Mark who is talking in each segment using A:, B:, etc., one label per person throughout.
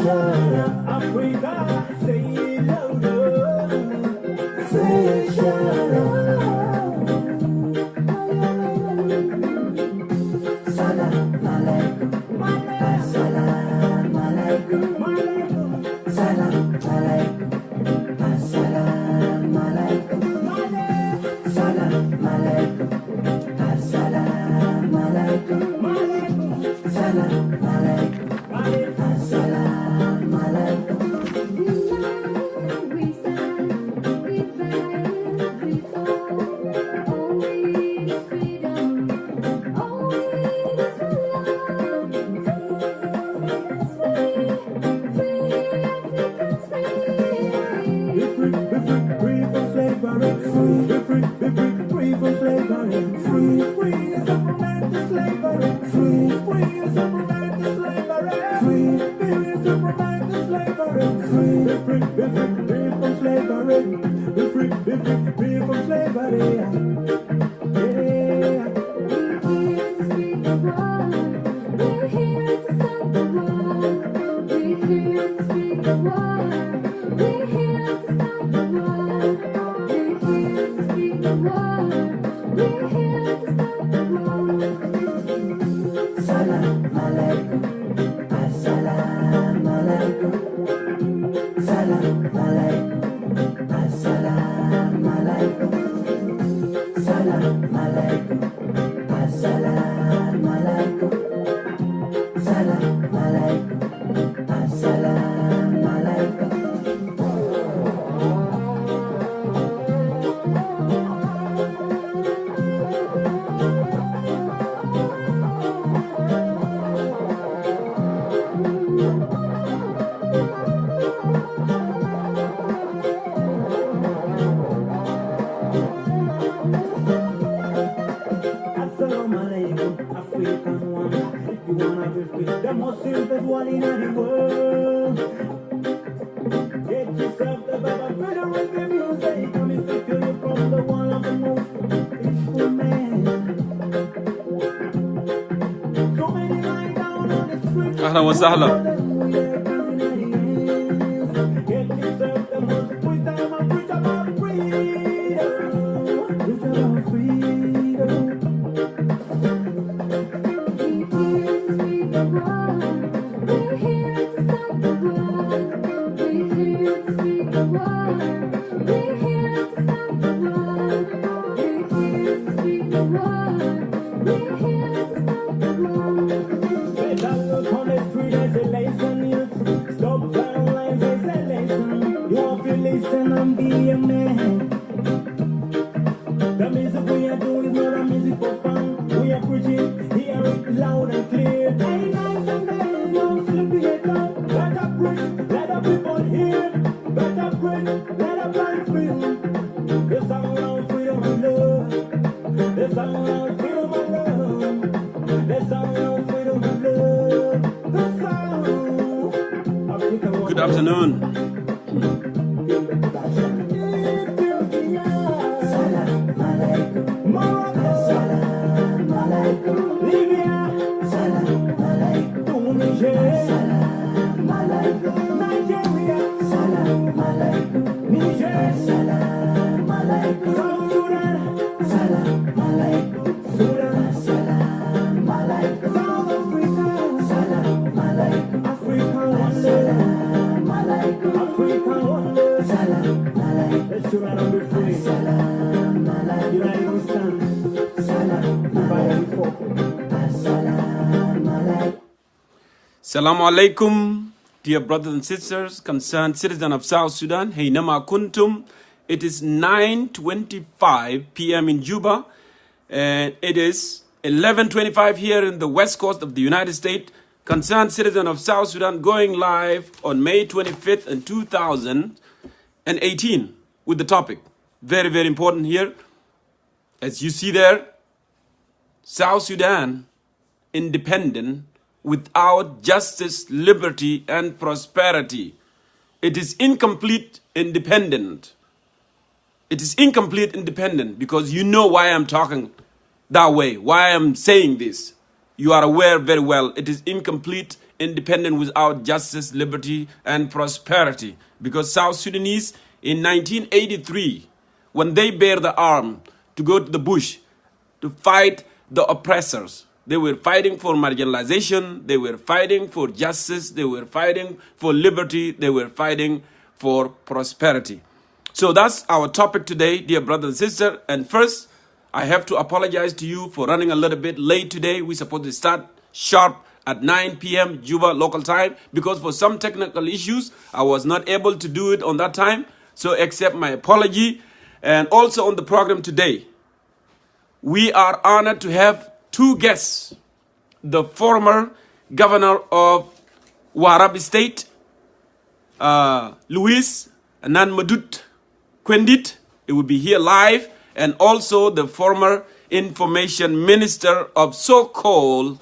A: Africa, say it louder. Say it Salam alaikum, assalam alaikum, salam alaikum, assalam alaikum, salam alaikum, assalam alaikum, salam alaikum, assalam alaikum. We stand, we fight, we fall, only the freedom, only the freedom, free from slavery, free from slavery, free as a man to slavery, free as a man to slavery, free as a man to slavery, free from slavery, free from slavery. Yeah. We're here to stop the war. We're here to speak the war. We're here to stop the war. We're here to speak the war. We're here to stop the war. Salam alaikum, assalam alaikum, salam alaikum, assalam alaikum, salam alaikum, assalam alaikum, salam alaikum, assalam alaikum. Assalamu alaikum, African one. If you wanna be free, the most simplest one in the world. Get yourself the Baba brother with the music. Coming to you from the one of the most peaceful man. So many lie down on the street.
B: أهلا وسهلا.
A: Get yourself the most free time and preach about freedom. Preach about freedom. We're here to stop the war. We're here to speak the war. We're here to stop the war. We're here to speak the war. We're here to stop the war. Better look on the street as a lesson, youth. Stop violence as a lesson. You want to listen and be a man. The music we are doing is not a music for fun. We are preaching, hear it loud and clear. Hey, nice and day, no sleeping at all. Better preach, let the people hear. Better preach, let the blind feel. The sound of freedom and love. The sound of freedom and love. The sound of freedom and love. The sound. Africa.
B: Good afternoon.
A: Salam alaikum, Morocco. Salam alaikum, Libya. Salam alaikum, Tunisia. Salam alaikum, Nigeria. Salam alaikum, Niger. Salam alaikum, South Sudan. Salam alaikum, Sudan. Salam alaikum, South Africa. Salam alaikum, Africa wonder. Salam alaikum, Africa wonder. Salam alaikum, let's shoot out and be free. Salam alaikum, United we stand. Salam alaikum, Salam alaikum.
B: Assalamu alaikum, dear brothers and sisters, concerned citizens of South Sudan. Hey nama kuntum. It is 9:25 p.m. in Juba, and it is 11:25 here in the west coast of the United States. Concerned citizen of South Sudan going live on May 25th in 2018 with the topic. Very, very important here. As you see there, South Sudan independent without justice, liberty, and prosperity. It is incomplete independent. It is incomplete independent because you know why I'm talking that way, why I'm saying this. You are aware very well. It is incomplete independent without justice, liberty, and prosperity. Because South Sudanese in 1983, when they bear the arm to go to the bush to fight the oppressors, they were fighting for marginalization, they were fighting for justice, they were fighting for liberty, they were fighting for prosperity. So that's our topic today, dear brother and sister. And first, I have to apologize to you for running a little bit late today. We're supposed to start sharp at 9 p.m. Juba local time, because for some technical issues, I was not able to do it on that time. So accept my apology. And also on the program today, we are honored to have two guests. The former governor of Warab State, Louis Nanmadut Quendit, it will be here live, and also the former information minister of so-called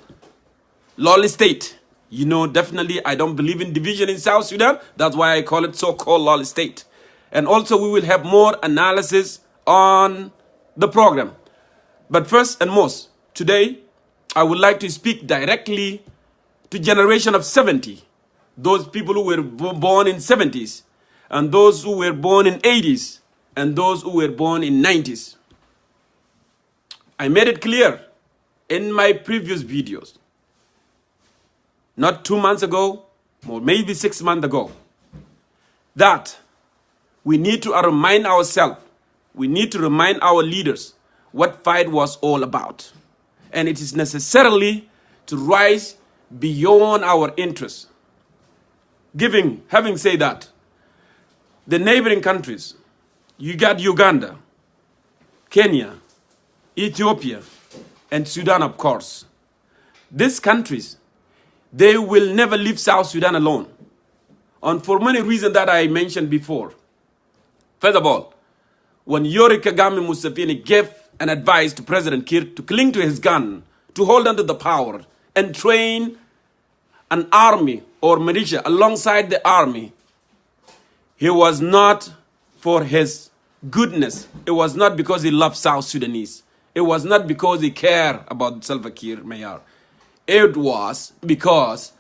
B: Lawless State. You know, definitely I don't believe in division in South Sudan. That's why I call it so-called Lawless State. And also we will have more analysis on the program. But first and most, today, I would like to speak directly to generation of 70. Those people who were born in 70s, and those who were born in 80s, and those who were born in 90s. I made it clear in my previous videos, not 2 months ago, or maybe 6 months ago, that we need to remind ourselves, we need to remind our leaders what fight was all about. And it is necessarily to rise beyond our interests. Having said that, the neighboring countries, you got Uganda, Kenya, Ethiopia, and Sudan, of course. These countries, they will never leave South Sudan alone. And for many reasons that I mentioned before. First of all, when Yoweri Kagame Museveni gave an advice to President Kiir to cling to his gun, to hold on to the power, and train an army or militia alongside the army, he was not for his goodness. It was not because he loved South Sudanese. It was not because he cared about Salva Kiir Mayol. It was because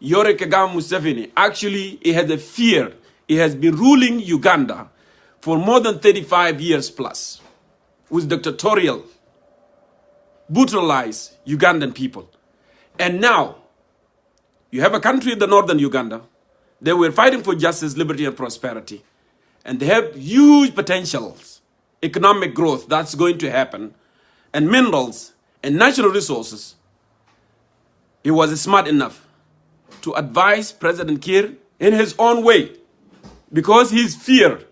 B: Yoweri Kagame Museveni, actually, he had a fear. He has been ruling Uganda for more than 35 years plus, with dictatorial, brutalized Ugandan people. And now, you have a country in the northern Uganda. They were fighting for justice, liberty, and prosperity. And they have huge potentials, economic growth that's going to happen, and minerals and natural resources. He was smart enough to advise President Kiir in his own way, because he's feared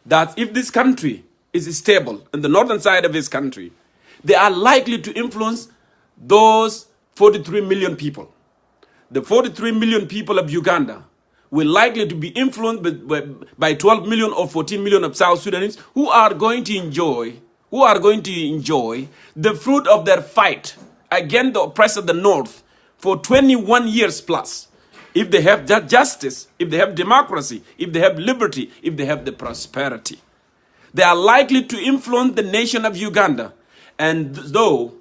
B: that if this country is stable in the northern side of his country, they are likely to influence those 43 million people. The 43 million people of Uganda will likely to be influenced by 12 million or 14 million of South Sudanese who are going to enjoy the fruit of their fight against the oppressor of the North for 21 years plus. If they have that justice, if they have democracy, if they have liberty, if they have the prosperity, they are likely to influence the nation of Uganda. And though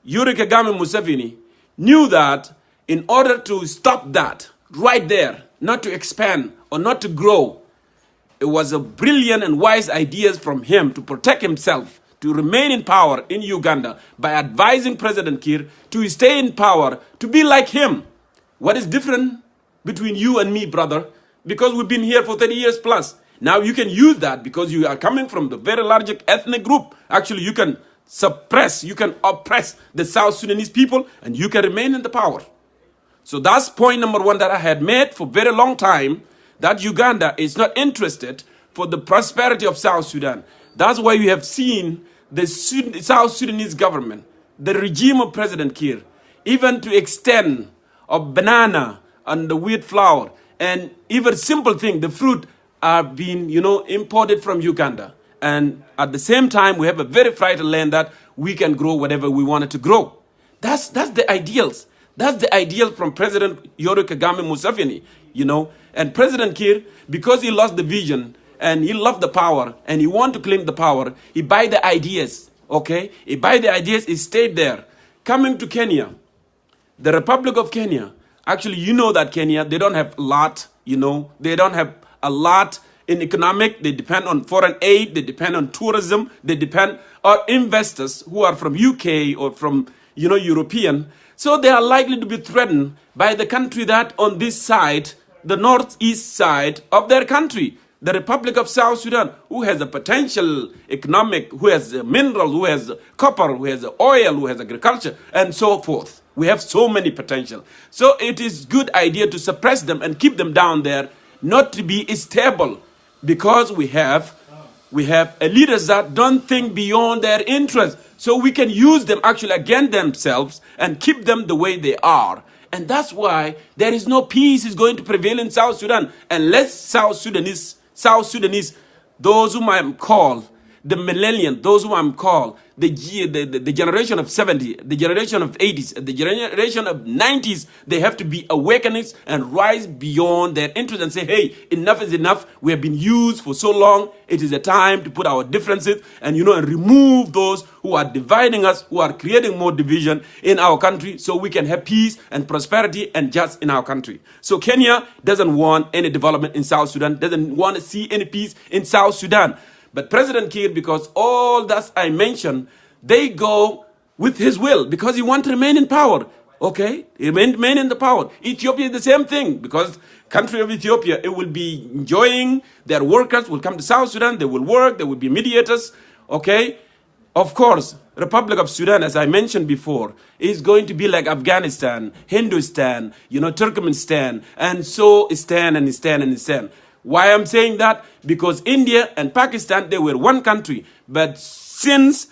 B: Yoweri Kagame Museveni knew that in order to stop that right there, not to expand or not to grow, it was a brilliant and wise idea from him to protect himself, to remain in power in Uganda by advising President Kiir to stay in power, to be like him. What is different between you and me, brother? Because we've been here for 30 years plus. Now you can use that because you are coming from the very large ethnic group. Actually, you can suppress, you can oppress the South Sudanese people, and you can remain in the power. So that's point number one that I had made for a very long time, that Uganda is not interested for the prosperity of South Sudan. That's why you have seen the South Sudanese government, the regime of President Kiir, even to extend of banana and the wheat flour, and even simple thing, the fruit are being, imported from Uganda. And at the same time, we have a very fertile land that we can grow whatever we wanted to grow. That's the ideals. That's the ideal from President Yoweri Kagame Museveni, And President Kiir, because he lost the vision and he loved the power and he wanted to claim the power, he buy the ideas, okay? He buy the ideas, he stayed there. Coming to Kenya, the Republic of Kenya, Actually, you know that Kenya, they don't have a lot, they don't have a lot in economic. They depend on foreign aid, they depend on tourism, they depend on investors who are from UK or from, European. So they are likely to be threatened by the country that on this side, the northeast side of their country, the Republic of South Sudan, who has a potential economic, who has mineral, who has copper, who has oil, who has agriculture, and so forth. We have so many potential. So it is good idea to suppress them and keep them down there, not to be stable, because we have leaders that don't think beyond their interests. So we can use them actually against themselves and keep them the way they are. And that's why there is no peace is going to prevail in South Sudan unless South Sudanese, those whom I am called the millennium, those whom I'm called the generation of 70, the generation of 80s, the generation of 90s, they have to be awakenings and rise beyond their interest and say, hey, enough is enough. We have been used for so long. It is a time to put our differences and, and remove those who are dividing us, who are creating more division in our country so we can have peace and prosperity and just in our country. So Kenya doesn't want any development in South Sudan, doesn't want to see any peace in South Sudan. But President Kiir, because all that I mentioned, they go with his will because he wants to remain in power. Okay, he remain in the power. Ethiopia is the same thing because country of Ethiopia, it will be enjoying, their workers will come to South Sudan, they will work, there will be mediators. Okay, of course, Republic of Sudan, as I mentioned before, is going to be like Afghanistan, Hindustan, Turkmenistan, and so stand. Why I'm saying that? Because India and Pakistan, they were one country. But since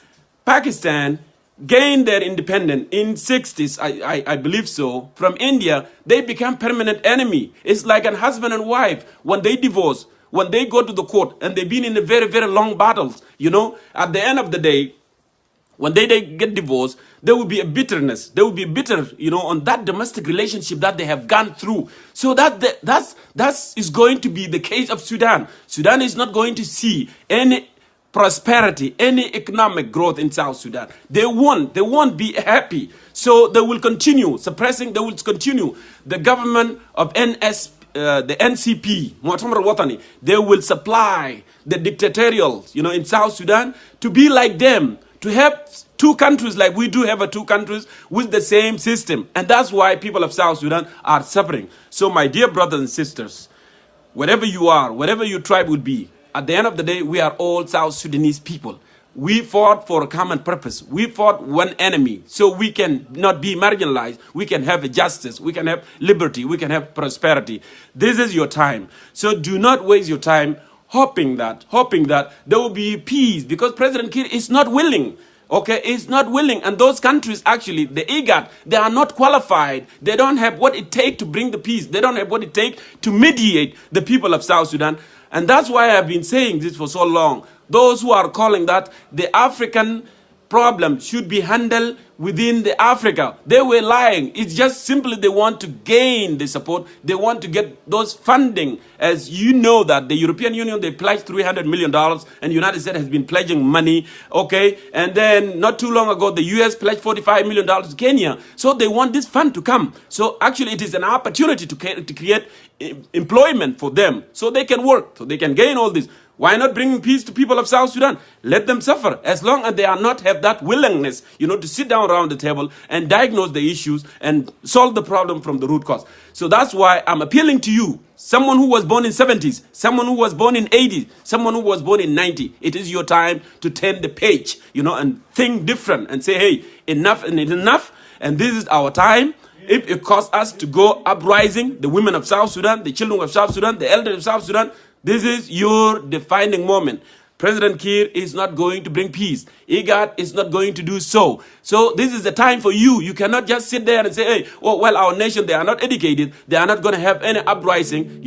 B: Pakistan gained their independence in 60s, I believe so, from India, they become permanent enemy. It's like a husband and wife. When they divorce, when they go to the court, and they've been in a very, very long battles, at the end of the day, when they get divorced, there will be a bitterness. There will be bitter, on that domestic relationship that they have gone through. So that is going to be the case of Sudan. Sudan is not going to see any prosperity, any economic growth in South Sudan. They won't be happy. So they will continue suppressing. They will continue the government of the NCP, Mu'tamar Watani. They will supply the dictatorial, in South Sudan to be like them. To have two countries like we do have two countries with the same system. And that's why people of South Sudan are suffering. So my dear brothers and sisters, wherever you are, whatever your tribe would be, at the end of the day, we are all South Sudanese people. We fought for a common purpose. We fought one enemy. So we can not be marginalized. We can have justice. We can have liberty. We can have prosperity. This is your time. So do not waste your time hoping that there will be peace, because President Kiir is not willing. Okay, is not willing. And those countries, actually, the IGAD, they are not qualified. They don't have what it takes to bring the peace. They don't have what it takes to mediate the people of South Sudan. And that's why I've been saying this for so long. Those who are calling that the African problem should be handled within the Africa, they were lying. It's just simply they want to gain the support. They want to get those funding. As you know that the European Union, they pledged $300 million and the United States has been pledging money. Okay. And then not too long ago, the US pledged $45 million to Kenya. So they want this fund to come. So actually it is an opportunity to create employment for them so they can work, so they can gain all this. Why not bring peace to people of South Sudan? Let them suffer as long as they are not have that willingness, to sit down around the table and diagnose the issues and solve the problem from the root cause. So that's why I'm appealing to you, someone who was born in 70s, someone who was born in 80s, someone who was born in 90. It is your time to turn the page, and think different and say, hey, enough and enough. And this is our time. If it costs us to go uprising, the women of South Sudan, the children of South Sudan, the elders of South Sudan, this is your defining moment. President Kiir is not going to bring peace. IGAD is not going to do so. So this is the time for you. You cannot just sit there and say, hey, our nation, they are not educated. They are not going to have any uprising,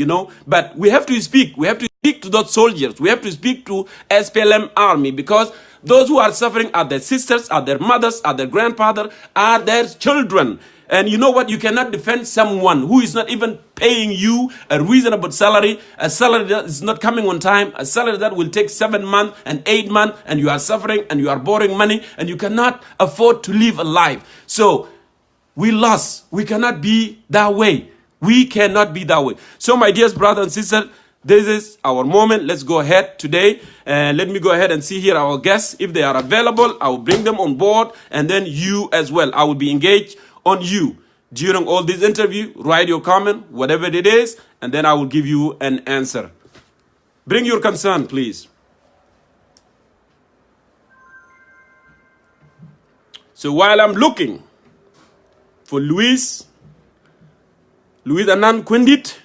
B: But we have to speak. We have to speak to those soldiers. We have to speak to SPLM army, because those who are suffering are their sisters, are their mothers, are their grandfather, are their children. And you know what? You cannot defend someone who is not even paying you a reasonable salary, a salary that is not coming on time, a salary that will take 7 months and 8 months, and you are suffering and you are borrowing money and you cannot afford to live a life. So We lost. We cannot be that way. We cannot be that way. So, my dear brothers and sisters, this is our moment. Let's go ahead today. And let me go ahead and see here our guests. If they are available, I will bring them on board. And then you as well. I will be engaged on you during all this interview. Write your comment, whatever it is, and then I will give you an answer. Bring your concern, please. So while I'm looking for Luis Anand Quindit,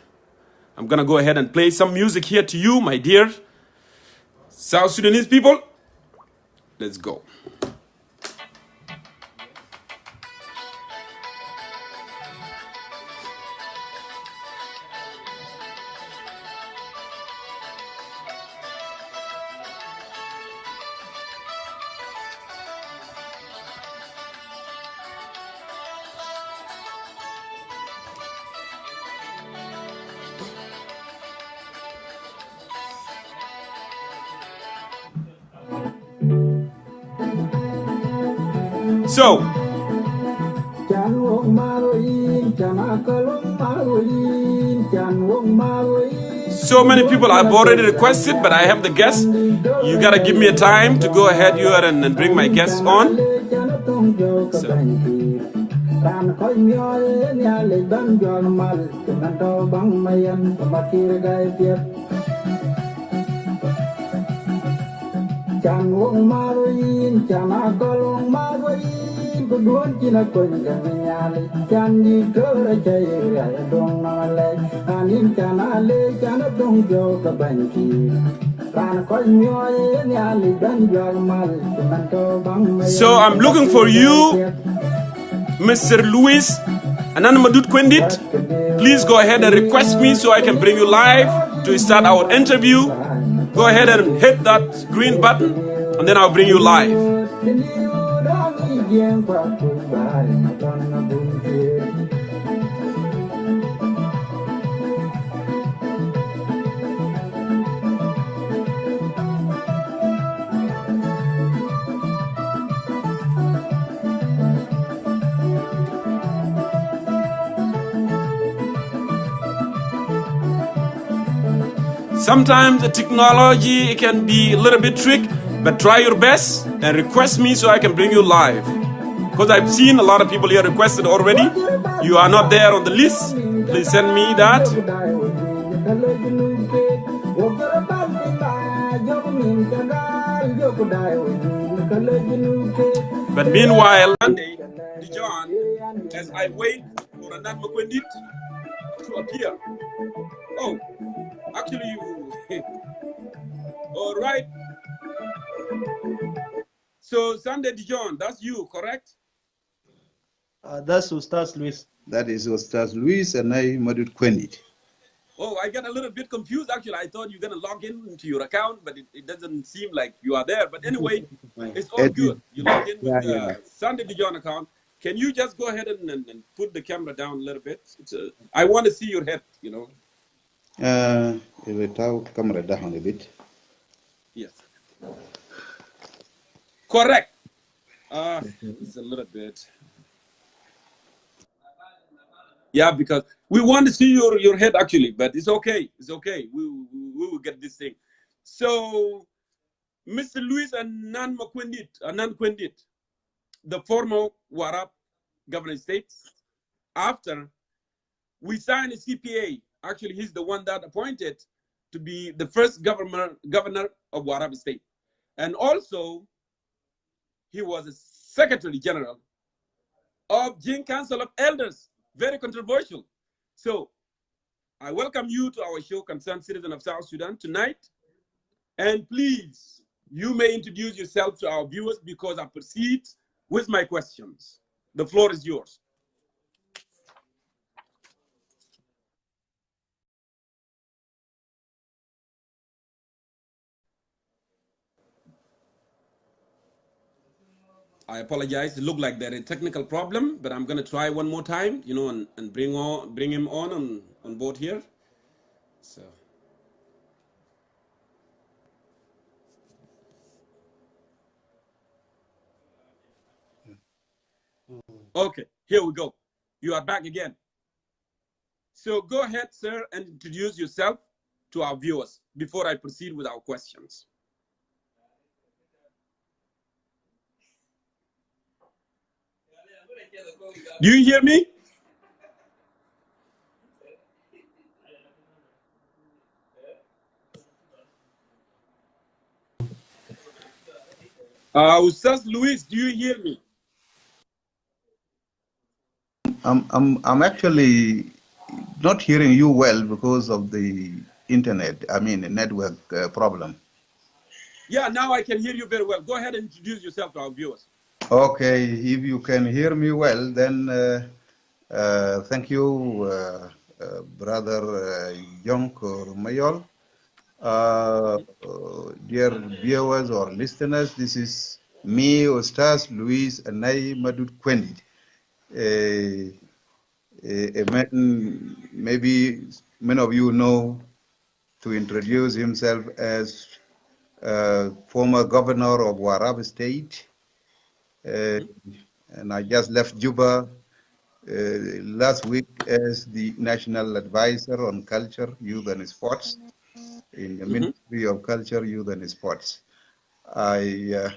B: I'm going to go ahead and play some music here to you, my dear South Sudanese people. Let's go. So, so many people have already requested, but I have the guests. You gotta give me a time to go ahead here and bring my guests on. Chan wong maroin, chan akolong maroin, kuduan cina kunjang nyali, chan di kera caya dong nale, anin chan ale chan dong jo kebanci, ran koi nyoy nyali dan jual mal, cuman to bang. So I'm looking for you, Mr. Luis Anand Madut Quindit. Please go ahead and request me so I can bring you live to start our interview. Go ahead and hit that green button, and then I'll bring you live. Sometimes the technology can be a little bit tricky, but try your best and request me so I can bring you live. Because I've seen a lot of people here requested already. You are not there on the list. Please send me that. But meanwhile, Monday, Dijon, as I wait for Anand Makwendit to appear. Oh, actually, all right. So Sunday Dijon, that's you, correct?
C: That's Ustaz Luis.
D: That is Ustaz Luis and I Madut Quindit.
B: Oh, I got a little bit confused. Actually, I thought you were going to log in into your account, but it doesn't seem like you are there. But anyway, it's all good. You log in with the Sunday Dijon account. Can you just go ahead and put the camera down a little bit? I want to see your head, you know.
D: Without camera down a bit.
B: Yes. Correct. It's a little bit. Yeah, because we want to see your head actually, but it's okay. It's okay. We will get this thing. So, Mr. Luis Anand Quindit, the former Warab governor states, after we signed a CPA, actually he's the one that appointed to be the first governor of Warab state. And also, he was a Secretary General of Jing Council of Elders. Very controversial. So I welcome you to our show, Concerned Citizen of South Sudan, tonight. And please, you may introduce yourself to our viewers because I proceed with my questions. The floor is yours. I apologize. It looked like there is a technical problem, but I'm going to try one more time, you know, and bring him on board here. So. Okay, here we go. You are back again. So go ahead, sir, and introduce yourself to our viewers before I proceed with our questions. Do you hear me? Ustaz Luis, do you hear me?
D: I'm actually not hearing you well because of the internet, I mean, network problem.
B: Yeah, now I can hear you very well. Go ahead and introduce yourself to our viewers.
D: Okay, if you can hear me well, then thank you, Brother Jongkor Mayol. Dear viewers or listeners, this is me, Ustaz Luis Anai Madud Kwendi. A man, maybe many of you know, to introduce himself as former governor of Warab State. And I just left Juba last week as the National Advisor on Culture, Youth and Sports in the Ministry of Culture, Youth and Sports. I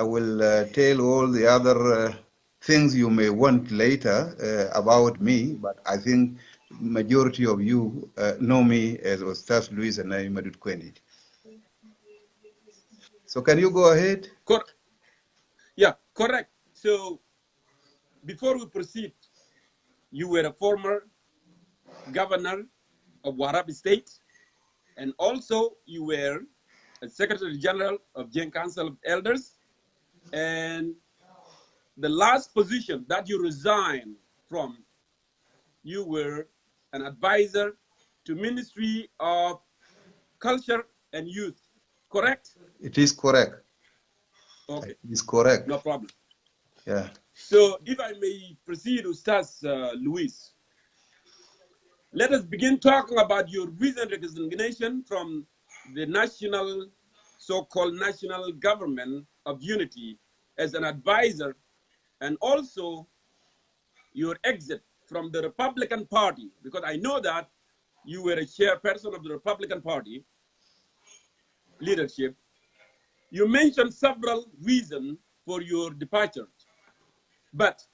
D: will tell all the other things you may want later about me, but I think majority of you know me as Ustaz Luis and I Madud Kwendi. So can you go ahead?
B: Yeah, correct. So before we proceed, you were a former governor of Warab State, and also you were a Secretary General of Jain Council of Elders, and the last position that you resigned from, you were an advisor to Ministry of Culture and Youth, correct?
D: It is correct.
B: Okay.
D: It is correct.
B: No problem.
D: Yeah.
B: So if I may proceed, Ustaz Luis, let us begin talking about your recent resignation from the national, so-called National Government of Unity as an advisor, and also your exit from the Republican Party, because I know that you were a chairperson of the Republican Party leadership. You mentioned several reasons for your departure, but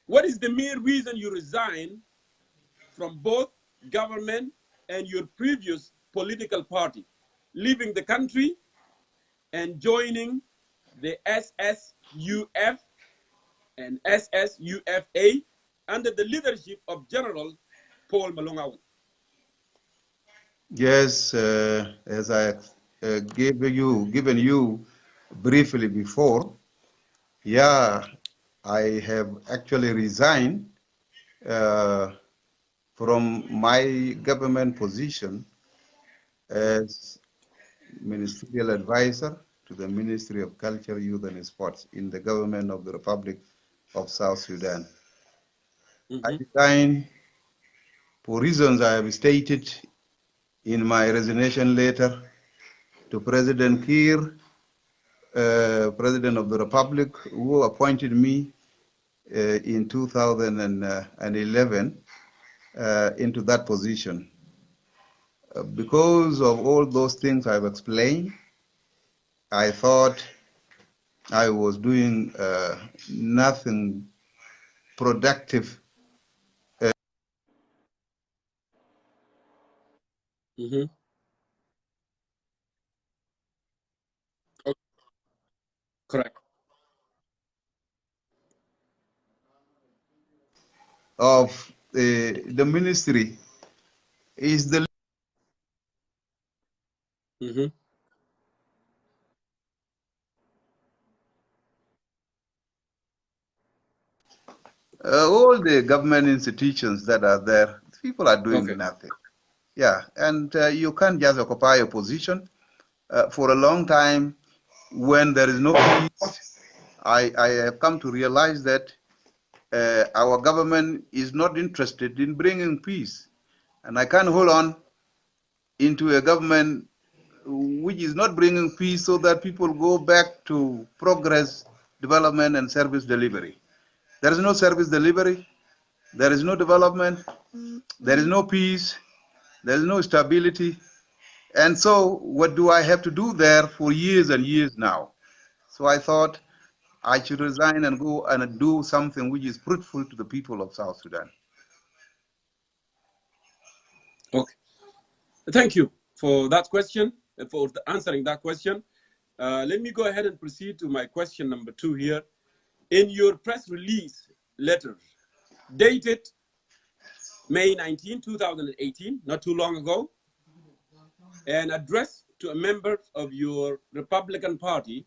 B: what is the main reason you resigned from both government and your previous political party, leaving the country and joining the SSUF and SSUFA under the leadership of General Paul Malongawan?
D: Yes, as I given you briefly before, yeah, I have actually resigned from my government position as ministerial advisor to the Ministry of Culture, Youth and Sports in the government of the Republic of South Sudan. I resigned for reasons I have stated in my resignation letter to President Kiir, President of the Republic, who appointed me in 2011 into that position. Because of all those things I've explained, I thought I was doing nothing productive.
B: Correct.
D: Of the ministry is the all the government institutions that are there. People are doing nothing. Yeah, and you can't just occupy a position for a long time when there is no peace. I have come to realize that our government is not interested in bringing peace. And I can't hold on into a government which is not bringing peace so that people go back to progress, development, and service delivery. There is no service delivery. There is no development. There is no peace. There is no stability. And so what do I have to do there for years and years now? So I thought I should resign and go and do something which is fruitful to the people of South Sudan.
B: Okay. Thank you for that question, for answering that question. Let me go ahead and proceed to my question number 2 here. In your press release letter dated May 19, 2018, not too long ago, and addressed to a member of your Republican Party,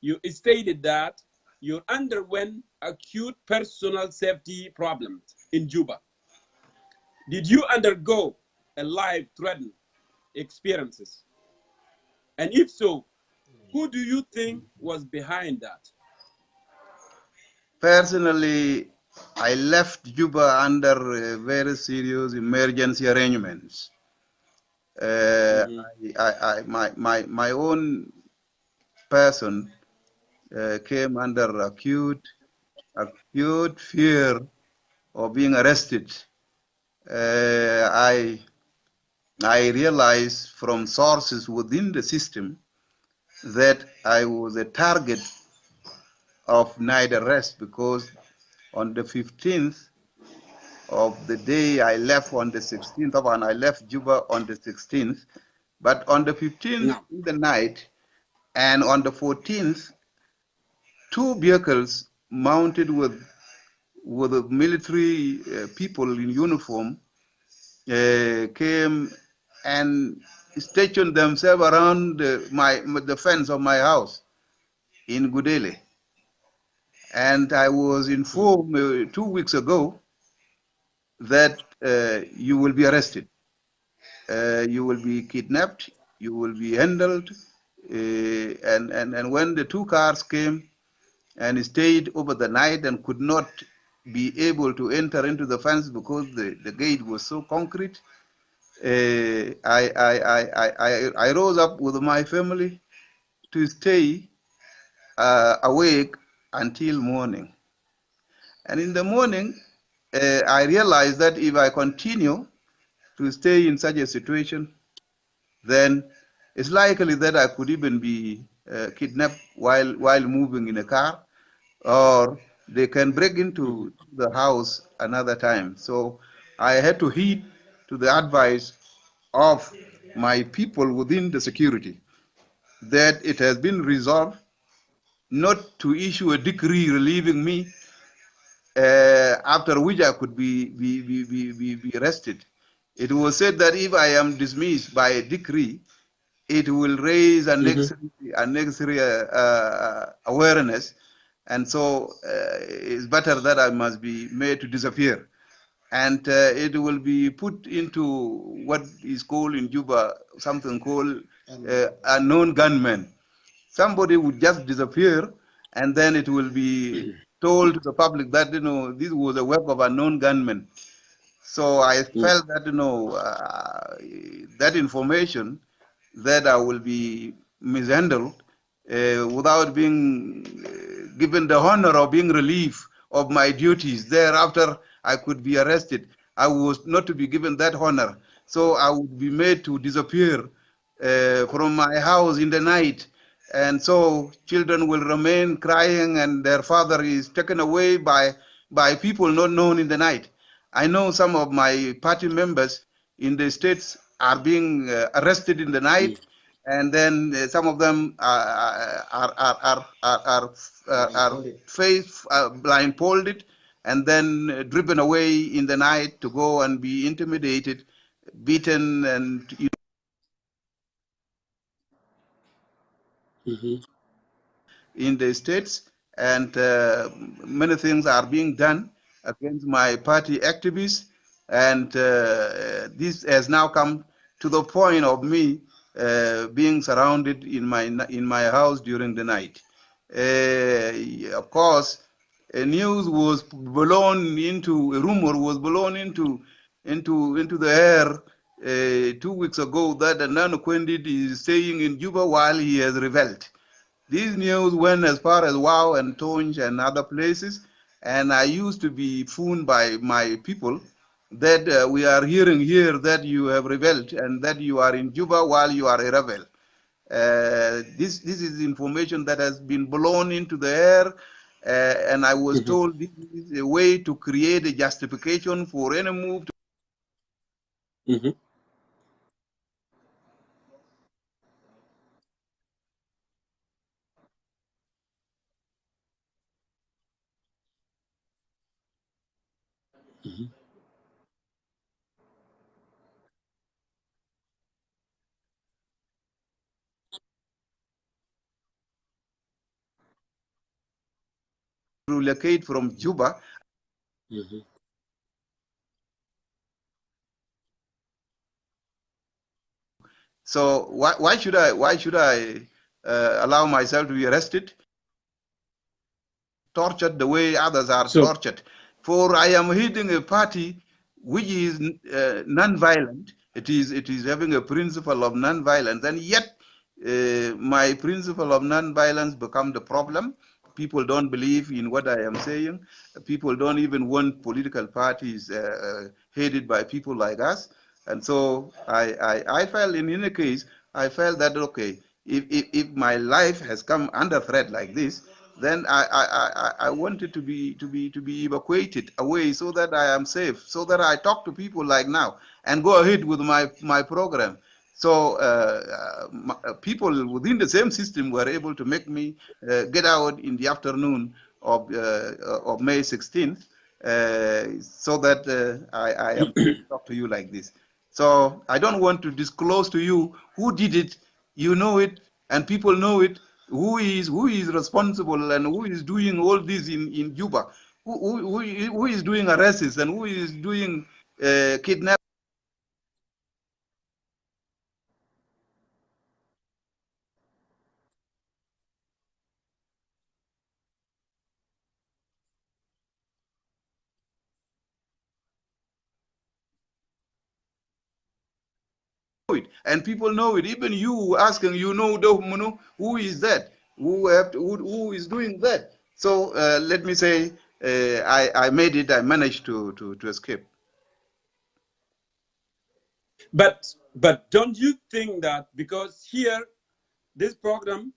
B: you stated that you underwent acute personal safety problems in Juba. Did you undergo a life-threatening experiences? And if so, who do you think was behind that?
D: Personally, I left Juba under very serious emergency arrangements. My own person came under acute fear of being arrested. I realized from sources within the system that I was a target of night arrest because on the 15th of the day I left on the 16th of, and I left Juba on the 16th, but on the 15th in the night and on the 14th, 2 vehicles mounted with military people in uniform came and stationed themselves around the fence of my house in Gudele. And I was informed 2 weeks ago that you will be arrested, you will be kidnapped, you will be handled. And when the 2 cars came and stayed over the night and could not be able to enter into the fence because the gate was so concrete, I rose up with my family to stay awake until morning. And in the morning, I realized that if I continue to stay in such a situation, then it's likely that I could even be kidnapped while moving in a car, or they can break into the house another time. So I had to heed to the advice of my people within the security that it has been resolved not to issue a decree relieving me, after which I could be arrested. It was said that if I am dismissed by a decree, it will raise unnecessary awareness, and so it's better that I must be made to disappear. And it will be put into what is called in Juba something called unknown gunmen. Somebody would just disappear, and then it will be told to the public that this was a work of unknown gunmen. So I felt that that information that I will be mishandled without being given the honor of being relieved of my duties. Thereafter, I could be arrested. I was not to be given that honor. So I would be made to disappear from my house in the night. And so children will remain crying and their father is taken away by people not known in the night. I know some of my party members in the states are being arrested in the night, and then some of them are blindfolded and then driven away in the night to go and be intimidated, beaten, and in the states. And many things are being done against my party activists, and this has now come to the point of me being surrounded in my house during the night. Of course, a news was blown into, a rumor was blown into the air 2 weeks ago that Nano Kwendit is staying in Juba while he has rebelled. These news went as far as Wow and Tonj and other places, And I used to be fooled by my people that we are hearing here that you have rebelled and that you are in Juba while you are a rebel. This is information that has been blown into the air, and I was told this is a way to create a justification for any move. Relocate from Juba. So why should I allow myself to be arrested, tortured the way others are
B: So,
D: tortured? For I am heading a party which is non-violent. It is having a principle of non-violence, and yet my principle of non-violence become the problem. People don't believe in what I am saying. People don't even want political parties headed by people like us. And so I felt, in any case, I felt that, okay, if my life has come under threat like this, then I wanted to be evacuated away so that I am safe, so that I talk to people like now and go ahead with my program. So people within the same system were able to make me get out in the afternoon of May 16th, so that I am able to talk to you like this. So I don't want to disclose to you who did it. You know it, and people know it. Who is responsible and who is doing all this in Juba? Who is doing arrests and who is doing kidnapping? It, and people know it. Even you asking, who is that? Who is doing that? So let me say, I made it. I managed to escape.
B: but don't you think that because here this program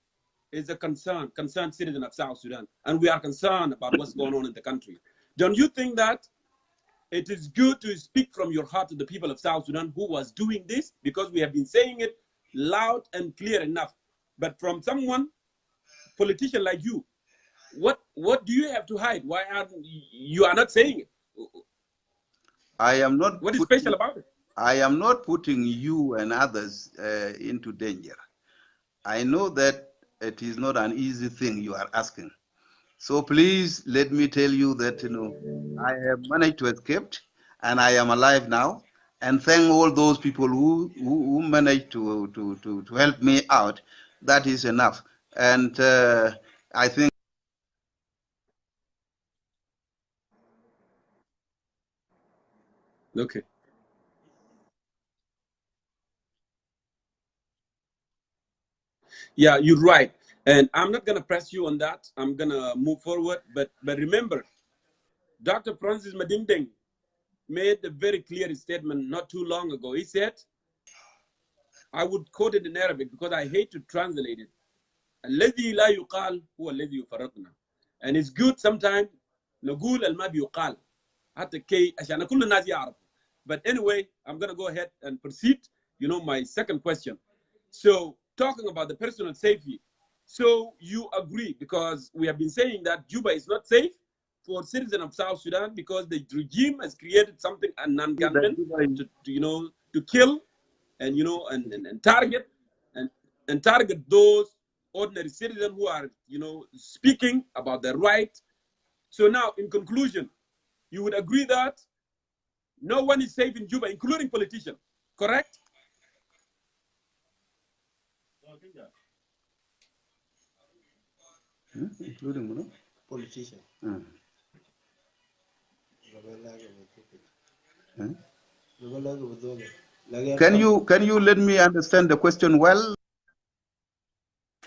B: is a concerned citizen of South Sudan, and we are concerned about what's going on in the country. Don't you think that it is good to speak from your heart to the people of South Sudan who was doing this? Because we have been saying it loud and clear enough. But from someone, politician like you, what do you have to hide? Why are you are not saying it?
D: I am not
B: What is special
D: putting
B: about it?
D: I am not putting you and others into danger. I know that it is not an easy thing you are asking. So please let me tell you that I have managed to escape, and I am alive now. And thank all those people who managed to help me out. That is enough. And I think.
B: Okay. Yeah, you're right. And I'm not gonna press you on that. I'm gonna move forward. But remember, Dr. Francis Madindeng made a very clear statement not too long ago. He said, I would quote it in Arabic because I hate to translate it. الذي لا يقال هو الذي يفرقنا. And it's good sometimes نقول الما بيقال حتى كي عشان كل الناس يعرفوا. But anyway, I'm going to go ahead and proceed. My second question. So, talking about the personal safety. So, you agree, because we have been saying that Juba is not safe for citizens of South Sudan because the regime has created something, a non-gunmen, to kill and, and target and target those ordinary citizens who are, speaking about their right. So now, in conclusion, you would agree that no one is safe in Juba, including politicians, correct?
D: Including
C: Politician.
D: Can you let me understand the question well?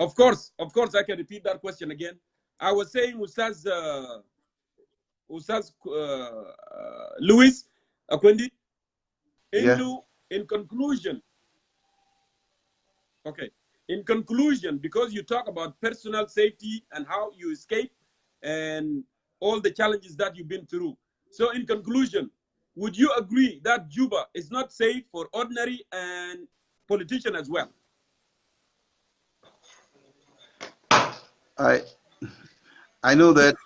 B: Of course, I can repeat that question again. I was saying, Ustaz, Ustaz Louis Akwendi,
D: Yeah.
B: in conclusion, okay, in conclusion, because you talk about personal safety and how you escape and all the challenges that you've been through. So in conclusion, would you agree that Juba is not safe for ordinary and politician as well?
D: I I know that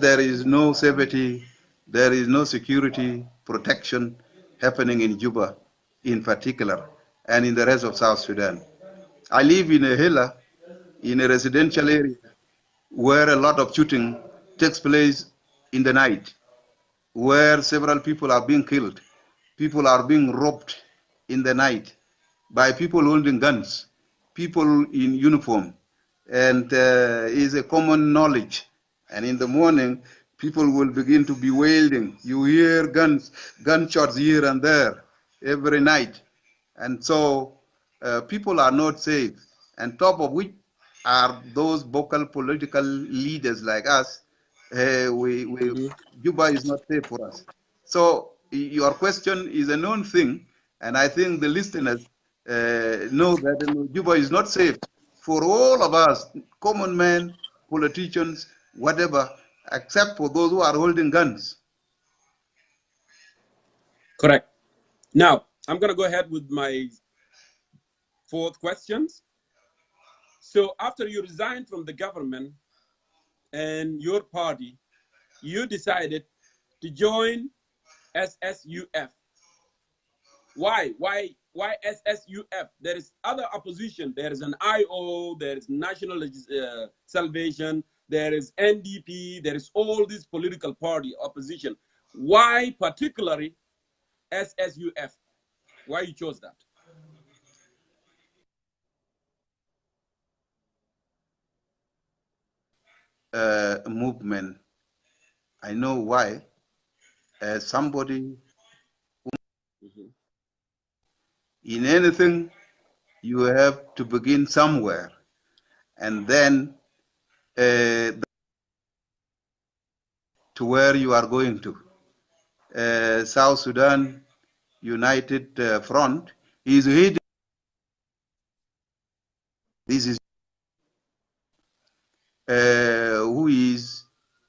D: there is no safety, there is no security protection happening in Juba in particular and in the rest of South Sudan. I live in a hilla in a residential area where a lot of shooting takes place in the night, where several people are being killed. People are being robbed in the night by people holding guns, people in uniform, and is a common knowledge. And in the morning, people will begin to be wailing. You hear gunshots here and there every night. And so people are not safe. And top of which are those vocal political leaders like us. Juba is not safe for us. So your question is a known thing, and I think the listeners know that Juba is not safe for all of us, common men, politicians, whatever, except for those who are holding guns.
B: Correct. Now, I'm going to go ahead with my fourth questions. So after you resigned from the government and your party, you decided to join SSUF. Why? Why SSUF? There is other opposition. There is an IO, there is National Salvation, there is NDP, there is all this political party opposition. Why particularly SSUF? Why you chose that?
D: Movement. I know why. As somebody in anything, you have to begin somewhere, and then to where you are going to. South Sudan United Front is heading. This is who is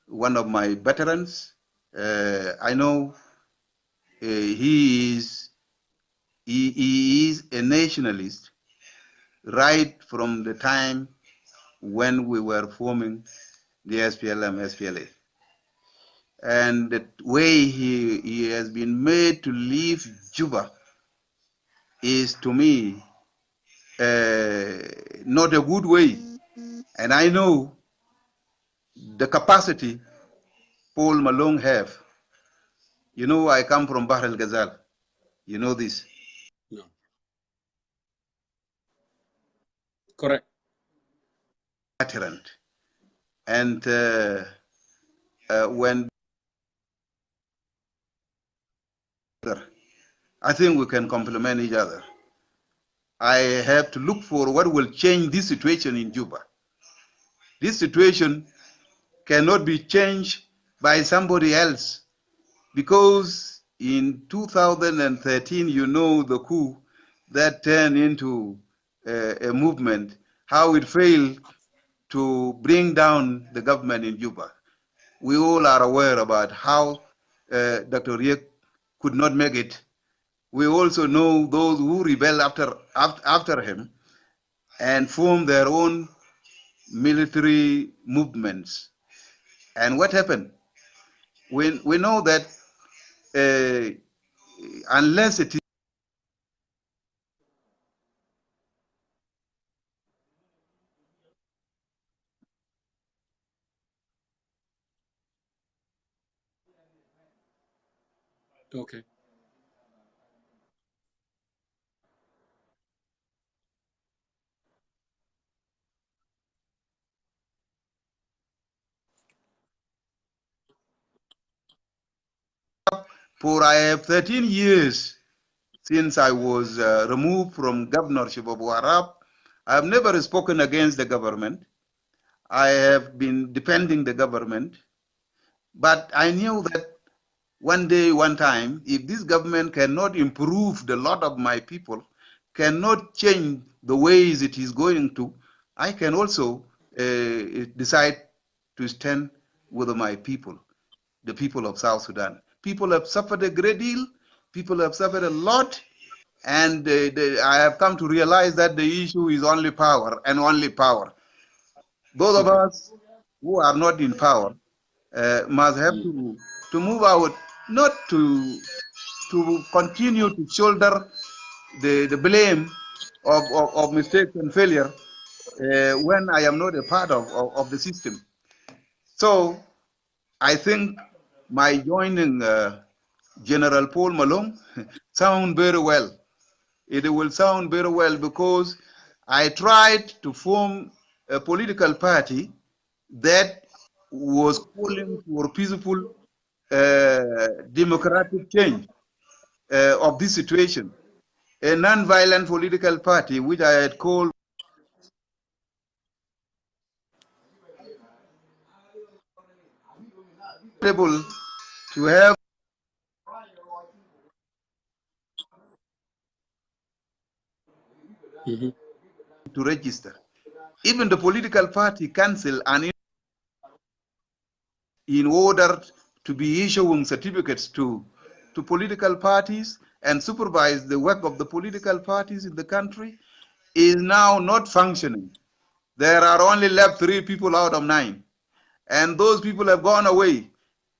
D: one of my veterans. I know he is a nationalist right from the time when we were forming the SPLM, SPLA. And the way he has been made to leave Juba is, to me, not a good way. And I know the capacity Paul Malone have. You know, I come from Bahr el Ghazal. You know this.
B: No. Correct.
D: Veteran. And when I think we can complement each other. I have to look for what will change this situation in Juba. This situation cannot be changed by somebody else, because in 2013, you know, the coup that turned into a movement, how it failed to bring down the government in Juba. We all are aware about how Dr. Riek could not make it. We also know those who rebelled after him and formed their own military movements. And what happened? We know that unless it is
B: Okay.
D: for I have 13 years since I was removed from governorship of Warab, I have never spoken against the government. I have been defending the government. But I knew that one day, one time, if this government cannot improve the lot of my people, cannot change the ways it is going to, I can also decide to stand with my people, the people of South Sudan. People have suffered a great deal. People have suffered a lot. And I have come to realize that the issue is only power and only power. Those of
B: Okay.
D: us who are not in power must have to move out, not to continue to shoulder the blame of mistakes and failure when I am not a part of the system. So I think my joining General Paul Malone sound very well. It will sound very well because I tried to form a political party that was calling for peaceful democratic change of this situation. A non-violent political party, which I had called able to have
B: Mhm.
D: to register. Even the political party council and in order to be issuing certificates to political parties and supervise the work of the political parties in the country is now not functioning. There are only left 3 people out of 9. And those people have gone away.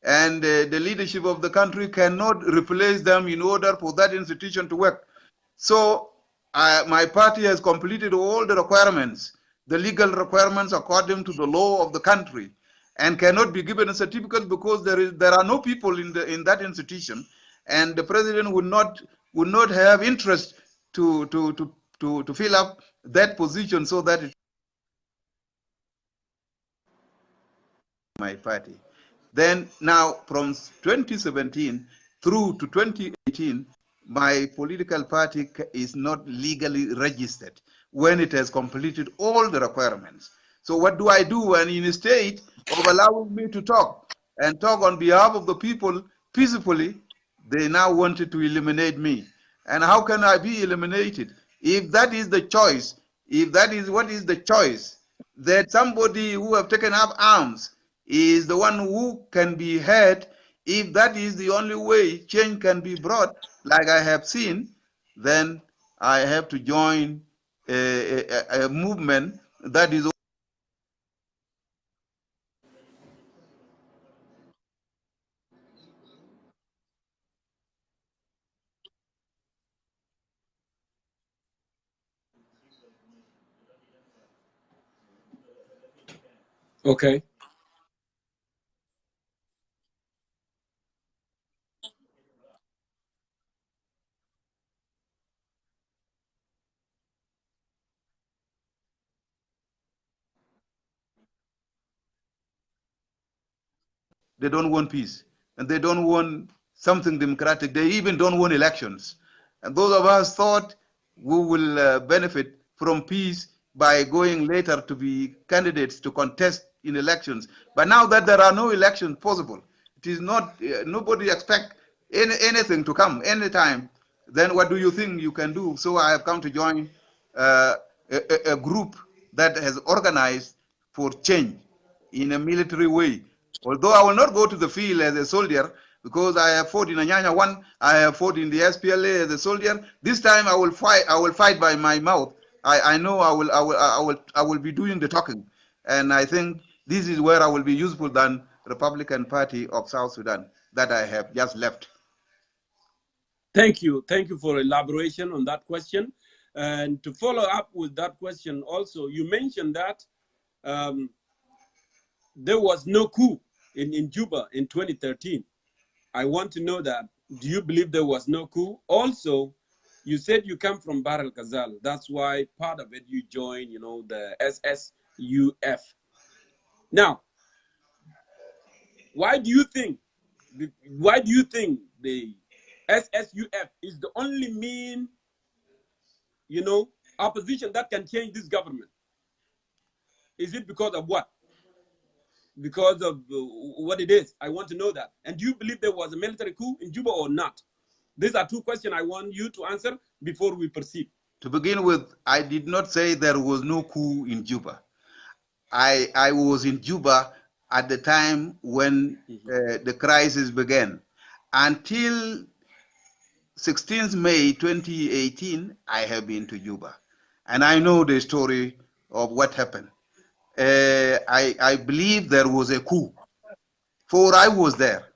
D: And the leadership of the country cannot replace them in order for that institution to work. So my party has completed all the requirements, the legal requirements according to the law of the country, and cannot be given a certificate because there are no people in that institution, and the president would not have interest to fill up that position so that it my party. Then now from 2017 through to 2018, my political party is not legally registered when it has completed all the requirements. So what do I do? And instead of allowing me to talk and talk on behalf of the people peacefully, they now wanted to eliminate me. And how can I be eliminated? If that is the choice, if that is what is the choice, that somebody who have taken up arms is the one who can be heard, if that is the only way change can be brought, like I have seen, then I have to join a movement that is
B: Okay.
D: they don't want peace and they don't want something democratic. They even don't want elections. And those of us thought we will benefit from peace by going later to be candidates to contest in elections. But now that there are no elections possible, it is not, nobody expect anything to come anytime. Then what do you think you can do? So I have come to join a group that has organized for change in a military way. Although I will not go to the field as a soldier because I have fought in Anyanya 1, I have fought in the SPLA as a soldier. This time I will fight. I will fight by my mouth. I know I will be doing the talking, and I think this is where I will be useful than Republican Party of South Sudan that I have just left.
B: Thank you. Thank you for elaboration on that question. And to follow up with that question also, you mentioned that um, there was no coup in Juba in 2013. I want to know that. Do you believe there was no coup? Also, you said you come from Bahr el Ghazal. That's why part of it you joined, the SSUF. Now, why do you think? Why do you think the SSUF is the only mean, opposition that can change this government? Is it because of what? because of what it is. I want to know that. And do you believe there was a military coup in Juba or not? These are two questions I want you to answer before we proceed.
D: To begin with, I did not say there was no coup in Juba. I was in Juba at the time when the crisis began. Until 16th May 2018, I have been to Juba. And I know the story of what happened. I believe there was a coup, for I was there.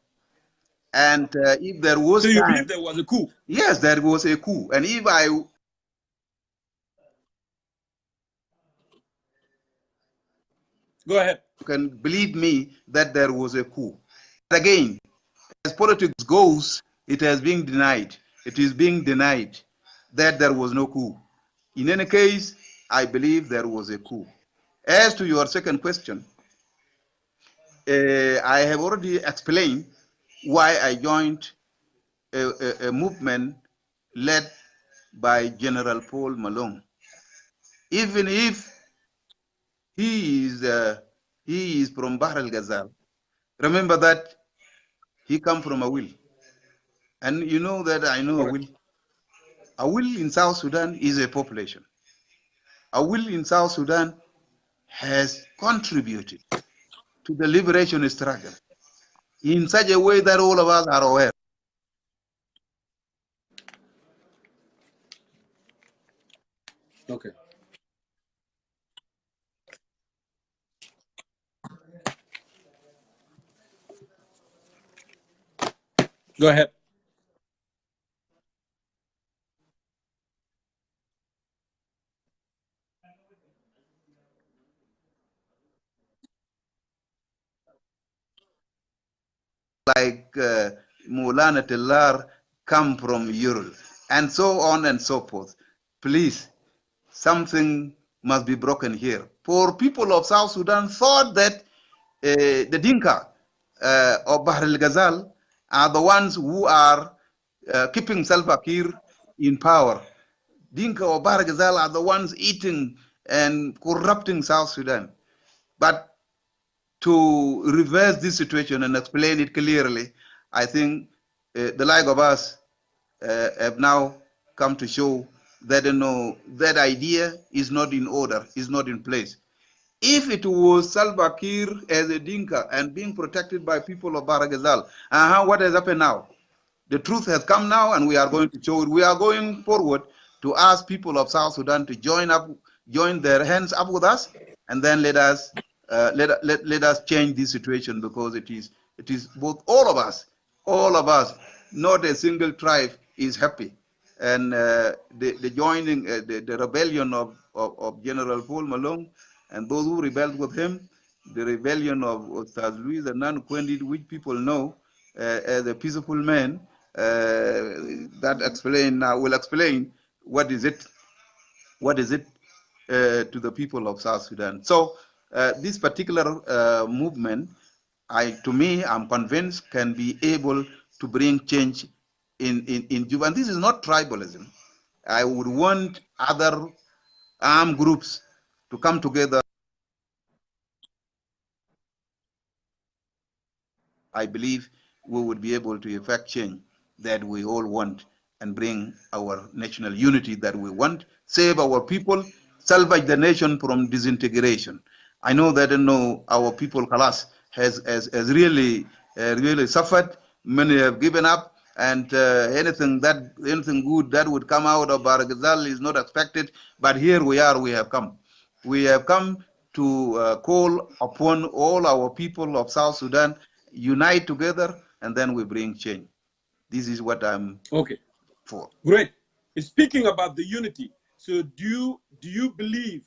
D: And if there was
B: So you
D: time,
B: believe there was a coup?
D: yes, there was a coup. And if I
B: Go ahead.
D: can believe me that there was a coup. But again, as politics goes, it has been denied. It is being denied that there was no coup. In any case, I believe there was a coup. As to your second question, I have already explained why I joined a movement led by General Paul Malone. Even if he is from Bahr el Ghazal, remember that he come from Awil. And you know that I know
B: Correct.
D: Awil. Awil in South Sudan is a population. Awil in South Sudan has contributed to the liberation struggle in such a way that all of us are aware.
B: Okay. Go ahead.
D: Like Mulana Tellar come from Ural, and so on and so forth. Please, something must be broken here. For people of South Sudan thought that the Dinka of Bahr el Ghazal are the ones who are keeping Salva Kiir in power. Dinka or Bahr el Ghazal are the ones eating and corrupting South Sudan. But to reverse this situation and explain it clearly, I think the like of us have now come to show that that idea is not in order, is not in place. If it was Salva Kiir as a Dinka and being protected by people of Baragazal, what has happened now? The truth has come now, and we are going to show it. We are going forward to ask people of South Sudan to join their hands up with us, and then let us change this situation, because it is both all of us, not a single tribe is happy. And the joining, the rebellion of General Paul Malone and those who rebelled with him, the rebellion of Ustaz Luis and Nan Quendit, which people know as a peaceful man, will explain what is it to the people of South Sudan. So this particular movement, to me, I'm convinced can be able to bring change in Juba. And this is not tribalism. I would want other armed groups to come together. I believe we would be able to effect change that we all want and bring our national unity that we want, save our people, salvage the nation from disintegration. I know that our people, Kalas, has really suffered. Many have given up, and anything good that would come out of Baragazal is not expected. But here we are. We have come. We have come to call upon all our people of South Sudan, unite together, and then we bring change. This is what I'm
B: Okay.
D: for.
B: Great. Speaking about the unity, so do you believe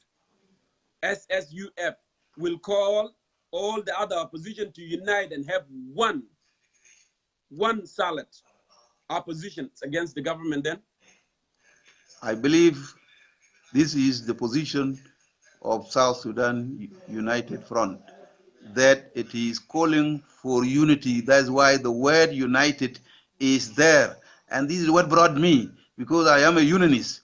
B: SSUF will call all the other opposition to unite and have one solid opposition against the government then?
D: I believe this is the position of South Sudan United Front, that it is calling for unity. That's why the word united is there. And this is what brought me, because I am a unionist.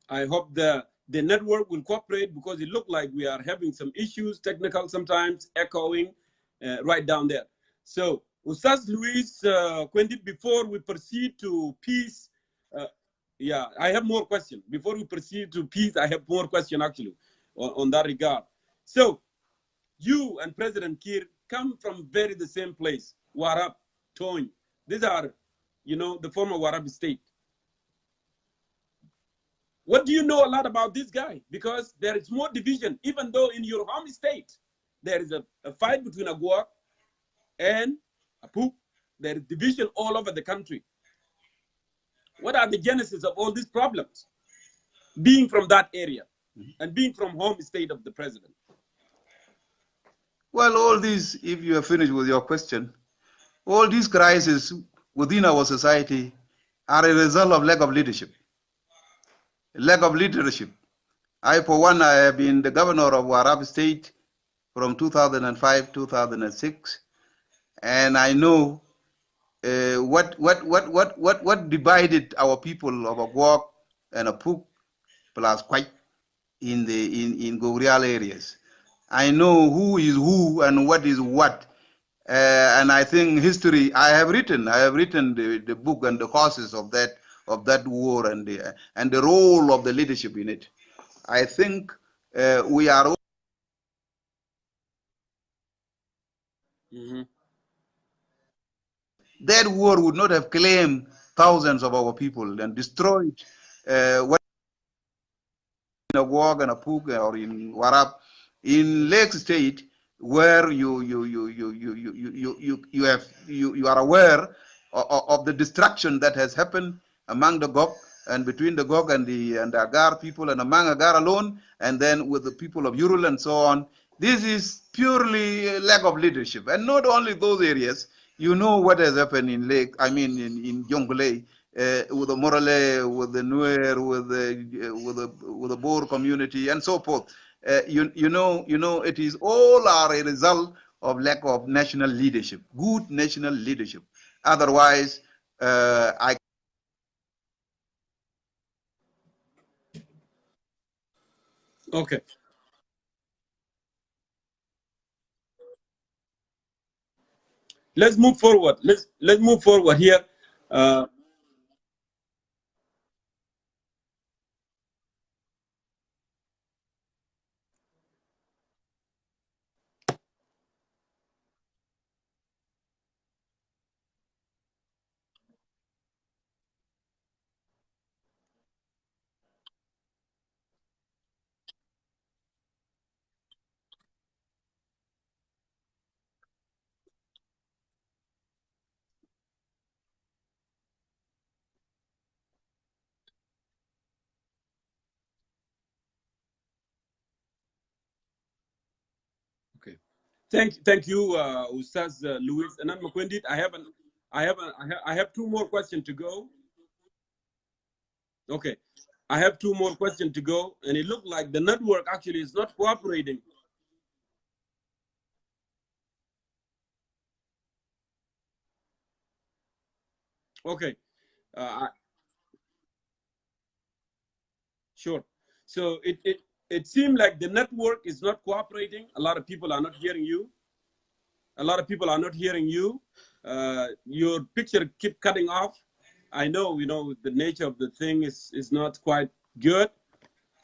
B: I hope the network will cooperate, because it looked like we are having some issues, technical sometimes, echoing right down there. So, Ustaz Luis Quendit, before we proceed to peace, yeah, I have more questions. Before we proceed to peace, I have more questions actually on that regard. So, you and President Kiir come from very the same place, Warab, Toin. These are, the former Warab state. What do you know a lot about this guy? Because there is more division, even though in your home state, there is a fight between Aguak and Apuk. There is division all over the country. What are the genesis of all these problems? Being from that area and being from home state of the president.
D: Well, all these, if you are finished with your question, all these crises within our society are a result of lack of leadership. Lack of leadership. I, for one, I have been the governor of Warab State from 2005 2006, and I know what divided our people of Agwak and Apuk plus Kwaj in Gorial areas. I know who is who and what is what. And I think history, I have written the book and the causes of that war and the role of the leadership in it. I think we are. That war would not have claimed thousands of our people and destroyed what in Agwag and Apuk or in Warab, in Lake State, where you are aware of the destruction that has happened among the Gog and between the Gog and the Agar people and among Agar alone, and then with the people of Ural and so on. This is purely lack of leadership, and not only those areas. You know what has happened in Lake, I mean in Jonglei, with the Morale, with the Nuer, with the Boer community, and so forth. You know, it is all are a result of lack of national leadership, good national leadership. Otherwise, I.
B: Okay. Let's move forward. Let's move forward here. Okay. Thank you, Ustaz Luis. And then Makwendit, I have two more questions to go. Okay. I have two more questions to go, and it looked like the network actually is not cooperating. Okay. Sure. So it seemed like the network is not cooperating. A lot of people are not hearing you. A lot of people are not hearing you. Your picture keep cutting off. I know, the nature of the thing is not quite good.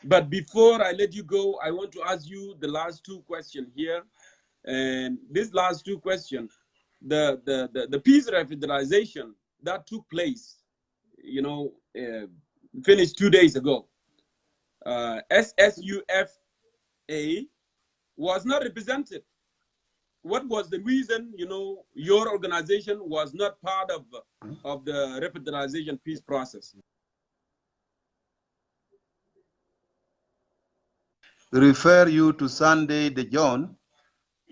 B: But before I let you go, I want to ask you the last two questions here. And these last two questions, the peace revitalization that took place, finished 2 days ago. SSUFA was not represented. What was the reason, your organization was not part of the revitalization peace process?
D: Refer you to Sunday De John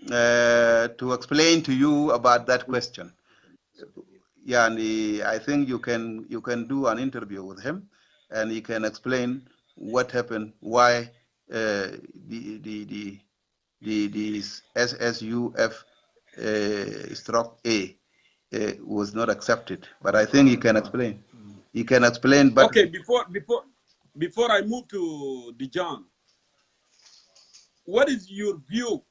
D: to explain to you about that question. Yeah, and I think you can do an interview with him, and he can explain what happened, why the SSUF stroke A was not accepted. But I think he can explain. He can explain. But
B: okay, before I move to Dijon, what is your view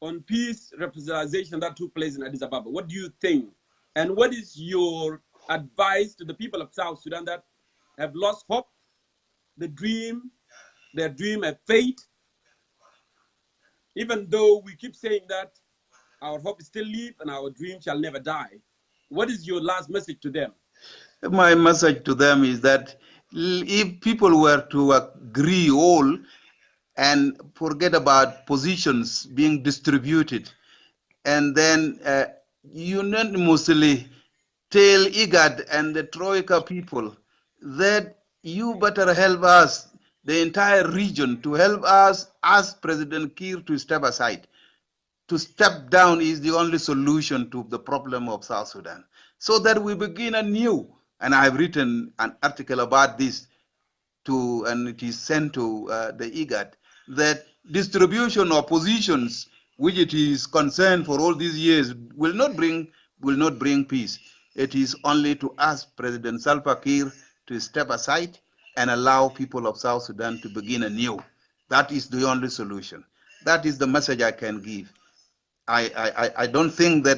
B: on peace revitalization that took place in Addis Ababa? What do you think? And what is your advice to the people of South Sudan that have lost hope, the dream, their dream have fate, even though we keep saying that our hope still live and our dream shall never die? What is your last message to them?
D: My message to them is that if people were to agree all and forget about positions being distributed, and then unanimously tell IGAD and the Troika people that you better help us, the entire region, to help us, ask President Kiir to step aside. To step down is the only solution to the problem of South Sudan. So that we begin anew. And I've written an article about this and it is sent to the IGAD, that distribution of positions, which it is concerned for all these years, will not bring peace. It is only to ask President Salva Kiir to step aside and allow people of South Sudan to begin anew. That is the only solution. That is the message I can give. I don't think that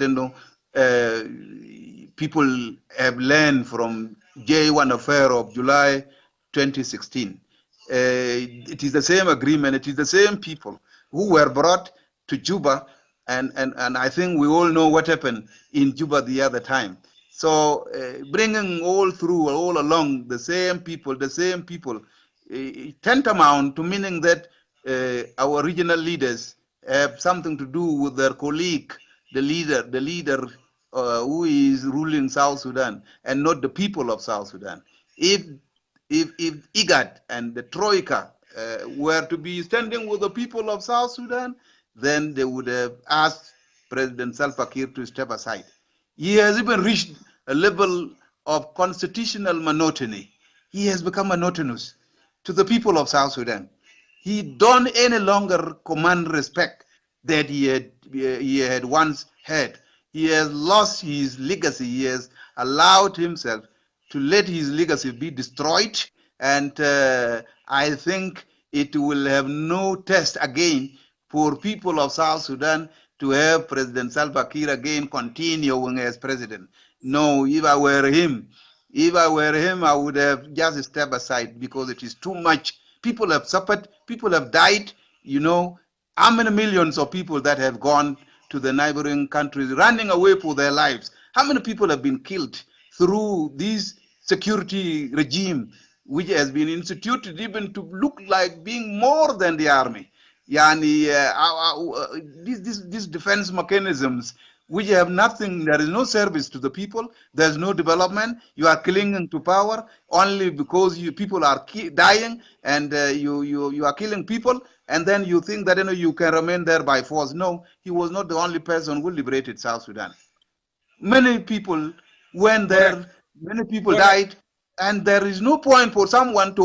D: people have learned from J1 affair of July 2016. It is the same agreement. It is the same people who were brought to Juba, and I think we all know what happened in Juba the other time. So bringing all along the same people, tantamount to meaning that our regional leaders have something to do with their colleague, the leader who is ruling South Sudan, and not the people of South Sudan. If IGAD and the Troika were to be standing with the people of South Sudan, then they would have asked President Salva Kiir to step aside. He has even reached a level of constitutional monotony. He has become monotonous to the people of South Sudan. He don't any longer command respect that he had once had. He has lost his legacy. He has allowed himself to let his legacy be destroyed, and I think it will have no test again for people of South Sudan to have President Salva Kiir again continuing as president. No, if I were him, I would have just stepped aside, because it is too much. People have suffered, people have died. You know, how many millions of people that have gone to the neighboring countries running away for their lives? How many people have been killed through this security regime, which has been instituted even to look like being more than the army? Yani, these defense mechanisms, which have nothing, there is no service to the people, there's no development, you are clinging to power only because people are dying, and you are killing people, and then you think that you can remain there by force. No, he was not the only person who liberated South Sudan. Many people went
B: Correct.
D: there, many people
B: Correct.
D: died, and there is no point for someone to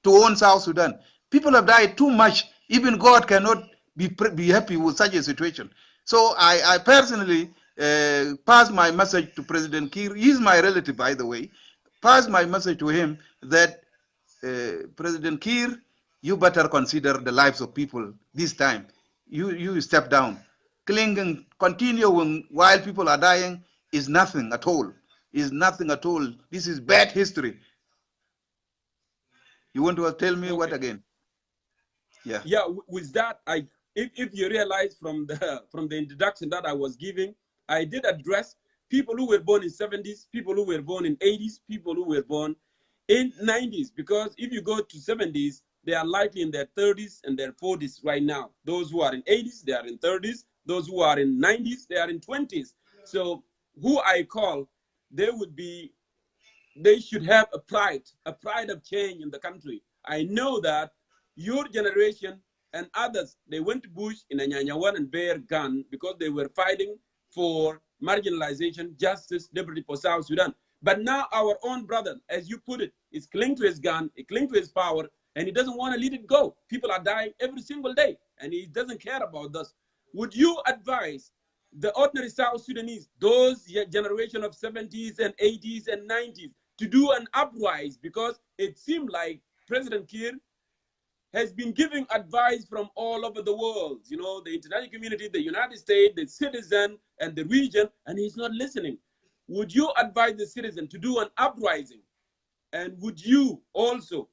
D: own South Sudan. People have died too much. Even God cannot be happy with such a situation. So I personally pass my message to President Kiir. He's my relative, by the way. Pass my message to him that President Kiir, you better consider the lives of people this time. You step down. Clinging, continuing while people are dying is nothing at all. Is nothing at all. This is bad history. You want to tell me what
B: Okay.
D: again? Yeah.
B: Yeah, with that, if you realize from the introduction that I was giving, I did address people who were born in 70s, people who were born in 80s, people who were born in 90s, because if you go to 70s, they are likely in their 30s and their 40s right now. Those who are in 80s, they are in 30s. Those who are in 90s, they are in 20s. So who I call, they should have a pride of change in the country. I know that your generation and others, they went to Bush in a Nyanyawan and Bear gun because they were fighting for marginalization, justice, liberty for South Sudan. But now our own brother, as you put it, is clinging to his gun, he clings to his power, and he doesn't want to let it go. People are dying every single day, and he doesn't care about this. Would you advise the ordinary South Sudanese, those generation of 70s and 80s and 90s, to do an uprise? Because it seemed like President Kiir has been giving advice from all over the world, you know, the international community, the United States, the citizen, and the region, and he's not listening. Would you advise the citizen to do an uprising? And would you also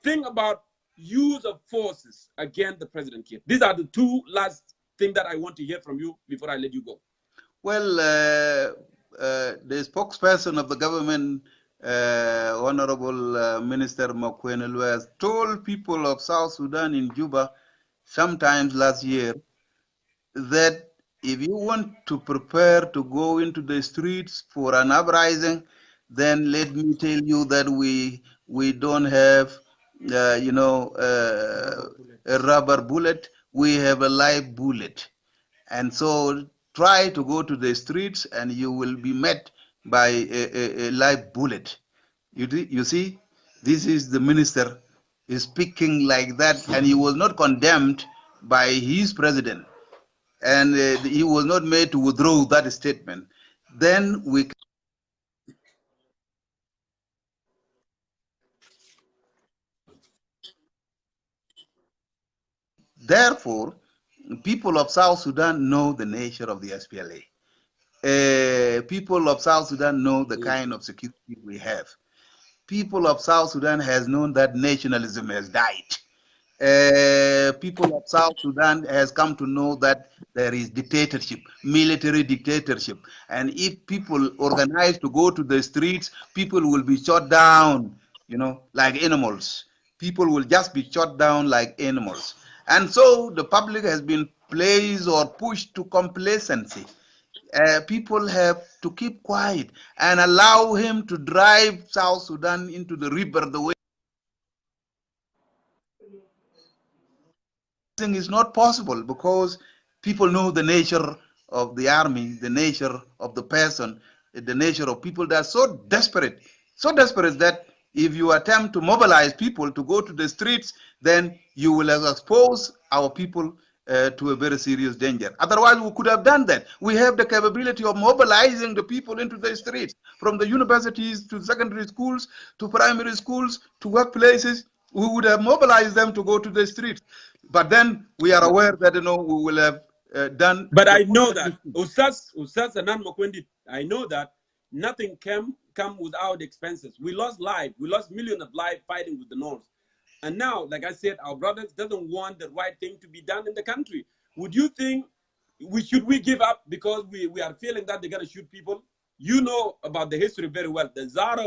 B: think about use of forces against the President Kiir? These are the two last things that I want to hear from you before I let you go.
D: Well, the spokesperson of the government, Honorable Minister Makwene has told people of South Sudan in Juba sometimes last year that if you want to prepare to go into the streets for an uprising, then let me tell you that we don't have, a rubber bullet. We have a live bullet. And so try to go to the streets and you will be met by a live bullet. You see, this is the minister is speaking like that, and he was not condemned by his president, and he was not made to withdraw that statement. Then we therefore, people of South Sudan know the nature of the SPLA. People of South Sudan know the kind of security we have. People of South Sudan has known that nationalism has died. People of South Sudan has come to know that there is dictatorship, military dictatorship. And if people organize to go to the streets, people will be shot down, like animals. People will just be shot down like animals. And so the public has been placed or pushed to complacency. People have to keep quiet and allow him to drive South Sudan into the river the way is not possible, because people know the nature of the army, the nature of the person, the nature of people that are so desperate that if you attempt to mobilize people to go to the streets, then you will expose our people to a very serious danger. Otherwise, we could have done that. We have the capability of mobilizing the people into the streets, from the universities to secondary schools to primary schools to workplaces. We would have mobilized them to go to the streets. But then we are aware that we will have done.
B: But I know that Ustaz Anan Makwendi, I know that nothing come without expenses. We lost life. We lost millions of lives fighting with the North. And now, like I said, our brothers doesn't want the right thing to be done in the country. Would you think we give up because we are feeling that they're gonna shoot people? You know about the history very well. The Tsar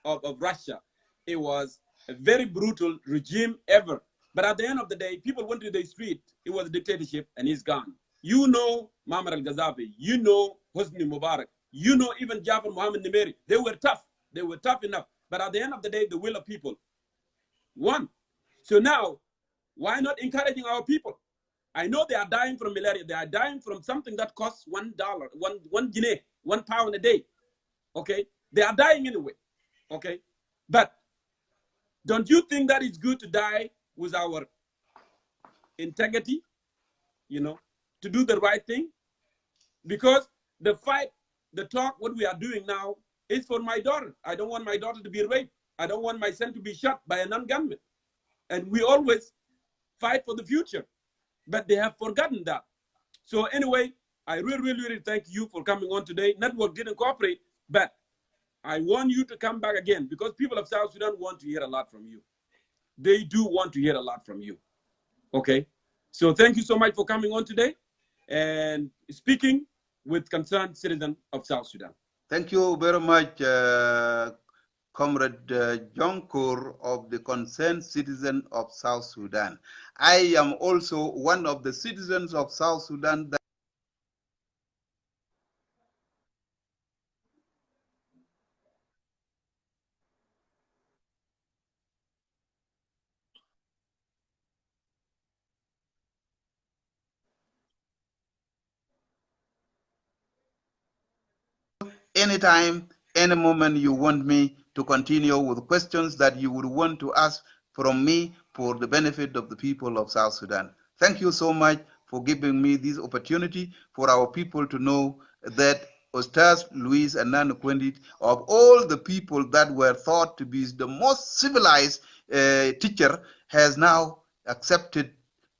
B: of Russia, it was a very brutal regime ever. But at the end of the day, people went to the street. It was a dictatorship, and he's gone. You know Muammar al-Gaddafi. You know Hosni Mubarak. You know even Jafar Mohammed Nimeri. They were tough. They were tough enough. But at the end of the day, the will of people won. So now, why not encouraging our people? I know they are dying from malaria. They are dying from something that costs $1, one guinea, £1 a day. Okay? They are dying anyway. Okay? But don't you think that it's good to die with our integrity, to do the right thing? Because the fight, the talk, what we are doing now is for my daughter. I don't want my daughter to be raped. I don't want my son to be shot by a non-gunman. And we always fight for the future. But they have forgotten that. So anyway, I really, really thank you for coming on today. Network didn't cooperate, but I want you to come back again, because people of South Sudan want to hear a lot from you. They do want to hear a lot from you. Okay? So thank you so much for coming on today and speaking with concerned citizens of South Sudan.
D: Thank you very much, Comrade Jongkor of the Concerned Citizen of South Sudan. I am also one of the citizens of South Sudan that anytime, any moment you want me to continue with questions that you would want to ask from me for the benefit of the people of South Sudan. Thank you so much for giving me this opportunity for our people to know that Ustaz Luis and Nana Quendit, of all the people that were thought to be the most civilized teacher, has now accepted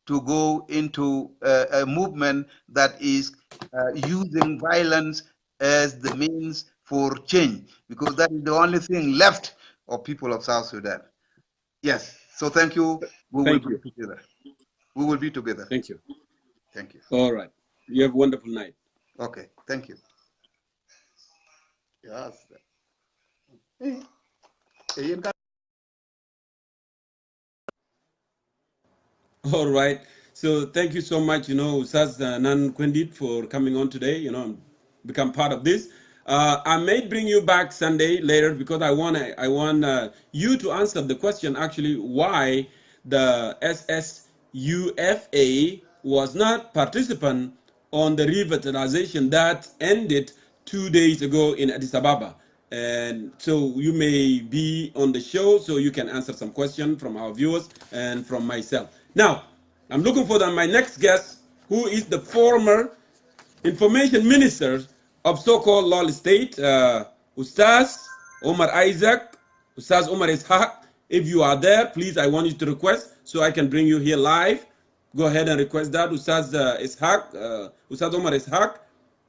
D: to go into a movement that is using violence as the means for change, because that is the only thing left of people of South Sudan. Yes. So thank you. We will
B: Thank
D: be
B: you.
D: together. We will be together.
B: Thank you.
D: Thank you.
B: All right. You have a wonderful night.
D: Okay. Thank you. Yes.
B: All right. So thank you so much, Ustaz Nan Kwendit, for coming on today, and become part of this. I may bring you back Sunday later because I want you to answer the question actually why the SSUFA was not participant on the revitalization that ended 2 days ago in Addis Ababa. And so you may be on the show so you can answer some questions from our viewers and from myself. Now, I'm looking for my next guest, who is the former information minister of so-called Lol State, Ustaz Omar Isaac, Ustaz Omar Ishaq. If you are there, please, I want you to request so I can bring you here live. Go ahead and request that, Ustaz Ishaq, Ustaz Omar Ishaq.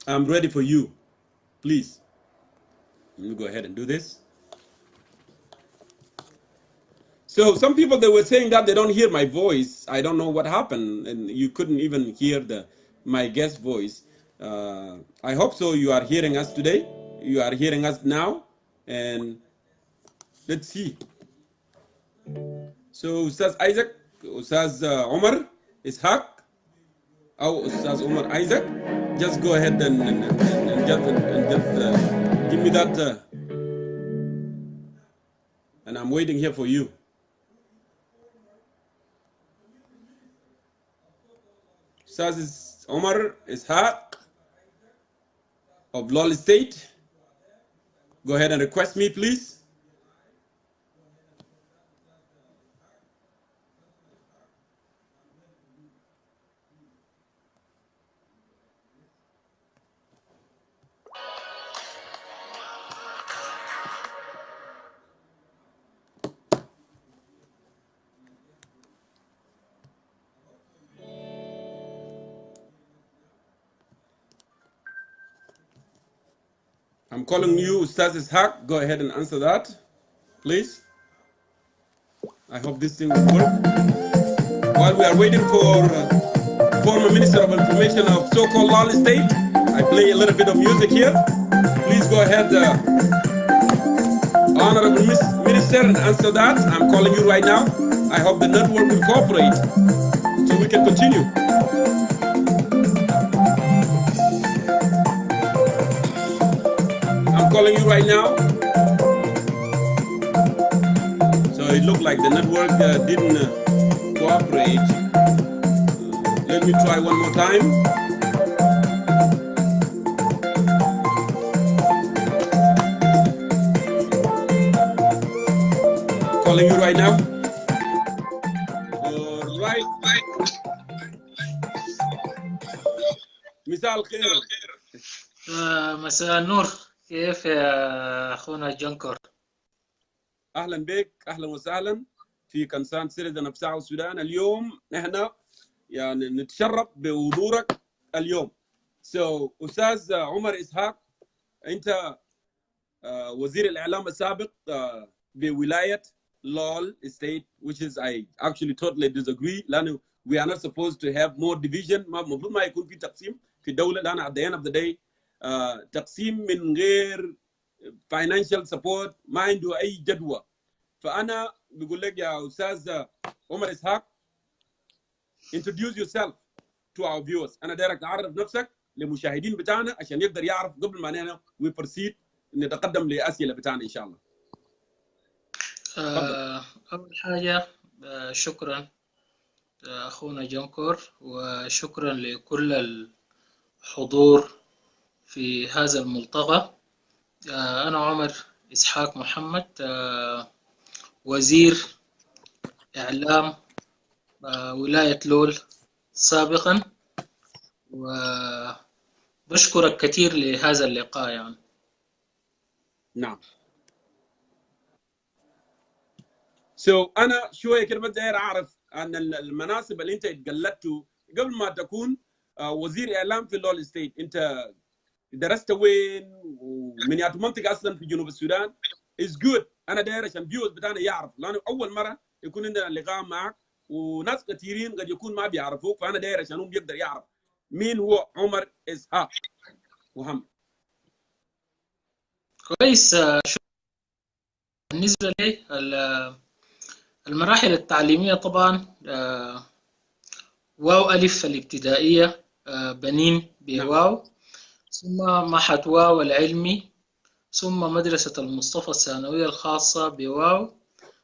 B: I'm ready for you. Please. Let me go ahead and do this. So some people, they were saying that they don't hear my voice. I don't know what happened, and you couldn't even hear my guest voice. I hope so. You are hearing us today. You are hearing us now, and let's see. So Ustaz Isaac, Ustaz Omar Ishaq, or Ustaz Omar Isaac, just go ahead and just give me that, and I'm waiting here for you. Ustaz Omar Ishaq of Lol State. Go ahead and request me, please. I'm calling you, Ustaz Ishaq. Go ahead and answer that, please. I hope this thing will work. While we are waiting for former Minister of Information of so-called Lol State, I play a little bit of music here. Please go ahead, Honorable Minister, and answer that. I'm calling you right now. I hope the network will cooperate so we can continue. I'm calling you right now. So it looked like the network didn't cooperate. Let me try one more time. Calling you right now. All right. مساء الخير.
E: مساء النور. كيف يا أخونا جونكور؟
B: أهلا بك، أهلا وسهلا في كنسان سيرة نفسها السودان. اليوم نحن يعني نتشرف بحضورك اليوم. أستاذ عمر إسحاق، أنت وزير الإعلام السابق بولاية Lol State, which is I actually totally disagree. لأنه we are not supposed to have more division. المفروض ما يكون في تقسيم في الدولة، لأن at the end of the day تقسيم من غير financial support ما عنده أي جدوى. فأنا بقول لك يا أستاذ عمر إسحاق، introduce yourself to our viewers. أنا دايرك تعرف نفسك للمشاهدين بتاعنا عشان يقدر يعرف قبل ما نحن we proceed نتقدم لأسئلة بتاعنا إن شاء الله.
E: أول حاجة شكرا أخونا جونكور، وشكرا لكل الحضور في هذا الملتقى. أنا عمر إسحاق محمد، وزير إعلام ولاية لول سابقا، وبعد بشكرك كثير لهذا اللقاء يعني.
B: نعم. So أنا شوية كده بدي أعرف عن المناصب اللي أنت اتجلدته قبل ما تكون وزير إعلام في اللول ستيت. أنت درست وين ومن يا منطقة أصلا في جنوب السودان؟ is good. أنا داير عشان فيوز بتاعنا يعرف، لأنه أول مرة يكون عندنا لقاء معك وناس كثيرين قد يكون ما بيعرفوك، فأنا داير عشان هم يقدر يعرف مين هو عمر إسحاق محمد.
E: كويس. بالنسبة لي المراحل التعليمية طبعا واو ألف الابتدائية بنين
B: نعم.
E: بواو، ثم معهد واو العلمي، ثم مدرسة المصطفى الثانوية الخاصة بواو،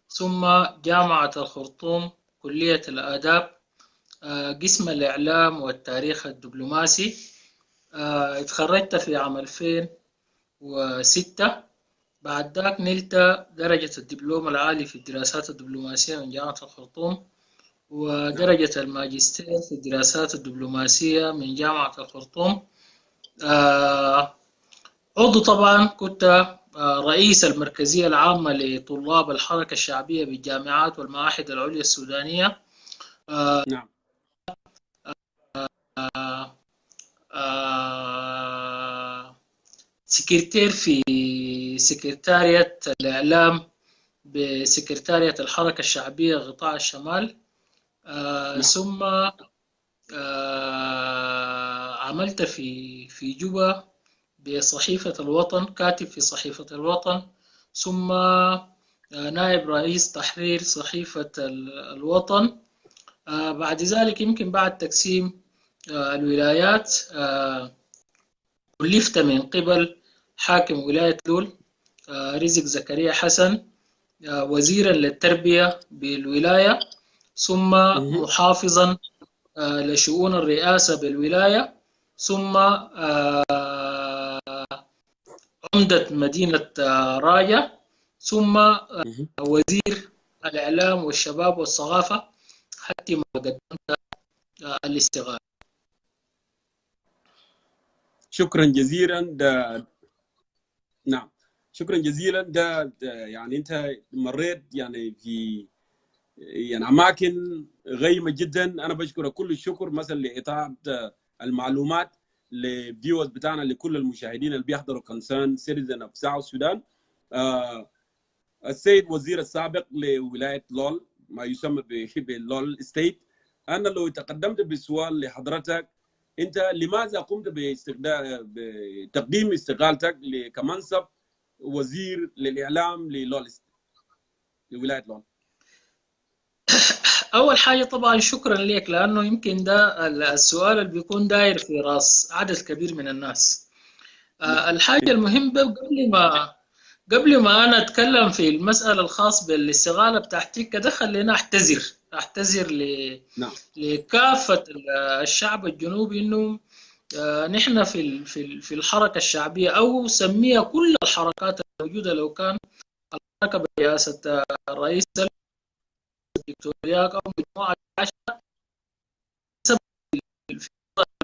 E: ثم جامعة الخرطوم كلية الآداب قسم الإعلام والتاريخ الدبلوماسي. اتخرجت في عام 2006. بعد ذاك نلت درجة الدبلوم العالي في الدراسات الدبلوماسية من جامعة الخرطوم،
B: نعم.
E: ودرجة الماجستير في الدراسات الدبلوماسية من جامعة الخرطوم. عضو طبعا كنت رئيس المركزية العامة لطلاب الحركة الشعبية بالجامعات والمعاهد العليا السودانية.
B: نعم.
E: سكرتير في سكرتارية الإعلام بسكرتارية الحركة الشعبية غطاء الشمال.
B: نعم.
E: ثم عملت في جوبا بصحيفة الوطن، كاتب في صحيفة الوطن، ثم نائب رئيس تحرير صحيفة الوطن. بعد ذلك يمكن بعد تقسيم الولايات كلفت من قبل حاكم ولاية لول رزق زكريا حسن وزيرا للتربية بالولاية، ثم محافظا لشؤون الرئاسة بالولاية، ثم عمدة مدينة راية، ثم وزير الإعلام والشباب والثقافة حتى ما قدمت الاستقالة.
B: شكرا جزيلا. نعم، شكرا جزيلا. يعني انت مريت يعني في يعني اماكن غيمه جدا. انا بشكرك كل الشكر مثلا لاعطاء المعلومات للفيورز بتاعنا، لكل المشاهدين اللي بيحضروا كونسيرن سيتيزن اوف ساوث السودان. السيد وزير السابق لولايه لول، ما يسمى باللول ستيت، انا لو تقدمت بسؤال لحضرتك، انت لماذا قمت بتقديم استقالتك كمنصب وزير للاعلام لولايه لول؟
E: أول حاجة طبعا شكرا لك، لأنه يمكن ده السؤال اللي بيكون داير في راس عدد كبير من الناس. الحاجة المهمة قبل ما أنا أتكلم في المسألة الخاصة بالاستغالة بتاعتي كده، خلينا أعتذر
B: نعم.
E: لكافة الشعب الجنوبي إنه نحن في الحركة الشعبية، أو سميها كل الحركات الموجودة، لو كان الحركة برئاسة الرئيس الدكتور ياك أو مجموعة عشرة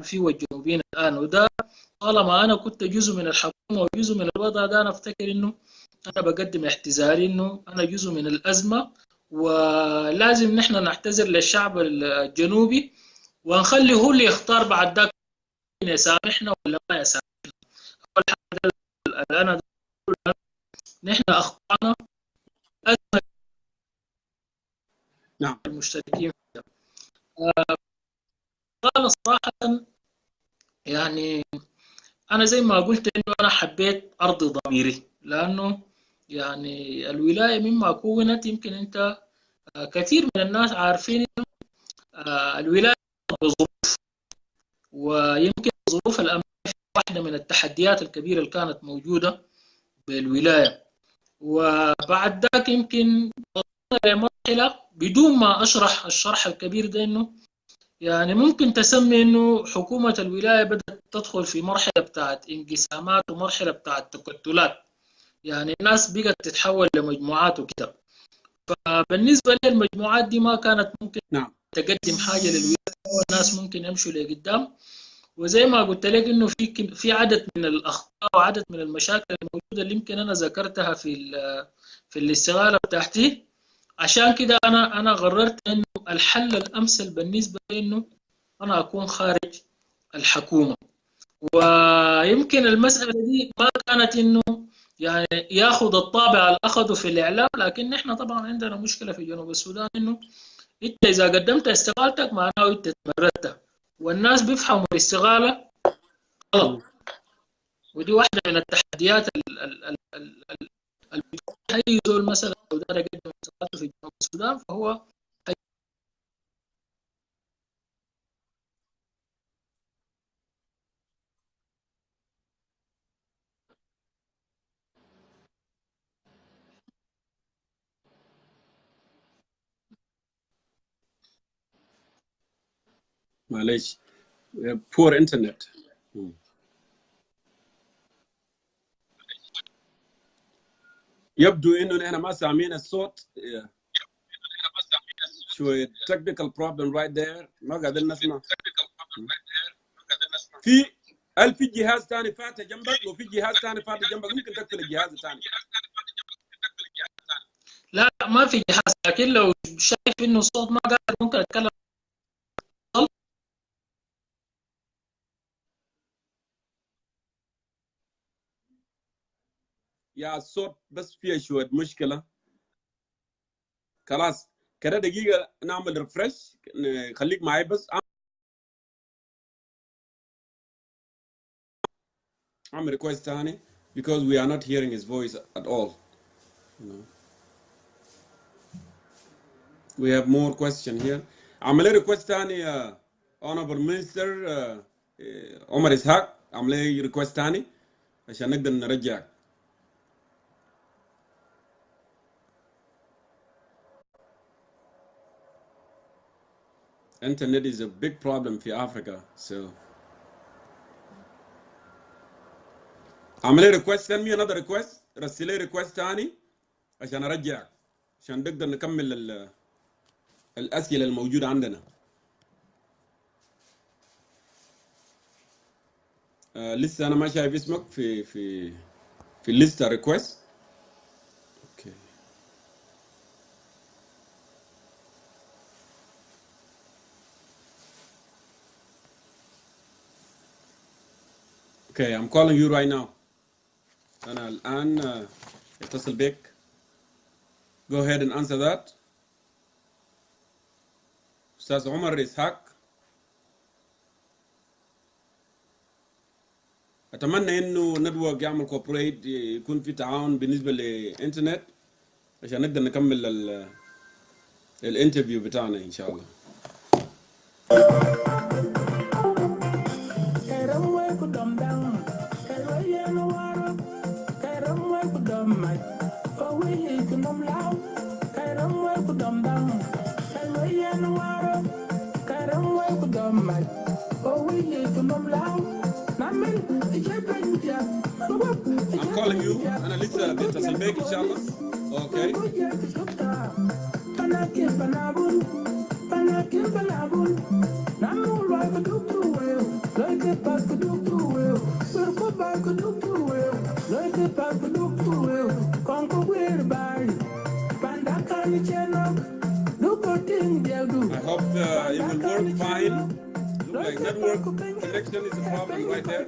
E: في والجنوبيين الآن. وده طالما أنا كنت جزء من الحكومة وجزء من الوضع ده، أنا أفتكر إنه أنا بقدم اعتذاري إنه أنا جزء من الأزمة، ولازم نحن نعتذر للشعب الجنوبي ونخلي هو اللي يختار بعد ذاك يسامحنا ولا ما يسامحنا. أول حاجة اللي أنا نحن أخطأنا أزمة
B: نعم.
E: المشتركين فيها. قال صراحة يعني أنا زي ما قلت إنه أنا حبيت أرضي ضميري، لأنه يعني الولاية مما كونت، يمكن أنت كثير من الناس عارفين إنه الولاية بظروف، ويمكن ظروف الأمن واحدة من التحديات الكبيرة اللي كانت موجودة بالولاية. وبعد ذاك يمكن وصلنا لمرحلة بدون ما أشرح الشرح الكبير ده، إنه يعني ممكن تسمي إنه حكومة الولاية بدأت تدخل في مرحلة بتاعت انقسامات ومرحلة بتاعت تكتلات، يعني الناس بقت تتحول لمجموعات وكده. فبالنسبة للمجموعات دي ما كانت ممكن
B: نعم.
E: تقدم حاجة للولاية، والناس ممكن يمشوا لقدام. وزي ما قلت لك انه في عدد من الاخطاء وعدد من المشاكل الموجوده اللي يمكن انا ذكرتها في الاستغاثه بتاعتي. عشان كده انا قررت انه الحل الامثل بالنسبه لي انه انا اكون خارج الحكومه. ويمكن المساله دي ما كانت انه يعني ياخذ الطابع اللي اخذه في الاعلام، لكن احنا طبعا عندنا مشكله في جنوب السودان انه انت اذا قدمت استقالتك معناه انت تمردت، والناس بيفهموا الاستقاله غلط. ودي واحده من التحديات اللي بتواجه اي زول مثلا لو دار يقدم استقالته في جنوب السودان، فهو
B: معلش. poor internet. يبدو انه نحن ما سامعين الصوت. شوية technical problem right there، ما قادرين نسمع. في هل في جهاز ثاني فاتح جنبك؟ لو في جهاز ثاني فاتح جنبك ممكن تقفل الجهاز الثاني.
E: لا ما في جهاز، لكن لو شايف انه الصوت ما قاعد ممكن اتكلم.
B: يا الصوت بس فيها شوية مشكلة. خلاص كده دقيقة نعمل ريفرش، خليك معي بس. اعمل ريكوست ثاني because we are not hearing his voice at all. You know. We have more question here. عمل ريكوست ثاني honorable minister عمر اسحاق، عمل ريكوست ثاني عشان نقدر نرجعك. Internet is a big problem في Africa, so عمل ريكوست. send me another request. رسل لي ريكوست ثاني عشان ارجعك، عشان نقدر نكمل الاسئله الموجوده عندنا. لسه انا ما شايف اسمك في الليسته ريكوست. اوكي. Okay, I'm calling you right now. أنا الآن اتصل بك. Go ahead and answer that. أستاذ عمر إسحاق، أتمنى إنه ندوق يعمل كوبريت، يكون في تعاون بالنسبة للإنترنت عشان نقدر نكمل الانترفيو بتاعنا إن شاء الله. I'm calling you. أنا لسه بتصل بك إن شاء الله. Okay. I hope it will work fine. Look like network connection is a problem right there.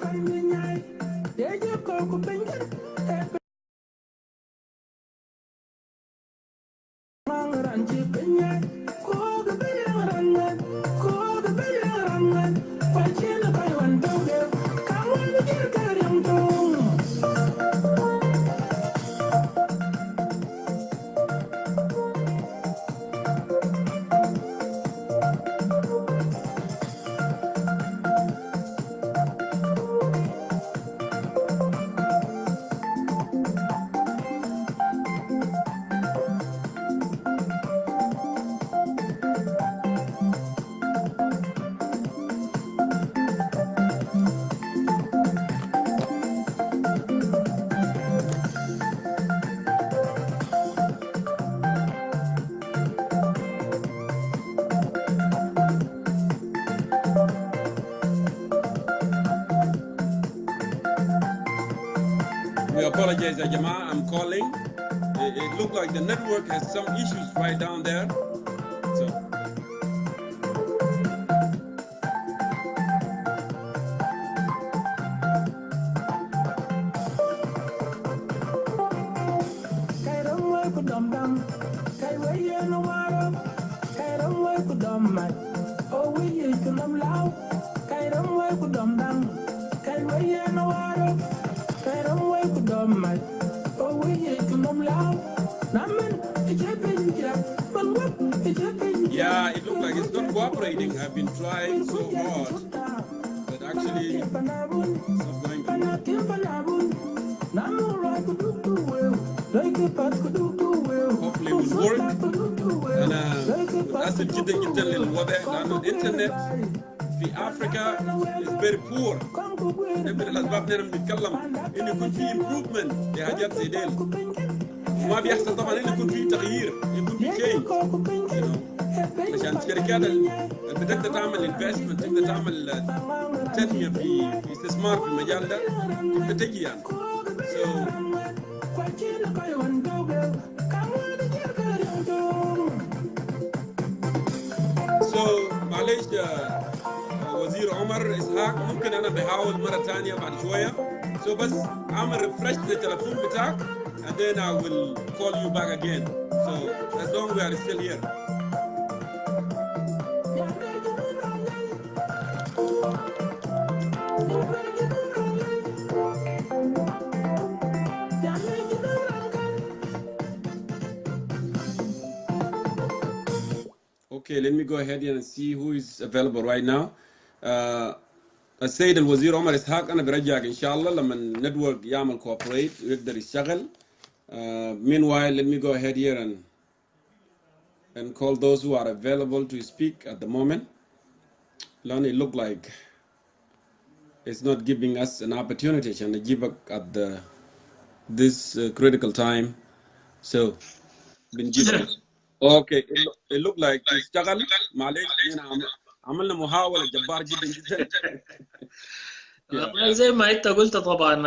B: apologize, Ajama. I'm calling. It looked like the network has some issues right down there. So. Yeah, it looks like it's not cooperating. I've been trying so hard, but actually it's not going through. Hopefully it will work. أنا متأسف جدا جدا للوضع لأنه الإنترنت في أفريقيا is very poor. من الأسباب إننا بنتكلم إنه يكون في improvement لحاجات زي ديل. وما بيحصل طبعا إنه يكون في تغيير، يكون في change. عشان الشركات اللي بدأت تعمل investment تبدأ تعمل تنمية في استثمار في المجال ده تبدأ تجي يعني. So معلش وزير عمر إسحاق ممكن أنا بحاول مرة ثانية بعد شوية. So بس أعمل refresh للتلفون بتاعك and then I will call you back again. So as long as we are still here. Okay, let me go ahead and see who is available right now. السيد الوزير عمر إسحاق أنا برجعك إن شاء الله لما النتورك يعمل cooperate ويقدر يشتغل. Meanwhile, let me go ahead here and call those who are available to speak at the moment. It look like it's not giving us an opportunity to give at this critical time. So, been given. Okay, it look like اشتغل. معلش هنا عملنا محاولة جبار جدا جدا.
E: والله زي ما انت قلت طبعا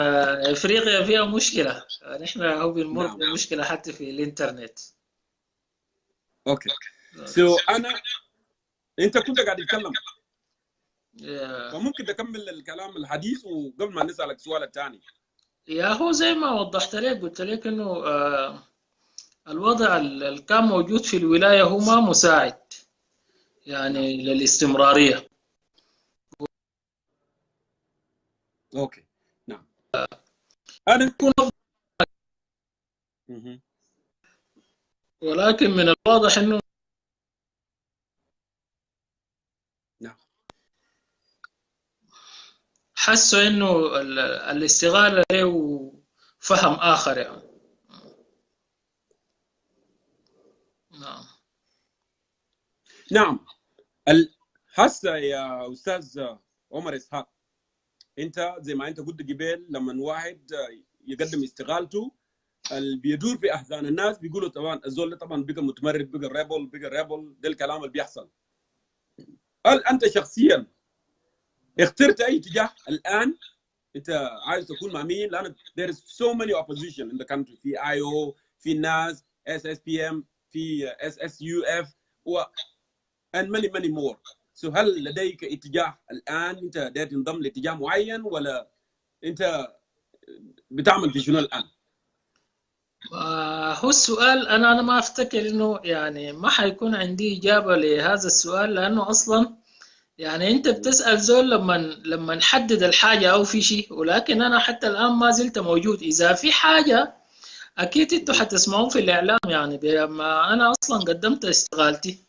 E: افريقيا فيها مشكله، نحن هو بنمر بمشكله حتى في الانترنت.
B: اوكي سو انت كنت قاعد تتكلم فممكن تكمل الكلام الحديث وقبل ما نسالك السؤال الثاني.
E: يا هو زي ما وضحت لك قلت لك انه الوضع اللي كان موجود في الولايه هو ما مساعد يعني للاستمراريه.
B: اوكي نعم انا
E: ولكن من الواضح انه
B: نعم
E: حسوا انه الاستغاله له فهم اخر يعني.
B: نعم هسه يا استاذ عمر اسحاق، انت زي ما انت قلت قبل لما واحد يقدم استقالته اللي بيدور في احزان الناس بيقولوا طبعا الزول طبعا بقى متمرد بقى ريبل ده الكلام اللي بيحصل. هل انت شخصيا اخترت اي اتجاه الان انت عايز تكون مع مين؟ لان there is so many opposition in the country. في IO، في الناس، SSPM، في SSUF and many more. So هل لديك اتجاه الان انت داير تنضم لاتجاه معين ولا انت بتعمل في شنو الان؟
E: هو السؤال انا ما افتكر انه يعني ما حيكون عندي اجابه لهذا السؤال، لانه اصلا يعني انت بتسال زول لما نحدد الحاجه او في شيء، ولكن انا حتى الان ما زلت موجود. اذا في حاجه اكيد انتوا حتسمعون في الاعلام يعني. بما انا اصلا قدمت استقالتي،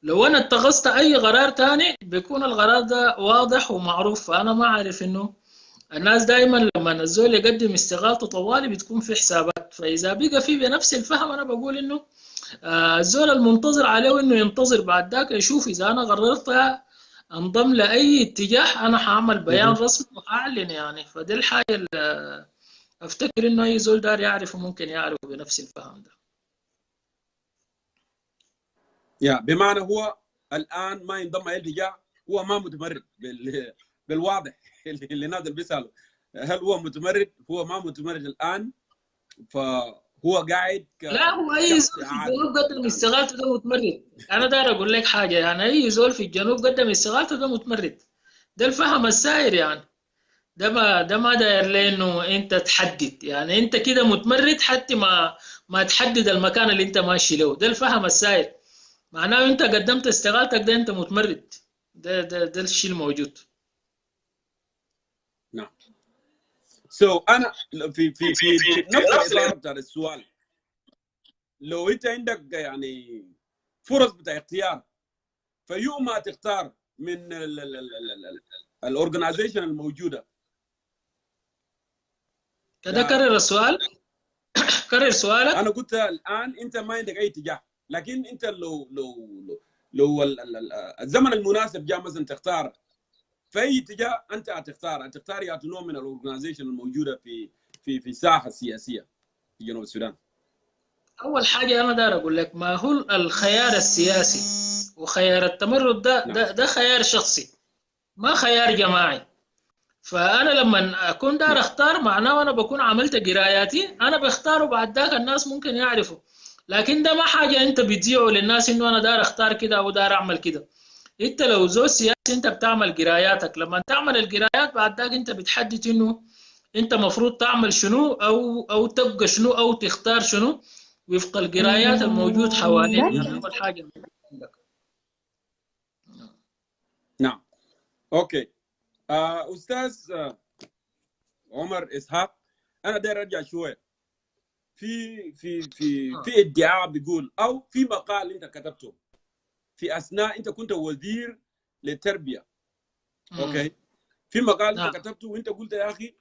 E: لو انا اتخذت اي قرار تاني بيكون القرار ده واضح ومعروف. فانا ما اعرف انه الناس دائما لما الزول يقدم استقالته طوالي بتكون في حسابات. فاذا بقى في بنفس الفهم انا بقول انه الزول المنتظر عليه انه ينتظر بعد ذاك يشوف اذا انا قررت انضم لاي اتجاه انا حاعمل بيان رسمي واعلن يعني. فدي الحاجه اللي افتكر انه اي زول دار يعرفه ممكن يعرفه بنفس الفهم ده.
B: بمعنى هو الان ما ينضم اي اتجاه، هو ما متمرد بالواضح اللي نازل بيساله. هل هو متمرد؟ هو ما متمرد الان، فهو قاعد
E: لا، هو اي
B: كشخص
E: زول في
B: عادي
E: الجنوب قدم
B: الان.
E: استقالته ده متمرد. انا داير اقول لك حاجه، يعني اي زول في الجنوب قدم استقالته ده متمرد. ده الفهم السائر يعني. ده ما داير ليه انه انت تحدد، يعني انت كده متمرد حتى ما تحدد المكان اللي انت ماشي له. ده الفهم السائر، معناه انت قدمت استقالتك ده انت متمرد. ده الشيء الموجود.
B: نعم. انا في نفس الاطار بتاع السؤال، لو انت عندك يعني فرص بتاع اختيار، فيوم ما تختار من الاورجنايزيشن الموجوده
E: كده
B: ده.
E: كرر السؤال، كرر سؤالك.
B: انا قلت الان انت ما عندك اي اتجاه، لكن انت لو الزمن المناسب جاء مثلا تختار في اي اتجاه، انت هتختار يا نوع من الاورجنايزيشن الموجوده في الساحه السياسيه في جنوب السودان.
E: اول حاجه انا داير اقول لك، ما هو الخيار السياسي وخيار التمرد
B: نعم.
E: ده خيار شخصي، ما خيار جماعي. فانا لما اكون داير
B: نعم.
E: اختار، معناه انا بكون عملت قراياتي، انا بختار وبعد ذاك الناس ممكن يعرفوا. لكن ده ما حاجه انت بتذيعه للناس انه انا داير اختار كده او داير اعمل كده. انت لو زول سياسي انت بتعمل قراياتك، لما تعمل القرايات بعد ذاك انت بتحدد انه انت مفروض تعمل شنو او تبقى شنو او تختار شنو وفق القرايات الموجود حواليك. هذا اول حاجه عندك.
B: نعم. اوكي. استاذ عمر اسحاق، انا داير ارجع شويه في ادعاء بيقول، او في مقال انت كتبته في اثناء انت كنت وزير للتربيه. اوكي. في مقال انت
E: نعم.
B: كتبته وانت قلت يا اخي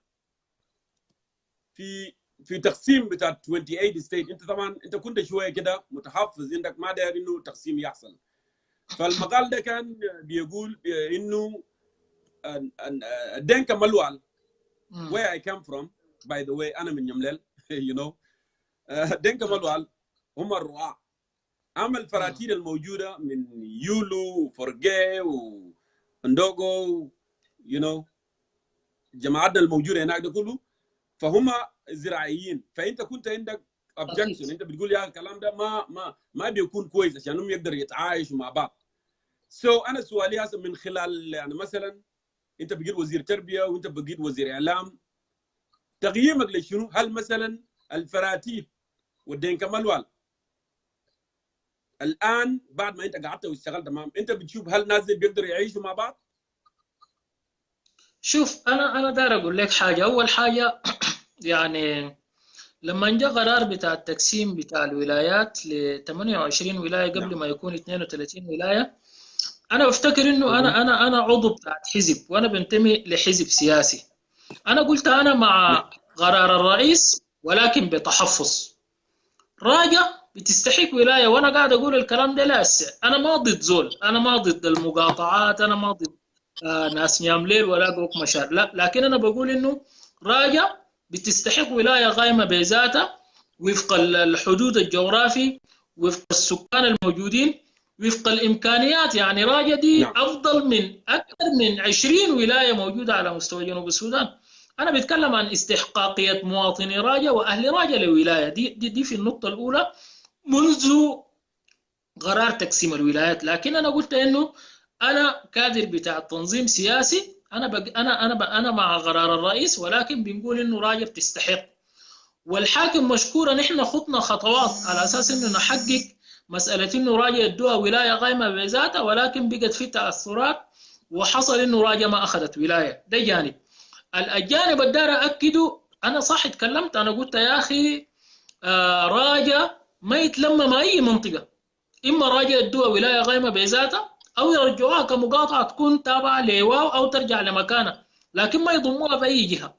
B: في تقسيم بتاع 28 ستيت، انت طبعا انت كنت شويه كده متحفظ عندك، ما داير انه تقسيم يحصل. فالمقال ده كان بيقول انه الدنكا ملوال where I come from, by the way انا من يملل you know. دنكا ملوال هم الرعاة. اما الفراتير الموجوده من يولو وفرقي وندوغو you know جماعتنا الموجوده هناك ده كله، فهم زراعيين. فانت كنت عندك
E: اكيد.
B: objection، انت بتقول يا الكلام ده ما بيكون كويس عشان هم يقدروا يتعايشوا مع بعض. انا سؤالي هسه من خلال يعني مثلا انت بقيت وزير تربيه وانت بقيت وزير اعلام، تقييمك لشنو؟ هل مثلا الفراتيل والدين ملوال الان بعد ما انت قعدت واشتغلت تمام، انت بتشوف هل الناس دي بيقدروا يعيشوا مع بعض؟
E: شوف، انا داير اقول لك حاجه. اول حاجه يعني لما جاء قرار بتاع التقسيم بتاع الولايات ل 28 ولايه قبل
B: نعم.
E: ما يكون 32 ولايه، انا بفتكر انه انا عضو بتاع حزب وانا بنتمي لحزب سياسي. انا قلت انا
B: نعم.
E: مع قرار الرئيس ولكن بتحفظ. راجع بتستحق ولايه، وانا قاعد اقول الكلام ده لا انا ما ضد زول، انا ما ضد المقاطعات، انا ما ضد ناس نيامليل ولا قوك مشار، لا. لكن انا بقول انه راجع بتستحق ولايه قائمه بذاتها وفق الحدود الجغرافي، وفق السكان الموجودين، وفق الامكانيات. يعني راجع دي
B: نعم.
E: افضل من اكثر من 20 ولايه موجوده على مستوى جنوب السودان. انا بتكلم عن استحقاقيه مواطني راجا واهل راجا لولايه. دي في النقطه الاولى منذ قرار تقسيم الولايات. لكن انا قلت انه انا كادر بتاع تنظيم سياسي، انا مع قرار الرئيس، ولكن بنقول انه راجا بتستحق. والحاكم مشكورا نحن خطنا خطوات على اساس انه نحقق مساله انه راجا يدوها ولايه قائمه بذاتها، ولكن بقت في تاثرات وحصل انه راجا ما اخذت ولايه. ده جانب. الأجانب الدار أكدوا. أنا صح اتكلمت، أنا قلت يا أخي راجا ما يتلمم أي منطقة، إما راجا يدوها ولاية قائمة بذاتها أو يرجعوها كمقاطعة تكون تابعة لواو أو ترجع لمكانها، لكن ما يضموها في أي جهة.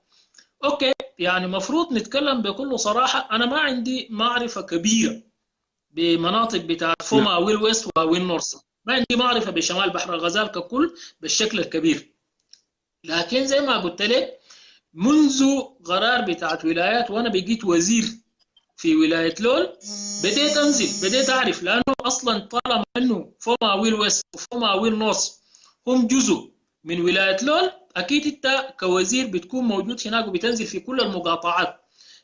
E: أوكي، يعني مفروض نتكلم بكل صراحة. أنا ما عندي معرفة كبيرة بمناطق بتاعت
B: نعم.
E: فوما ويل ويست وويل نورث، ما عندي معرفة بشمال بحر الغزال ككل بالشكل الكبير. لكن زي ما قلت لك، منذ قرار بتاعت ولايات وانا بقيت وزير في ولايه لول، بديت انزل، بديت اعرف. لانه اصلا طالما انه فوما ويل ويست وفوما ويل نورث هم جزء من ولايه لول، اكيد انت كوزير بتكون موجود هناك وبتنزل في كل المقاطعات.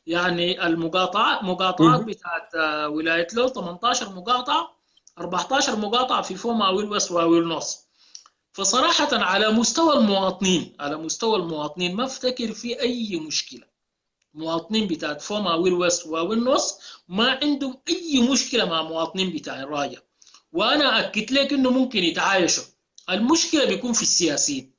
E: يعني مقاطعات بتاعت ولايه لول 18 مقاطعه، 14 مقاطعه في فوما ويلوس وويل نص. فصراحه على مستوى المواطنين ما افتكر في اي مشكله. مواطنين بتاعت فوما ويلوس وويل نص ما عندهم اي مشكله مع مواطنين بتاع الراجا، وانا اكد لك انه ممكن يتعايشوا. المشكله بيكون في السياسيين.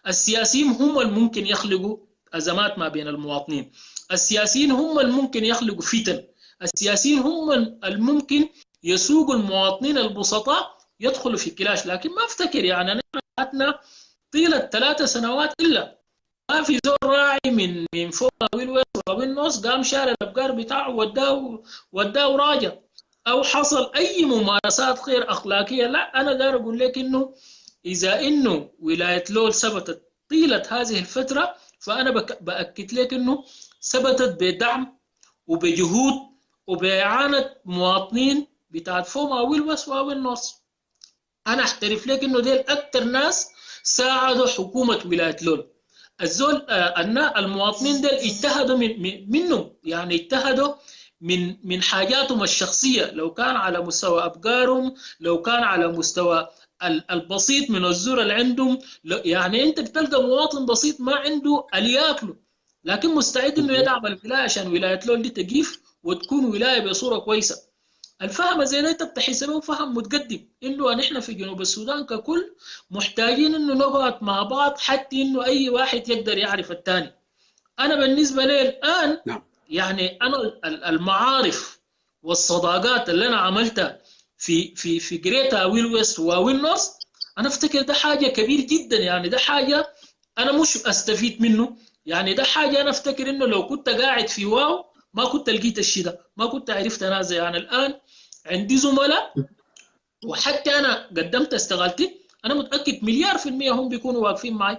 E: السياسيين هم اللي ممكن يخلقوا ازمات ما بين المواطنين. السياسيين هم اللي ممكن يخلقوا فتن. السياسيين هم اللي ممكن يسوقوا المواطنين البسطاء يدخلوا في كلاش. لكن ما افتكر يعني نحن حياتنا طيله 3 سنوات الا ما في زول راعي من فوق ويلوس ويلنوس قام شال الابقار بتاعه وداه راجع، او حصل اي ممارسات غير اخلاقيه. لا، انا داير اقول لك انه اذا انه ولايه لول ثبتت طيله هذه الفتره، فانا باكد لك انه ثبتت بدعم وبجهود وباعانه مواطنين بتاعت فوما ويلوس ويلنوس. انا احترف لك انه ديل اكثر ناس ساعدوا حكومه ولايه لول. الزول المواطنين دول اجتهدوا منهم، يعني اجتهدوا من حاجاتهم الشخصيه، لو كان على مستوى ابقارهم، لو كان على مستوى البسيط من الزور اللي عندهم. يعني انت بتلقى مواطن بسيط ما عنده اللي ياكله، لكن مستعد انه يدعم الولايه عشان ولايه لول دي تقيف وتكون ولايه بصوره كويسه. الفهم زي ده تحس انه فهم متقدم، انه نحن في جنوب السودان ككل محتاجين انه نقعد مع بعض حتى انه اي واحد يقدر يعرف الثاني. انا بالنسبه لي الان
B: نعم.
E: يعني انا المعارف والصداقات اللي انا عملتها في جريتا ويل ويست وويل نورث، انا افتكر ده حاجه كبير جدا. يعني ده حاجه انا مش استفيد منه. يعني ده حاجه انا افتكر انه لو كنت قاعد في واو ما كنت لقيت الشيء ده، ما كنت عرفت انازل. يعني الان عندي زملاء وحتى انا قدمت استقالتي، انا متاكد مليار في المية هم بيكونوا واقفين معي.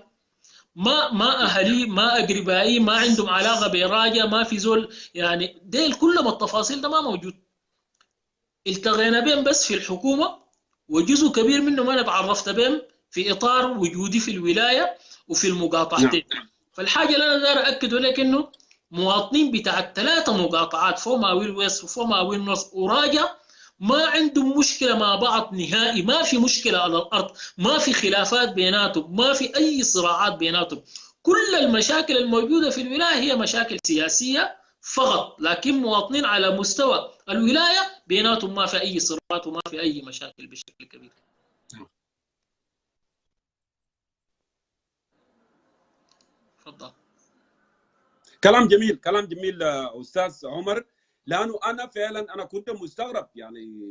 E: ما اهلي ما اقربائي ما عندهم علاقه براجع، ما في زول يعني ديل كلهم التفاصيل ده ما موجود. التقينا بهم بس في الحكومه، وجزء كبير منهم انا تعرفت بهم في اطار وجودي في الولايه وفي المقاطعتين.
B: نعم.
E: فالحاجه اللي انا داير اكد لك انه مواطنين بتاع الثلاثه مقاطعات فوما ويل ويست وفوما ويل نورث وراجع ما عندهم مشكله مع بعض نهائي. ما في مشكله على الارض، ما في خلافات بيناتهم، ما في اي صراعات بيناتهم. كل المشاكل الموجوده في الولايه هي مشاكل سياسيه فقط، لكن مواطنين على مستوى الولايه بيناتهم ما في اي صراعات وما في اي مشاكل بشكل كبير. تفضل.
B: كلام جميل، كلام جميل استاذ عمر. لانه انا فعلا انا كنت مستغرب يعني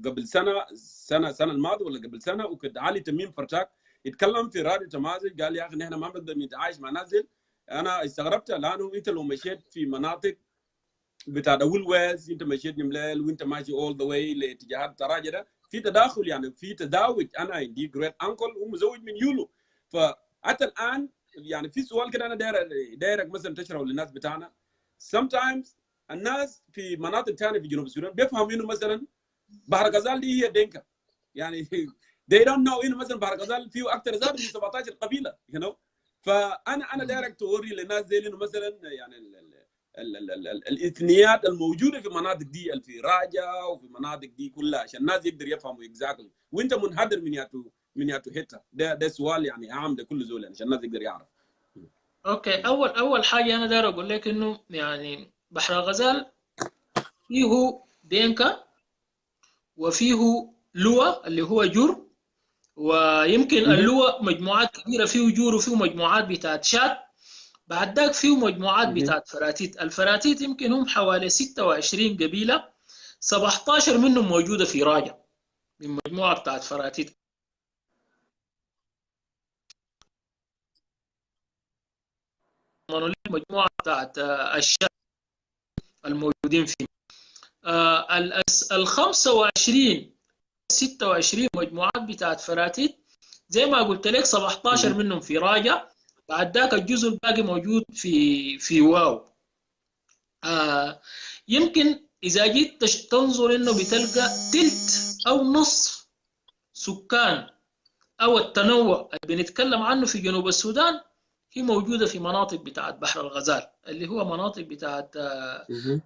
B: قبل سنه الماضيه ولا قبل سنه، وكنت علي تميم فرتاك يتكلم في راديو تمازج قال يا اخي نحن ما بنقدر نتعايش مع ناس ديل. انا استغربت لانه انت لو مشيت في مناطق بتاع اول ويز، انت مشيت نملال وانت ماشي اول ذا واي لاتجاهات تراجع، في تداخل يعني في تزاوج. انا عندي جريت انكل ومزوج من يولو. فحتى الان يعني في سؤال كده انا دايرك مثلا تشرحه للناس بتاعنا. sometimes الناس في مناطق ثانيه في جنوب السودان بيفهموا انه مثلا بحر غزال دي هي دينكا، يعني they don't know انه مثلا بحر غزال فيه اكثر زاد من 17 قبيله فانا دايرك توري للناس زي انه مثلا يعني الاثنيات الموجوده في مناطق دي في راجا وفي مناطق دي كلها عشان الناس يقدر يفهموا اكزاكتلي. وانت منحدر من ياتو حته. ده سؤال يعني عام لكل زول عشان الناس يقدر يعرف.
E: اوكي، اول حاجه انا داير اقول لك انه يعني بحر الغزال فيه دينكا وفيه لوا اللي هو جور، ويمكن اللوا مجموعات كبيره، فيه جور وفيه مجموعات بتاعت شاد. بعد ذاك فيه مجموعات بتاعت فراتيت. الفراتيت يمكن هم حوالي 26 قبيله، 17 منهم موجوده في راجع من مجموعه بتاعت فراتيت. مجموعه بتاعت الشاد الموجودين فيه. ال 25 26 مجموعات بتاعت فراتيت زي ما قلت لك 17 منهم في راجع. بعد ذاك الجزء الباقي موجود في واو. يمكن اذا جيت تنظر انه بتلقى تلت او نصف سكان او التنوع اللي بنتكلم عنه في جنوب السودان هي موجودة في مناطق بتاعت بحر الغزال، اللي هو مناطق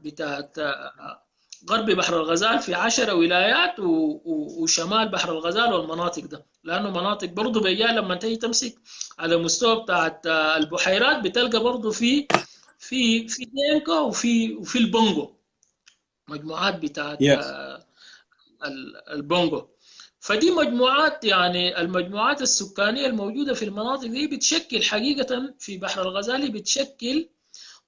E: بتاعت غرب بحر الغزال في 10 ولايات وشمال بحر الغزال والمناطق ده، لأنه مناطق برضه بيجي لما تيجي تمسك على مستوى بتاعت البحيرات بتلقى برضه في دينكا وفي البونغو، مجموعات بتاعت
B: Yes.
E: البونغو. فدي مجموعات، يعني المجموعات السكانية الموجودة في المناطق دي بتشكل حقيقة في بحر الغزالي، بتشكل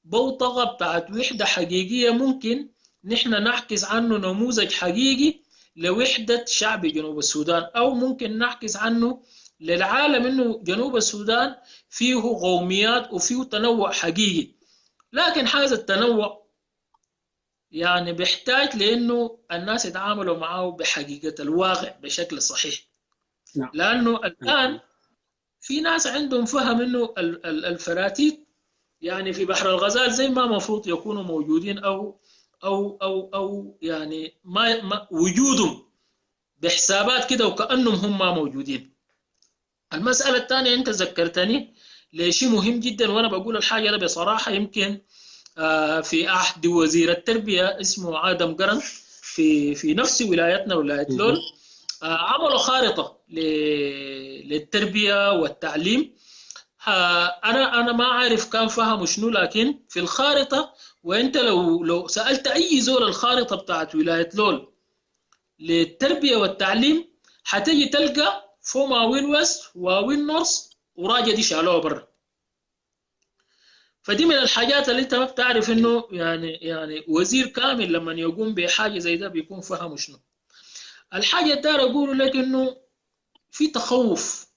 E: بوتقة بتاعت وحدة حقيقية ممكن نحن نعكس عنه نموذج حقيقي لوحدة شعب جنوب السودان، أو ممكن نعكس عنه للعالم إنه جنوب السودان فيه قوميات وفيه تنوع حقيقي. لكن هذا التنوع يعني بيحتاج لأنه الناس يتعاملوا معه بحقيقة الواقع بشكل صحيح،
B: نعم.
E: لأنه الآن في ناس عندهم فهم إنه الفراتيت يعني في بحر الغزال زي ما مفروض يكونوا موجودين، أو يعني ما وجودهم بحسابات كده وكأنهم هم ما موجودين. المسألة الثانية أنت ذكرتني لشيء مهم جدا، وأنا بقول الحاجة ده بصراحة. يمكن في عهد وزير التربية اسمه آدم قرن في نفس ولايتنا ولاية لول، عملوا خارطة للتربية والتعليم. أنا ما عارف كان فهموا شنو، لكن في الخارطة، وأنت لو سألت أي زول الخارطة بتاعت ولاية لول للتربية والتعليم حتجي تلقى فوما وين ويست ووين نورث وراجة دي شالوها برا. فدي من الحاجات اللي انت ما بتعرف انه يعني وزير كامل لما يقوم بحاجه زي ده بيكون فهمه شنو. الحاجه الدار اقول لك انه في تخوف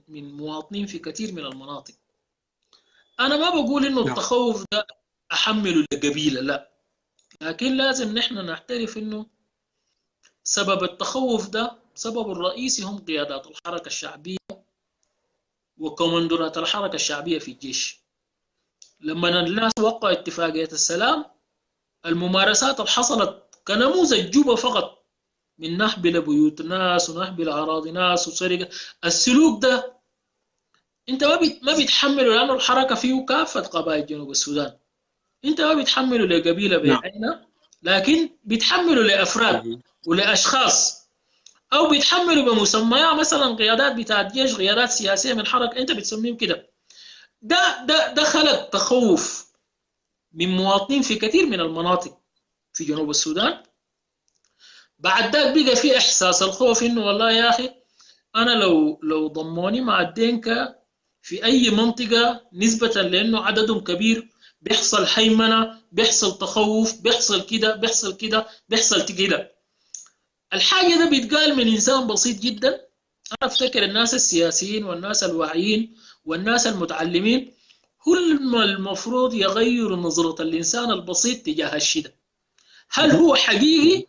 E: من مواطنين في كثير من المناطق. انا ما بقول انه
B: نعم.
E: التخوف ده احمله لقبيله، لا، لكن لازم نحن نعترف انه سبب التخوف ده سبب الرئيسي هم قيادات الحركه الشعبيه وكومندرات الحركه الشعبيه في الجيش. لما الناس وقعوا اتفاقيه السلام، الممارسات اللي حصلت كنموذج جوبا فقط من نهب بيوت ناس ونهب أراضي ناس وسرقة، السلوك ده انت ما بيتحمله، لأنه الحركة فيه كافة قبائل جنوب السودان. انت ما بيتحمله لقبيلة
B: نعم.
E: بعينها، لكن بيتحمله لأفراد ولأشخاص، أو بيتحمله بمسميات، مثلا قيادات بتاعت جيش، قيادات سياسية من الحركة انت بتسميهم كده. ده خلق تخوف من مواطنين في كثير من المناطق في جنوب السودان. بعد ذاك بقى في احساس الخوف انه والله يا اخي انا لو ضموني مع الدينكا في اي منطقه نسبه لانه عددهم كبير بيحصل هيمنه، بيحصل تخوف، بيحصل كده بيحصل كده بيحصل كده. الحاجه ده بيتقال من انسان بسيط جدا. انا افتكر الناس السياسيين والناس الواعيين والناس المتعلمين هم المفروض يغيروا نظره الانسان البسيط تجاه الشيء ده. هل هو حقيقي؟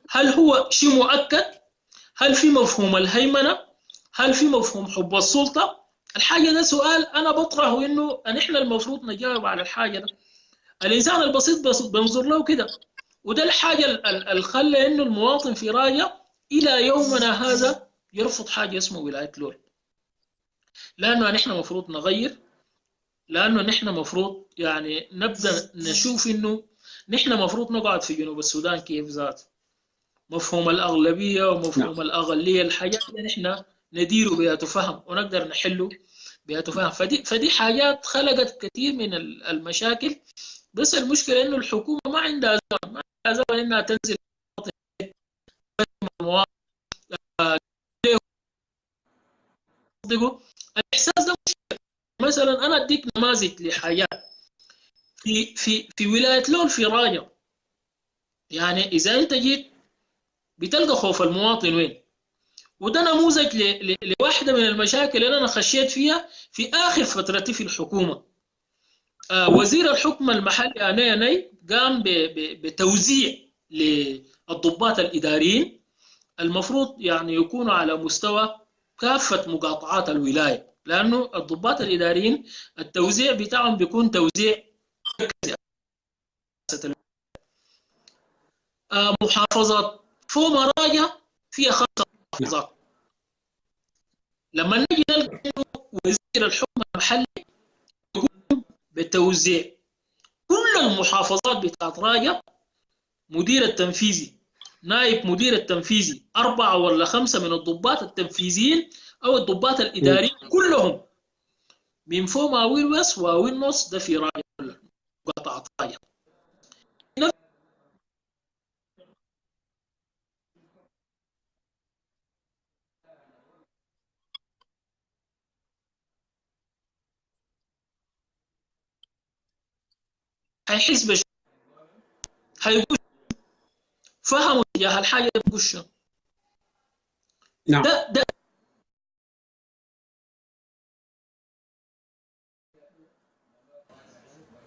E: هل هو شيء مؤكد؟ هل في مفهوم الهيمنة؟ هل في مفهوم حب السلطة؟ الحاجة ده سؤال أنا بطرحه، إنه نحن المفروض نجاوب على الحاجة ده. الإنسان البسيط بس بنظر له كده، وده الحاجة اللي خلى إنه المواطن في راية إلى يومنا هذا يرفض حاجة اسمه ولاية لول. لأنه نحن المفروض نغير، لأنه نحن المفروض يعني نبدأ نشوف إنه نحن المفروض نقعد في جنوب السودان كيف ذاته. مفهوم الأغلبية
B: نعم.
E: ومفهوم الأقلية، الحاجات اللي نحن نديره بها تفهم ونقدر نحله بها تفهم. فدي حاجات خلقت كثير من المشاكل. بس المشكلة إنه الحكومة ما عندها زمن، ما عندها زمن إنها تنزل المواطن الإحساس ده. مثلا أنا أديك نماذج لحاجات في ولاية لول في راجع. يعني إذا أنت جيت بتلقى خوف المواطن وين، وده نموذج لواحدة من المشاكل اللي أنا خشيت فيها في آخر فترتي في الحكومة. وزير الحكم المحلي أني قام بتوزيع للضباط الإداريين المفروض يعني يكونوا على مستوى كافة مقاطعات الولاية، لأنه الضباط الإداريين التوزيع بتاعهم بيكون توزيع محافظات فوق مراجع فيها 5 محافظات. لما نجي نلقى وزير الحكم المحلي يقوم بتوزيع كل المحافظات بتاعت راجة، مدير التنفيذي نائب مدير التنفيذي 4 ولا 5 من الضباط التنفيذيين أو الضباط الإداريين كلهم من فوق ماويل بس واويل نص ده في راجة مقاطعة راجة. هيحس بش هيقول فهموا تجاه الحاجة بقش
B: نعم.
E: ده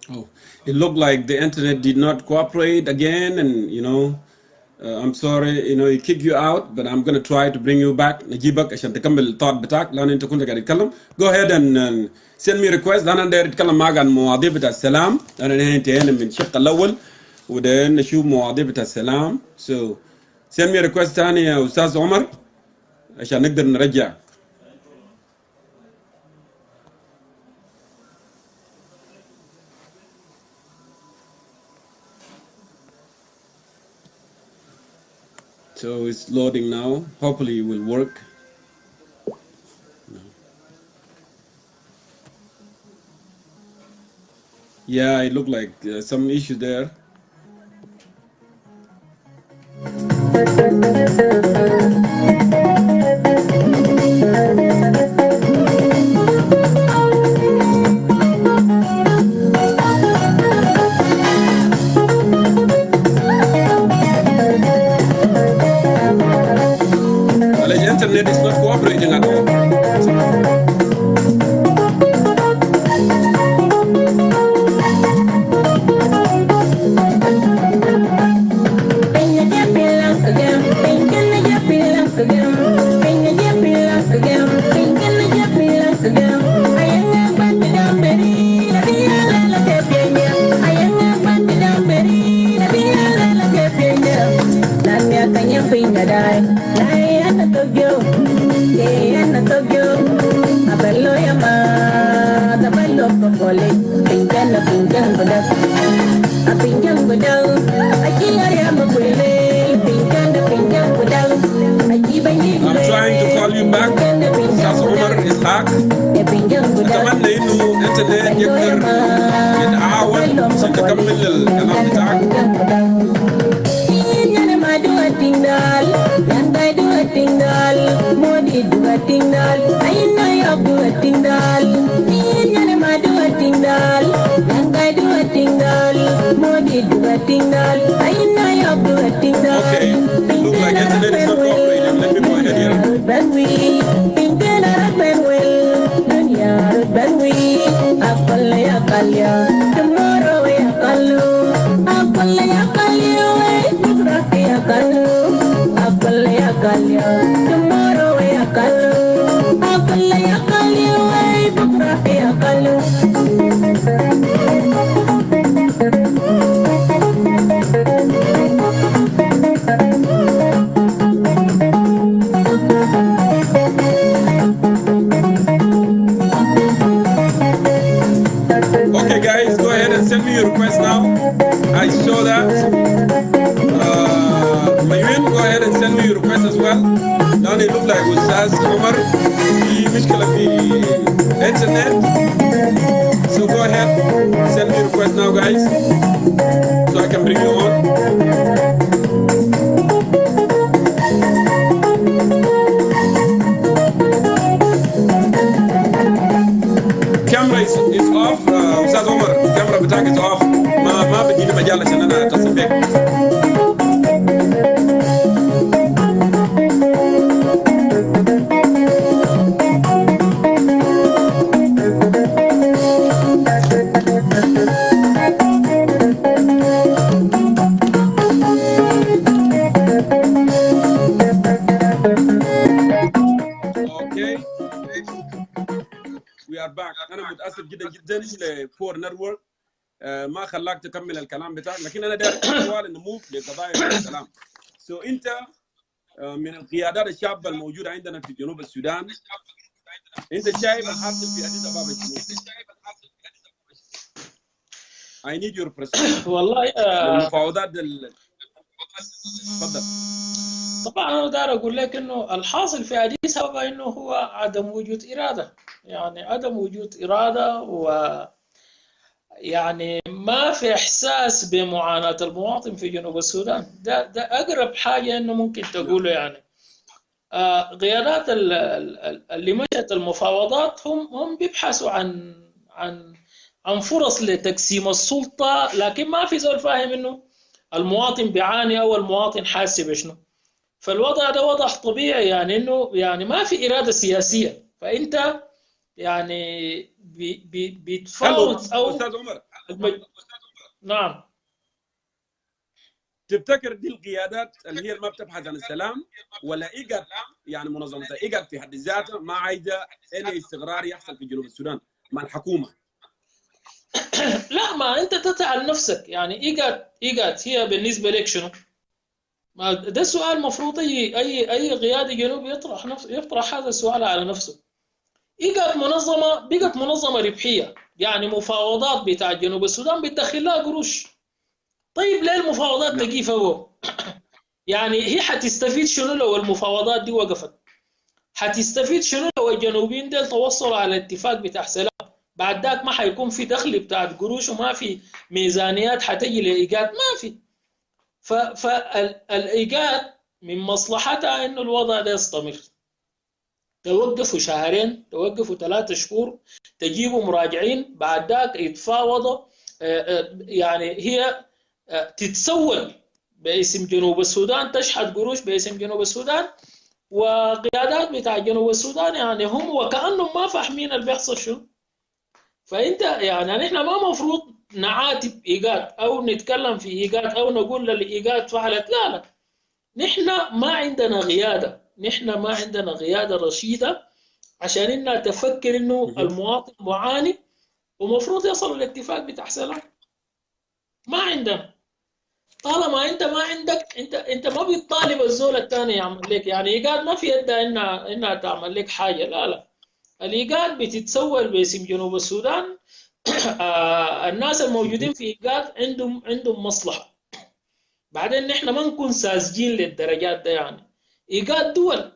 B: Oh, it looked like the internet did not cooperate again, and I'm sorry, it kicked you out, but I'm gonna try to bring you back. نجيبك عشان تكمل الطاقة بتاعك لأن أنت كنت قاعد تتكلم. Go ahead and send me a request. لأن أنا داير أتكلم معك عن مواضيع بتاع السلام. لأن نحن انتهينا من الشق الأول وده نشوف مواضيع بتاع السلام. So send me a request تاني يا أستاذ عمر عشان نقدر نرجع. So it's loading now. Hopefully it will work. Yeah, it looked like some issue there. Well, the internet is not cooperating at all. I'm trying to call you back. Ustaz Omar is back. أتمنى إنه الإنترنت يقدر يتعاون عشان تكمل الكلام بتاعك. Okay, look like internet is not cooperating. Let me go ahead here. Okay, guys, go ahead and send me your request now. I saw that. Mayol, go ahead and send me your request as well. Now it looks like Ustaz Omar في مشكلة في internet. So go ahead, send me your request now, guys, so I can bring you on. Camera is off. Ustaz Omar, camera بتاعك is off. ما بديني مجال عشان أنا أتصل بك. Okay. We are back. أنا متأسف جدا جدا لفور نتورك ما خلاك تكمل الكلام بتاعك، لكن أنا داير أحاول نموف لقضايا السلام. So أنت من القيادات الشابة الموجودة عندنا في جنوب السودان، انت شايف الحاصل في اديس ابابا شنو؟ I need your perspective
E: والله
B: للمفاوضات تفضل.
E: طبعا انا داير اقول لك انه الحاصل في اديس ابابا انه هو عدم وجود اراده، يعني عدم وجود اراده، ويعني ما في احساس بمعاناه المواطن في جنوب السودان. ده اقرب حاجه انه ممكن
B: نعم.
E: تقوله يعني. قيادات اللي مشت المفاوضات هم بيبحثوا عن فرص لتقسيم السلطة، لكن ما في زول فاهم انه المواطن بيعاني او المواطن حاسس بشنو. فالوضع ده وضع طبيعي، يعني انه يعني ما في إرادة سياسية، فانت يعني
B: هل
E: بتفاوض او
B: استاذ عمر
E: المج... نعم.
B: تفتكر دي القيادات اللي هي ما بتبحث عن السلام، ولا إيجاد يعني منظمة إيجاد في حد ذاتها ما عايزة أي استقرار يحصل في جنوب السودان مع الحكومة؟
E: لا، ما انت تسأل نفسك يعني ايجاد هي بالنسبة لك شنو؟ ما ده السؤال المفروض اي قيادي جنوبي يطرح هذا السؤال على نفسه. بقت منظمه ربحيه، يعني مفاوضات بتاع جنوب السودان بتدخل لها قروش. طيب ليه المفاوضات
B: نعم.
E: تجي فوق؟ يعني هي حتستفيد شنو لو المفاوضات دي وقفت؟ حتستفيد شنو لو الجنوبيين ديل توصلوا على اتفاق بتاع سلام؟ بعد ذاك ما حيكون في دخل بتاعت قروش، وما في ميزانيات حتجي لايجاد، ما في. فالايجاد من مصلحتها انه الوضع ده يستمر. توقفوا شهرين، توقفوا 3 شهور، تجيبوا مراجعين، بعد ذاك يتفاوضوا. يعني هي تتسول باسم جنوب السودان، تشحت قروش باسم جنوب السودان، وقيادات بتاع جنوب السودان يعني هم وكأنهم ما فاهمين اللي بيحصل شو. فانت يعني نحن ما مفروض نعاتب ايجاد او نتكلم في ايجاد او نقول للايجاد فعلت، لا لا. نحن ما عندنا قياده، نحن ما عندنا قياده رشيده عشان انها تفكر انه المواطن معاني ومفروض يصلوا لاتفاق بتاع سلام. ما عندنا. طالما انت ما عندك، انت ما بتطالب الزول الثاني يعمل لك، يعني ايجاد ما في يدها انها تعمل لك حاجه، لا لا. الايجاد بتتسول باسم جنوب السودان. الناس الموجودين في ايجاد عندهم مصلحه. بعدين نحن ما نكون ساذجين للدرجات ده يعني. ايجاد دول،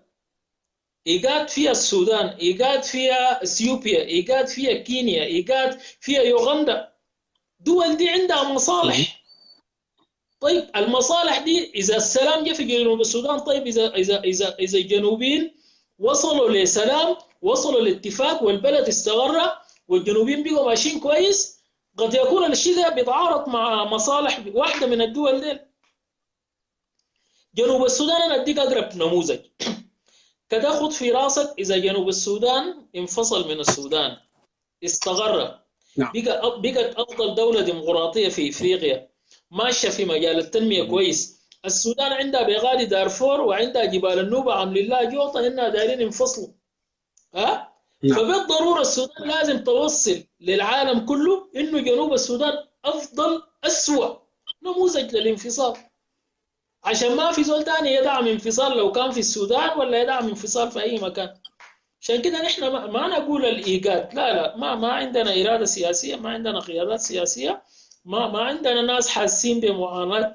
E: ايجاد فيها السودان، ايجاد فيها اثيوبيا، ايجاد فيها كينيا، ايجاد فيها يوغندا. دول دي عندها مصالح. طيب المصالح دي اذا السلام جه في جنوب السودان، طيب اذا الجنوبيين وصلوا لسلام، وصلوا لاتفاق والبلد استقر والجنوبيين بقوا ماشيين كويس، قد يكون الشيء ده بيتعارض مع مصالح واحده من الدول دي. جنوب السودان انا اديك اقرب نموذج كده، خد في راسك. اذا جنوب السودان انفصل من السودان، استقر،
B: نعم.
E: بقت افضل دوله ديمقراطيه في افريقيا، ماشيه في مجال التنميه كويس. السودان عندها بغادي دارفور وعندها جبال النوبه عاملين لها جوطه انها دايرين ينفصلوا. ها؟
B: نعم.
E: فبالضروره السودان لازم توصل للعالم كله انه جنوب السودان افضل اسوأ نموذج للانفصال، عشان ما في زول تاني يدعم انفصال لو كان في السودان ولا يدعم انفصال في اي مكان. عشان كده نحن ما نقول الايجاد، لا لا، ما عندنا اراده سياسيه، ما عندنا قيادات سياسيه، ما عندنا ناس حاسين بمعاناه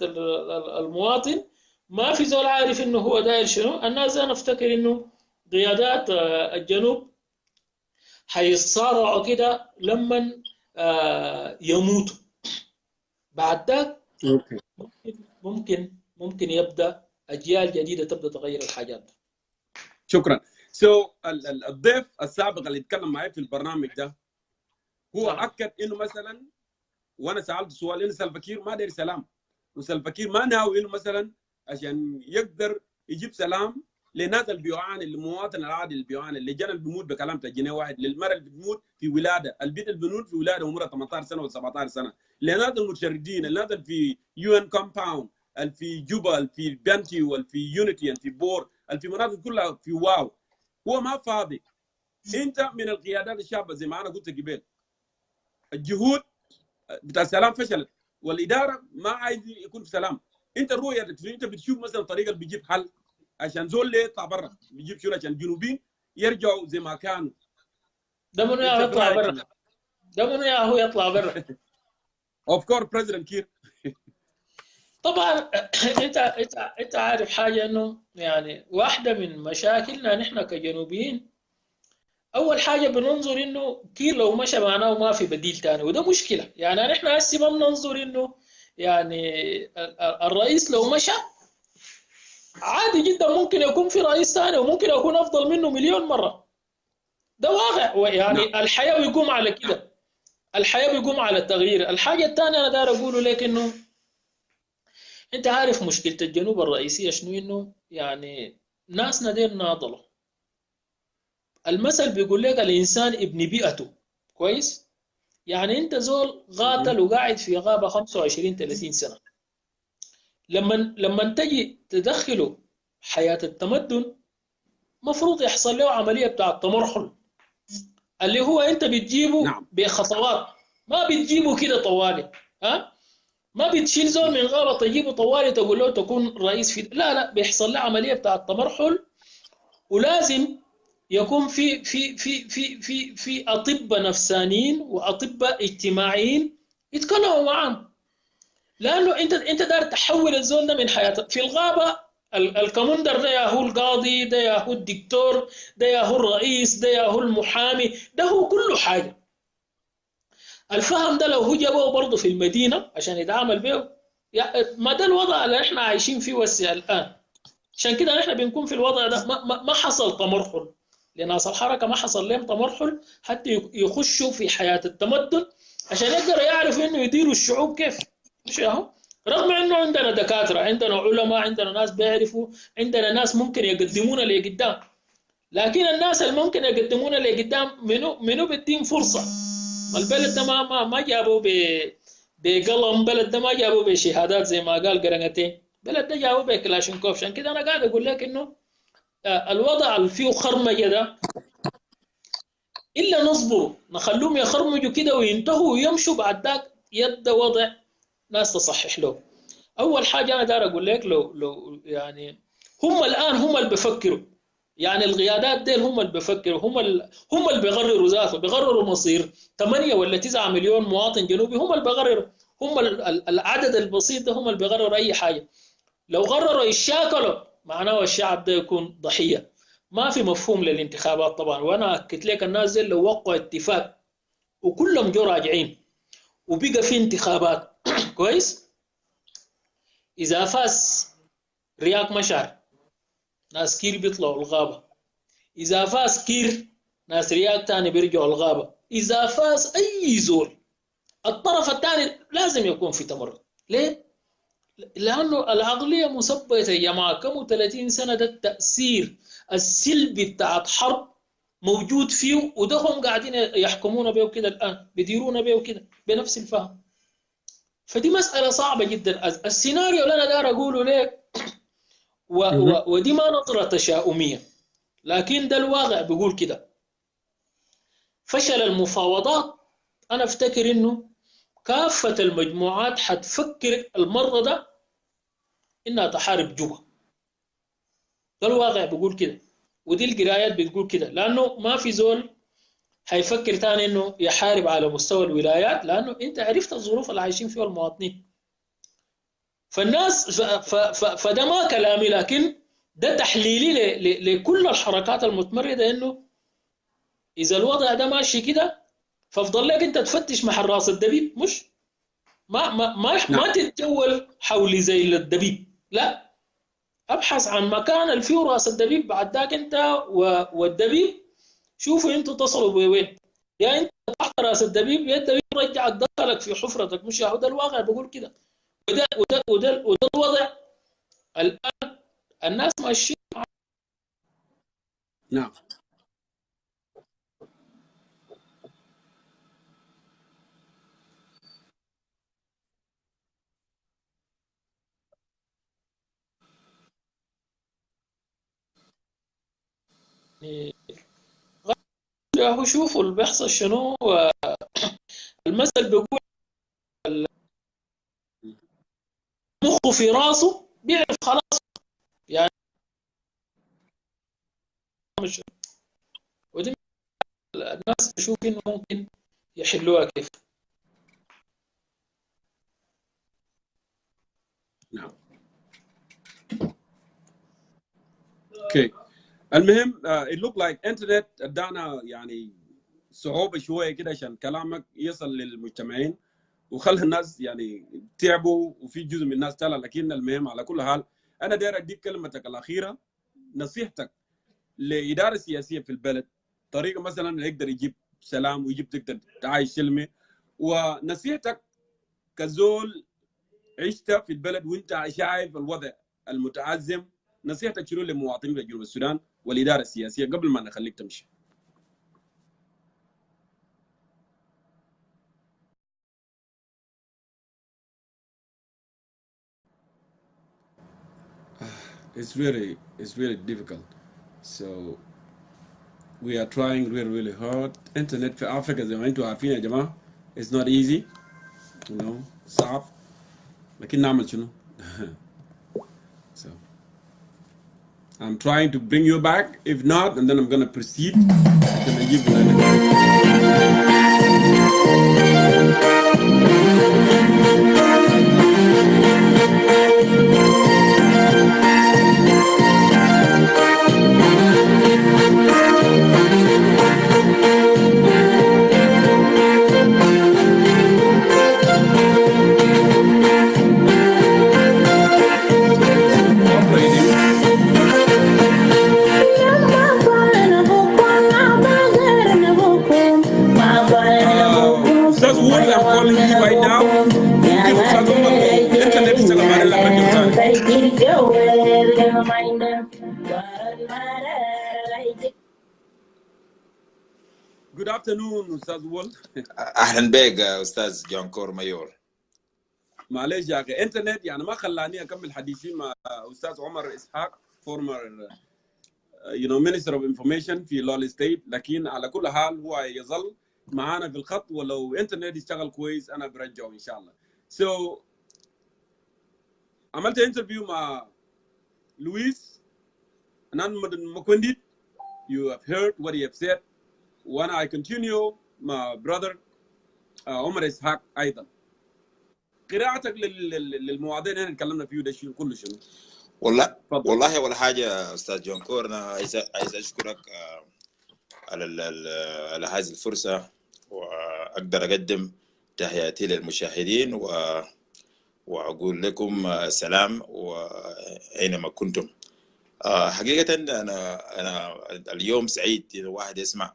E: المواطن، ما في زول عارف انه هو داير شنو. الناس انا افتكر انه قيادات الجنوب حيتصارعوا كده لما يموتوا. بعد ذاك
B: اوكي.
E: ممكن يبدا اجيال جديده تبدا تغير الحاجات.
B: شكرا. الضيف السابق اللي اتكلم معي في البرنامج ده هو
E: نعم.
B: اكد انه مثلا، وانا سالت سؤال، انه سلفكير ما داير سلام، وسلفكير ما ناوي انه مثلا عشان يقدر يجيب سلام للناس اللي بيعاني، المواطن العادي اللي بيعاني، اللي جنى اللي بيموت بكلام جنيه واحد، للمرأة اللي بتموت في ولاده، البيت اللي بيموت في ولاده عمرها 18 سنه ولا 17 سنه، للناس المتشردين، الناس اللي في يو ان كومباوند، اللي في جوبا، اللي في بنتي، واللي في يونيتي، اللي في بور، اللي في مناطق كلها في واو. هو ما فاضي. انت من القيادات الشابه زي ما انا قلت قبل، الجهود بتاع السلام فشلت، والاداره ما عايز يكون في سلام. انت رؤيتك، انت بتشوف مثلا طريقه اللي بيجيب حل عشان زول اللي يطلع برا، بيجيب شنو عشان الجنوبيين يرجعوا زي ما كانوا،
E: ده منو يا
B: It's
E: هو
B: a
E: يطلع برا؟
B: variety.
E: ده منو يا هو يطلع برا؟
B: Of course, President Kiir.
E: طبعا انت عارف حاجه، انه يعني واحده من مشاكلنا نحن كجنوبيين، اول حاجه بننظر انه كير لو مشى معناه ما في بديل تاني، وده مشكله. يعني نحن هسه ما بننظر انه يعني الرئيس لو مشى عادي جدا ممكن يكون في رئيس ثاني وممكن يكون افضل منه مليون مره. ده واقع،
B: نعم.
E: يعني الحياه بيقوم على كده، الحياه بيقوم على التغيير. الحاجه الثانيه انا داير اقوله لك انه انت عارف مشكله الجنوب الرئيسيه شنو؟ انه يعني ناسنا دير ناضلوا. المثل بيقول لك الانسان ابن بيئته، كويس؟ يعني انت زول
B: Mhm.
E: قاتل وقاعد في غابه 25 30 سنه، لما تجي تدخله حياه التمدن، مفروض يحصل له عمليه بتاع التمرحل، اللي هو انت بتجيبه
B: نعم.
E: بخطوات، ما بتجيبه كده طوالي. ها، ما بتشيل زول من غابه تجيبه طوالي تقول له تكون رئيس في، لا لا، بيحصل له عمليه بتاع التمرحل. ولازم يكون في اطباء نفسانيين واطباء اجتماعيين يتكلموا معهم، لانه انت داير تحول الزول ده من حياته في الغابه. الكمندر ده يا هو القاضي، ده يا هو الدكتور، ده يا هو الرئيس، ده يا هو المحامي، ده هو كل حاجه. الفهم ده لو هو جابه برضه في المدينه عشان يتعامل به، ما ده الوضع اللي احنا عايشين فيه الان. عشان كده احنا بنكون في الوضع ده، ما حصل تمرحل لناس الحركه، ما حصل لهم تمرحل حتى يخشوا في حياه التمدن عشان يقدروا يعرفوا انه يديروا الشعوب كيف. مش اهو؟ رغم انه عندنا دكاتره، عندنا علماء، عندنا ناس بيعرفوا، عندنا ناس ممكن يقدمونا لقدام، لكن الناس اللي ممكن يقدمونا لقدام منو بديهم فرصه؟ البلد ده ما جابوه بقلم، بلد ده ما جابوه بشهادات زي ما قال قرنتين، بلد ده جابوه بكلاشينكوف. عشان كده انا قاعد اقول لك انه الوضع اللي فيه خرمجه ده، الا نصبروا نخلوهم يخرمجوا كده وينتهوا ويمشوا، بعد ذاك يبدا وضع ناس تصحح له. اول حاجه انا داير اقول لك، لو يعني هم الان هم اللي بيفكروا، يعني القيادات ديل هم اللي بيفكروا، هم اللي بيقرروا ذاته، بيقرروا مصير 8 ولا 9 مليون مواطن جنوبي، هم اللي بيقرروا. هم العدد البسيط ده هم اللي بيقرروا اي حاجه. لو قرروا يشاكلوا معناه الشعب ده يكون ضحيه. ما في مفهوم للانتخابات طبعا، وانا اكدت لك الناس دي لو وقعوا اتفاق وكلهم جو راجعين وبقى في انتخابات كويس، اذا فاز رياك مشار ناس كير بيطلعوا الغابه، إذا فاز كير ناس رياض تاني بيرجعوا الغابة، إذا فاز أي زول الطرف الثاني لازم يكون في تمرد. ليه؟ لأنه العقلية مثبتة يا جماعة، كم 30 سنة ده التأثير السلبي بتاع حرب موجود فيه، وده هم قاعدين يحكمونا به كده الآن، بيديرونا به كده بنفس الفهم. فدي مسألة صعبة جدا. السيناريو اللي أنا داير أقوله لك
B: Mhm.
E: ودي ما نظرة تشاؤمية، لكن ده الواقع بيقول كده. فشل المفاوضات، أنا أفتكر إنه كافة المجموعات حتفكر المرة ده إنها تحارب جوبا. ده الواقع بيقول كده، ودي القرايات بتقول كده، لأنه ما في زول هيفكر تاني إنه يحارب على مستوى الولايات، لأنه أنت عرفت الظروف اللي عايشين فيها المواطنين. فالناس فده ما كلامي، لكن ده تحليلي لكل الحركات المتمردة، إنه إذا الوضع ده ماشي كده فافضل لك أنت تفتش محل راس الدبيب، مش ما
B: نعم.
E: تتجول حولي زي الدبيب، لا، ابحث عن مكان اللي فيه راس الدبيب، بعد ذاك انت والدبيب شوفوا انتوا تصلوا بوين. يا انت تحت راس الدبيب يا الدبيب رجعك دخلك في حفرتك، مش هو ده الواقع بيقول كده. وده الوضع الان الناس ماشيين.
B: نعم.
E: يا هو شوفوا اللي بيحصل شنو. المثل بيقول مخه في راسه بيعرف خلاص، يعني مش ودي الناس تشوف انه ممكن يحلوها كيف.
B: نعم. اوكي. المهم it look like internet ادانا يعني صعوبة شوية كده عشان كلامك يصل للمجتمعين وخلى الناس يعني تعبوا وفي جزء من الناس طلع، لكن المهم على كل حال انا داير اديك كلمتك الاخيره، نصيحتك لاداره سياسيه في البلد، طريقه مثلا يقدر يجيب سلام ويجيب تقدر تعايش سلمي، ونصيحتك كزول عشت في البلد وانت شايف الوضع المتعزم، نصيحتك شنو للمواطنين في جنوب السودان والاداره السياسيه قبل ما نخليك تمشي؟ it's really difficult. So we are trying really hard. Internet في افريقيا زي ما انتم عارفين يا جماعه it's not easy, you know, صعب، لكن نعمل شنو؟ So I'm trying to bring you back. If not, and then I'm gonna proceed. عشان نجيب Ustaz Wool, I'm calling you right now. Mungkin Ustaz Omar لو internet اشتغل معنا لما ثاني. Good afternoon Ustaz Wool.
F: اهلا بك استاذ جونكور مايول.
B: معلش يا اخي انترنت يعني ما خلاني اكمل حديثي مع استاذ عمر اسحاق former Minister of Information في لول ستيت، لكن على كل حال هو يظل معانا في الخط، ولو انترنت يشتغل كويس انا برجعه ان شاء الله. So عملت انترفيو مع لويس نان مكونديت. You have heard what he have said, وانا I continue مع brother عمر اسحاق ايضا. قراءتك للمواضيع اللي احنا اتكلمنا فيه ده شيء كله شنو؟
F: والله ولا حاجه استاذ جونكور، انا عايز اشكرك على هذه الفرصه، واقدر اقدم تحياتي للمشاهدين واقول لكم سلام واينما كنتم. حقيقه انا اليوم سعيد انه واحد يسمع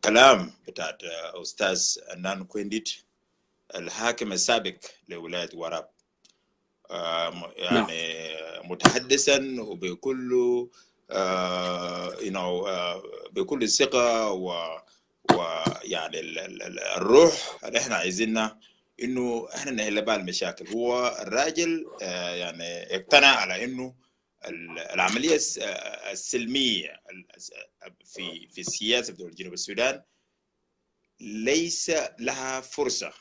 F: كلام بتاع استاذ نان كوينديت الحاكم السابق لولايه وراب، يعني متحدثا وبكل بكل ثقه ويعني الروح اللي احنا عايزينها انه احنا نحل بها المشاكل. هو الراجل يعني اقتنع على انه العمليه السلميه في السياسه في جنوب السودان ليس لها فرصه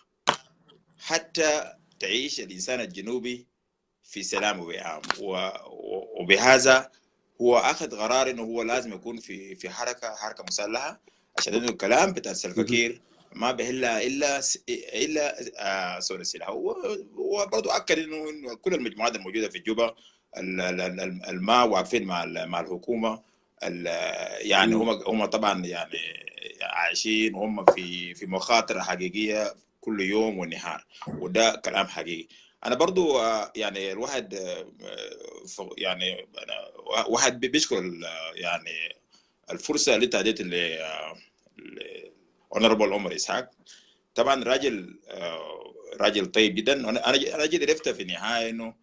F: حتى تعيش الإنسان الجنوبي في سلام ووئام، وبهذا هو أخذ قرار إنه هو لازم يكون في حركة مسلحة، عشان إنه الكلام بتاع الفقير ما بهلا إلا صور السلاح. وبرضه أكد إنه كل المجموعات الموجودة في جوبا الما واقفين مع الحكومة، يعني هم طبعا يعني عايشين وهم في مخاطرة حقيقية كل يوم والنهار، وده كلام حقيقي. انا برضو يعني الواحد يعني واحد بيشكر يعني الفرصه اللي اديت ل اونربل عمر اسحاق. طبعا راجل طيب جدا. انا جيت عرفت في النهايه انه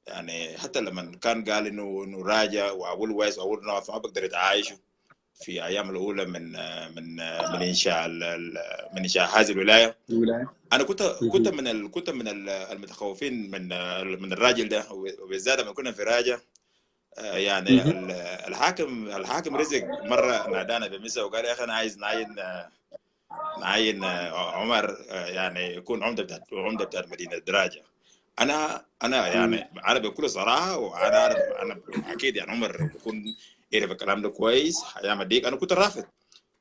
F: يعني حتى لما كان قال انه راجع واول ويس واول نوف ما بقدر يتعايشوا في ايام الاولى من انشاء هذه الولايه. انا كنت من المتخوفين من الراجل ده، وبالذات لما كنا في راجع يعني الحاكم رزق مره نادانا بمسا وقال يا اخي انا عايز نعين عمر يعني يكون عمده بتاعت مدينه دراجه. انا يعني انا بكل صراحه، وانا عارف انا اكيد يعني عمر بيكون يعرف الكلام ده كويس. ايام ديك انا كنت رافض،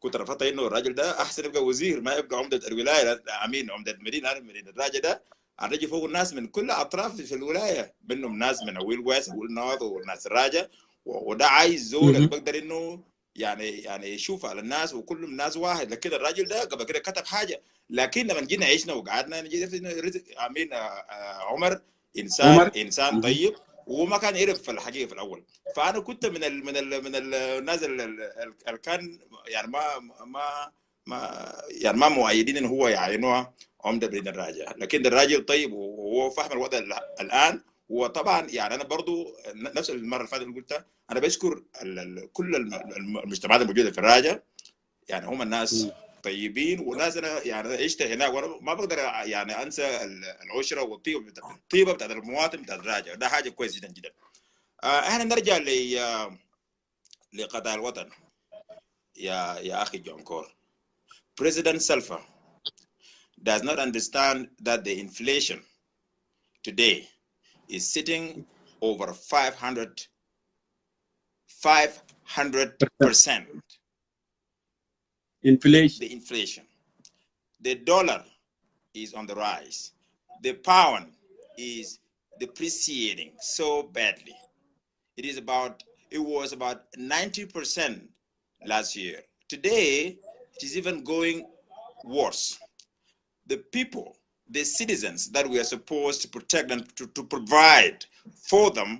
F: كنت رفضت انه الراجل ده احسن يبقى وزير ما يبقى عمده الولايه، امين عمده المدينه. مدينه الراجل ده الراجل فوق الناس من كل اطراف في الولايه، منهم ناس من ويل ويست ويل نورث والناس الراجا، وده عايز زول اللي بيقدر انه يعني يشوف على الناس وكل الناس واحد. لكن الراجل ده قبل كده كتب حاجه، لكن لما جينا عشنا وقعدنا نجي امين عمر انسان طيب وما كان يعرف في الحقيقه في الاول. فانا كنت من الناس اللي كان يعني ما مؤيدين ان هو يعينوها عمده بين الراجع. لكن الراجل طيب وهو فاهم الوضع الان. وطبعا يعني انا برضو نفس المره اللي فاتت اللي قلتها، انا بشكر كل المجتمعات الموجوده في الراجع، يعني هم الناس طيبين وناس انا يعني عشت هناك وانا ما بقدر يعني انسى العشره والطيبه بتاعت المواطن بتاعت الراجع. ده حاجه كويسه جدا جدا. احنا نرجع لقضايا الوطن يا اخي جونكور. President Salva does not understand that the inflation today is sitting over 500%.
B: Inflation.
F: The inflation. The dollar is on the rise. The pound is depreciating so badly. It was about 90% last year. Today, it is even going worse. The people, the citizens that we are supposed to protect and to provide for them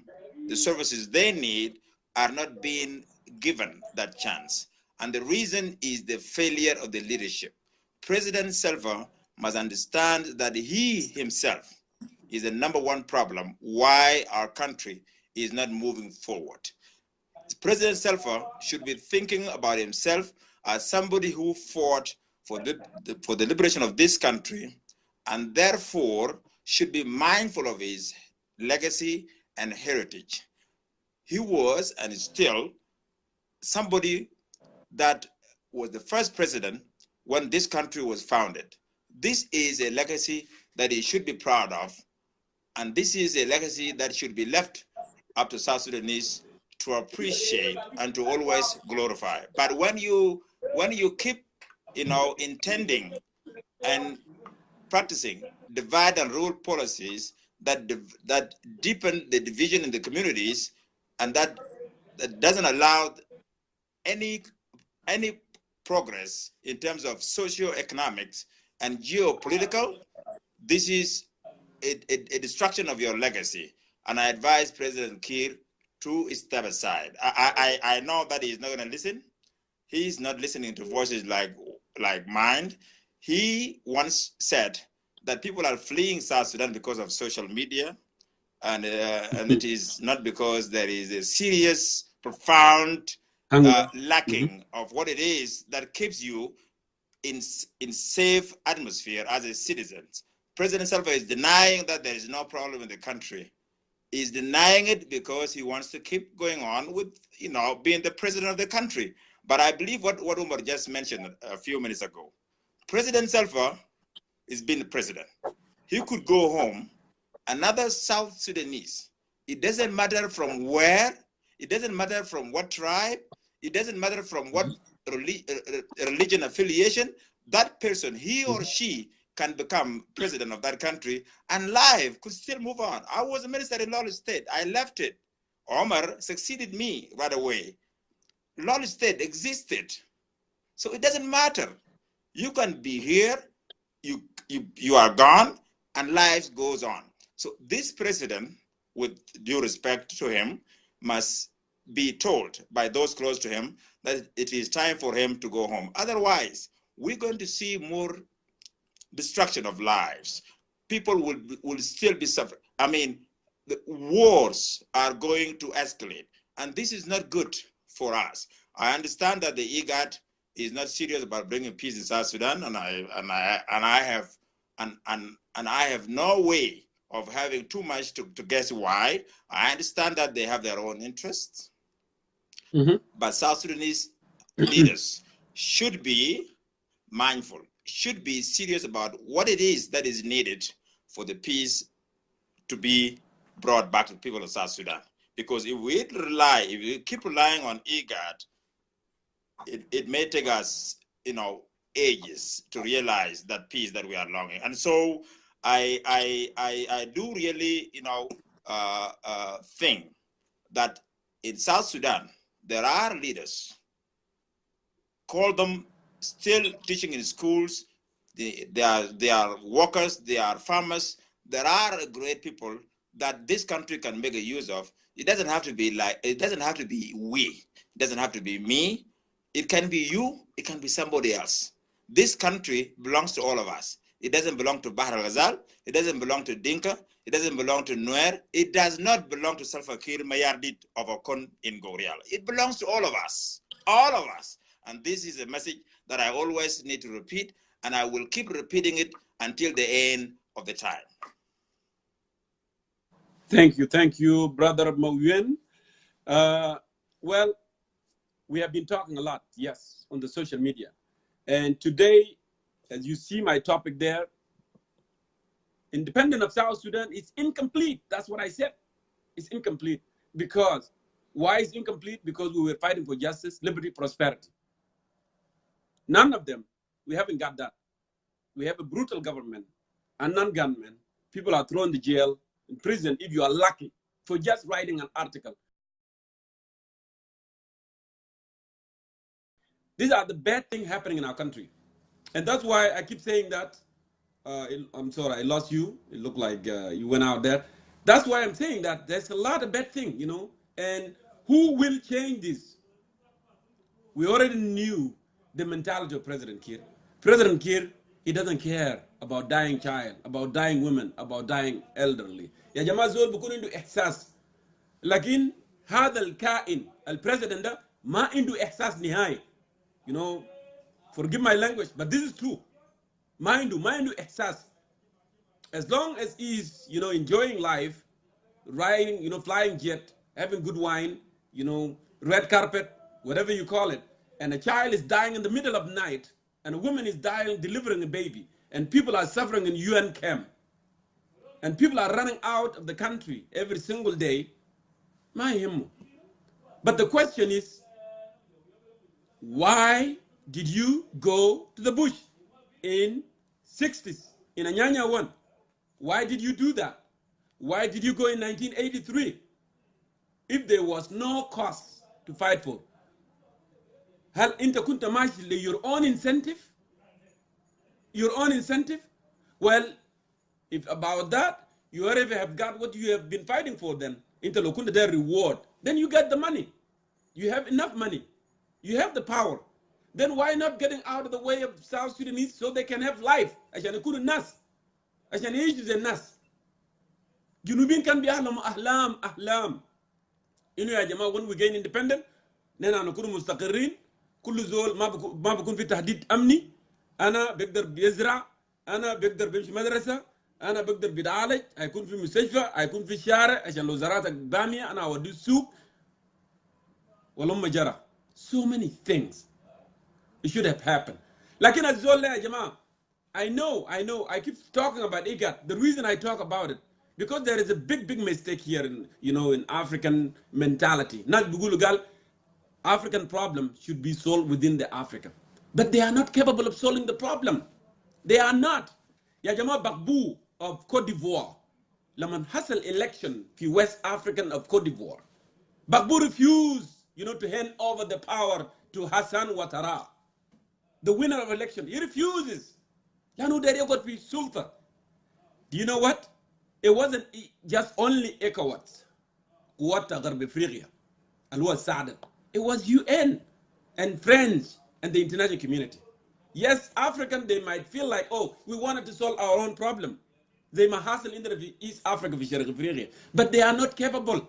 F: the services they need are not being given that chance. And the reason is the failure of the leadership. President Salva must understand that he himself is the number one problem why our country is not moving forward. President Salva should be thinking about himself as somebody who fought for the liberation of this country, and therefore should be mindful of his legacy and heritage. He was and is still somebody that was the first president when this country was founded. This is a legacy that he should be proud of, and this is a legacy that should be left up to South Sudanese to appreciate and to always glorify. But when you keep intending and practicing divide and rule policies that deepen the division in the communities, and that doesn't allow any progress in terms of socio-economics and geopolitical, this is a destruction of your legacy. And I advise President Kiir to step aside. I know that he's not going to listen. He's not listening to voices like mine. He once said that people are fleeing South Sudan because of social media, and it is not because there is a serious, profound lacking of what it is that keeps you in safe atmosphere as a citizen. President Salva is denying that there is no problem in the country. He's denying it because he wants to keep going on with being the president of the country. But I believe what Umar just mentioned a few minutes ago. President Salva is being the president. He could go home. Another South Sudanese, it doesn't matter from where, it doesn't matter from what tribe, it doesn't matter from what religion affiliation, that person, he or she can become president of that country, and life could still move on. I was a minister in Lawrence State. I left it. Omar succeeded me right away. Lawrence State existed. So it doesn't matter. You can be here, you are gone, and life goes on. So this president, with due respect to him, must be told by those close to him that it is time for him to go home. Otherwise, we're going to see more destruction of lives. People will still be suffering. I mean, the wars are going to escalate, and this is not good for us. I understand that the IGAD is not serious about bringing peace in South Sudan, and I have no way of having too much to guess why. I understand that they have their own interests, but South Sudanese leaders should be mindful, should be serious about what it is that is needed for the peace to be brought back to the people of South Sudan. Because if we keep relying on IGAD, it may take us, ages to realize that peace that we are longing. And so I do really, think that in South Sudan, there are leaders, call them still teaching in schools. They are workers, they are farmers. There are great people that this country can make a use of. It doesn't have to be we. It doesn't have to be me. It can be you, it can be somebody else. This country belongs to all of us. It doesn't belong to Bahar al-Ghazal. It doesn't belong to Dinka. It doesn't belong to Nuer. It does not belong to Salva Kiir Mayardit of Okon in Gorial. It belongs to all of us. All of us. And this is a message that I always need to repeat, and I will keep repeating it until the end of the time.
B: Thank you, Brother Mawien. Well, we have been talking a lot, yes, on the social media. And today, as you see my topic there, independence of South Sudan is incomplete. That's what I said. It's incomplete. Because, why is incomplete? Because we were fighting for justice, liberty, prosperity. None of them, we haven't got that. We have a brutal government, a non-gunmen. People are thrown to jail, in prison, if you are lucky, for just writing an article. These are the bad things happening in our country. And that's why I keep saying that. I'm sorry, I lost you. It looked like you went out there. That's why I'm saying that there's a lot of bad things, and who will change this? We already knew the mentality of President Kiir. President Kiir, he doesn't care about dying child, about dying women, about dying elderly. يا جماعة زول بكون عنده إحساس. لكن هذا الكائن البريزيدنت ده ما عنده إحساس نهائي. Forgive my language, but this is true. ما عنده إحساس. As long as he's, enjoying life, riding, flying jet, having good wine, red carpet, whatever you call it, and a child is dying in the middle of the night, and a woman is dying, delivering a baby, and people are suffering in UN camp, and people are running out of the country every single day, but the question is, why did you go to the bush in 60s, in Anyanya 1? Why did you do that? Why did you go in 1983? If there was no cause to fight for, هل أنت كنت ماشي your own incentive? Your own incentive? Well, if about that, you already have got what you have been fighting for then. أنت لو كنت there reward, then you get the money. You have enough money. You have the power. Then why not getting out of the way of South Sudanese so they can have life? عشان يكونوا الناس. عشان يعيشوا زي الناس. جنوبين كان بيحلموا أحلام. إنه يا جماعة when we gain independent, نحن نكون مستقرين. كل زول ما بكون في تهديد أمني. أنا بقدر بيزرع. أنا بقدر بمشي مدرسة. أنا بقدر بيتعالج. هيكون في مستشفى. هيكون في شارع. عشان لو زرعتك بامية أنا أودي السوق. ولما جرى. So many things. It should have happened. لكن الزول يا جماعة. I know. I keep talking about IGAD. The reason I talk about it, because there is a big mistake here in African mentality. Not بيقولوا African problem should be solved within the Africa. But they are not capable of solving the problem. They are not. يا جماعة Gbagbo of Cote d'Ivoire لما حصل election في West African of Cote d'Ivoire. Gbagbo refused, to hand over the power to Hassan Ouattara, the winner of election. He refuses. لأنه داري يقعد في سلطة. Do you know what? It wasn't just only ECOWAS, قوات غرب أفريقيا اللي هو ساعدت. It was UN and friends and the international community. Yes, African, they might feel like, oh, we wanted to solve our own problem. They might hustle into the East Africa في شرق أفريقيا, but they are not capable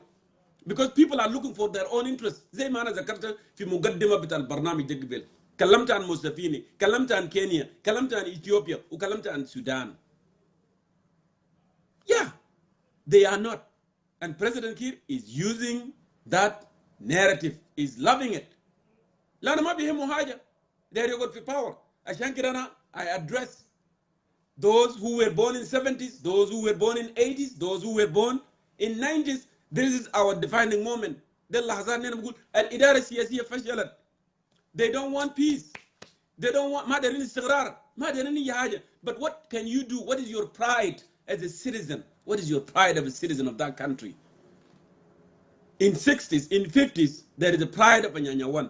B: because people are looking for their own interests. زي ما أنا ذكرت في مقدمة بتاع البرنامج ده قبل. كلمت عن مستفيني، كلمت عن كينيا، كلمت عن إثيوبيا، وكلمت عن السودان. Yeah, they are not. And President Kiir is using that narrative, is loving it. لأنه ما بيهمه حاجة. There you go في power. عشان كده أنا I address those who were born in 70s, those who were born in 80s, those who were born in 90s. This is our defining moment. ده اللحظات نحن بنقول الإدارة السياسية فشلت. They don't want peace. They don't want ما دارين استقرار ما دارين أي حاجة. But what can you do? What is your pride as a citizen? What is your pride of a citizen of that country? In 60s, in 50s, there is a pride of Anyanyawan.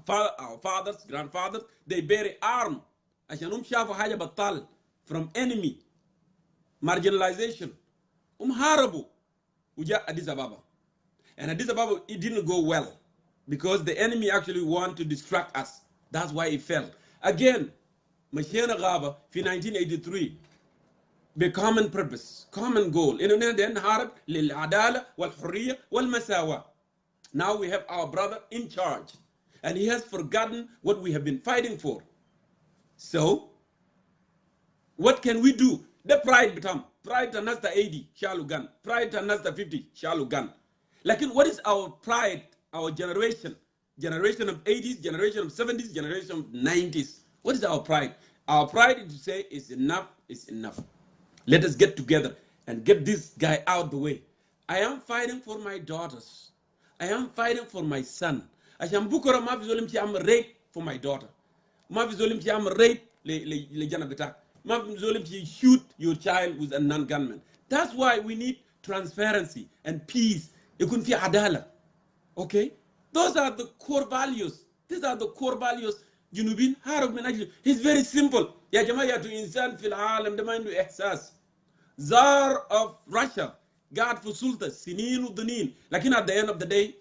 B: Our fathers, grandfathers, they bury arm عشان شافوا حاجة بطال from enemy, marginalization. هاربوا وجاء Addis Ababa. And Addis Ababa, it didn't go well because the enemy actually wanted to distract us. That's why it fell. Again, مشينا غابة في 1983 بcommon purpose, common goal. إننا نحارب للعدالة والحرية والمساواة. Now we have our brother in charge, and he has forgotten what we have been fighting for. So, what can we do? The pride become pride to nas 80 shalugan, pride to nas 50 shalugan. Like, what is our pride? Our generation of 80s, generation of 70s, generation of 90s. What is our pride? Our pride is to say is enough, is enough. Let us get together and get this guy out the way. I am fighting for my daughters. I am fighting for my son. عشان بكرة ما في زول يمشي يعمل rape for my daughter. ما في زول يمشي يعمل rape لجنة بتاعك. ما في زول يمشي shoot your child with a non-gunman. That's why we need transparency and peace. يكون في عدالة. Okay? Those are the core values. These are the core values. جنوبين هارب من أجله. It's very simple. يا جماعة إنسان في العالم ده ما عنده إحساس. Tsar of Russia got for sultan سنين وضنين. لكن at the end of the day,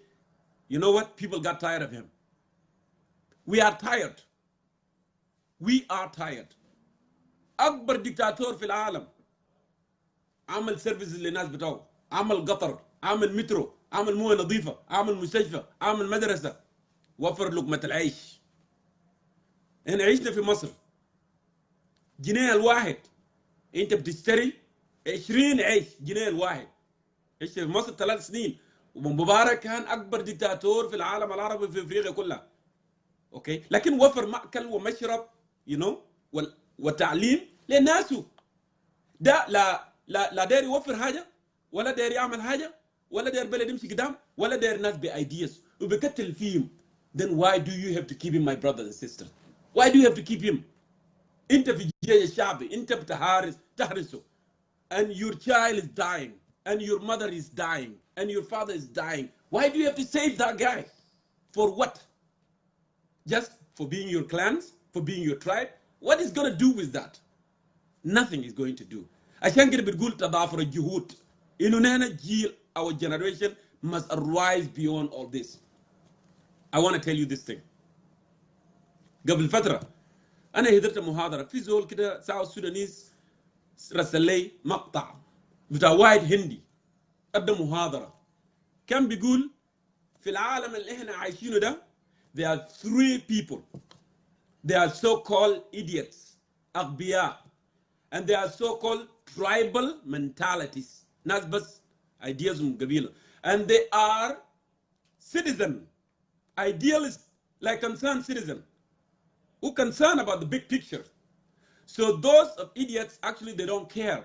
B: you know what? People got tired of him. We are tired. We are tired. أكبر دكتاتور في العالم عمل سيرفيسز للناس بتوعه، عمل قطر، عمل مترو، عمل مويه نظيفه، عمل مستشفى، عمل مدرسه، وفر لقمه العيش. احنا عشنا في مصر جنيه الواحد انت بتشتري 20 عيش، جنيه الواحد. عشت في مصر 3 سنين، ومبارك كان اكبر دكتاتور في العالم العربي في افريقيا كلها. اوكي، لكن وفر مأكل ومشرب وتعليم لناسه. ده لا داير يوفر حاجه، ولا داير يعمل حاجه، ولا داير بلد يمشي قدام، ولا داير ناس بايدياز وبكتل فيهم. Then why do you have to keep him, my brothers and sisters? Why do you have to keep him? انت في جيش الشعبي، انت تحرسه. And your child is dying, and your mother is dying, and your father is dying. Why do you have to save that guy? For what? Just for being your clans, for being your tribe? What is going to do with that? Nothing is going to do. عشان كده بتقول تضافر الجهود إنه نحن جيل our generation must arise beyond all this. I want to tell you this thing. قبل فترة أنا حضرت محاضرة في زول كده ساوث سودانيز رسل لي مقطع بتاع واحد هندي قدم محاضرة كان بيقول في العالم اللي احنا عايشينه ده there are 3 people. They are so-called idiots, أغبياء, and they are so-called tribal mentalities. ناس بس ideas قبيلة. And they are citizen, idealist, like concerned citizen, who concerned about the big picture. So those of idiots, actually, they don't care.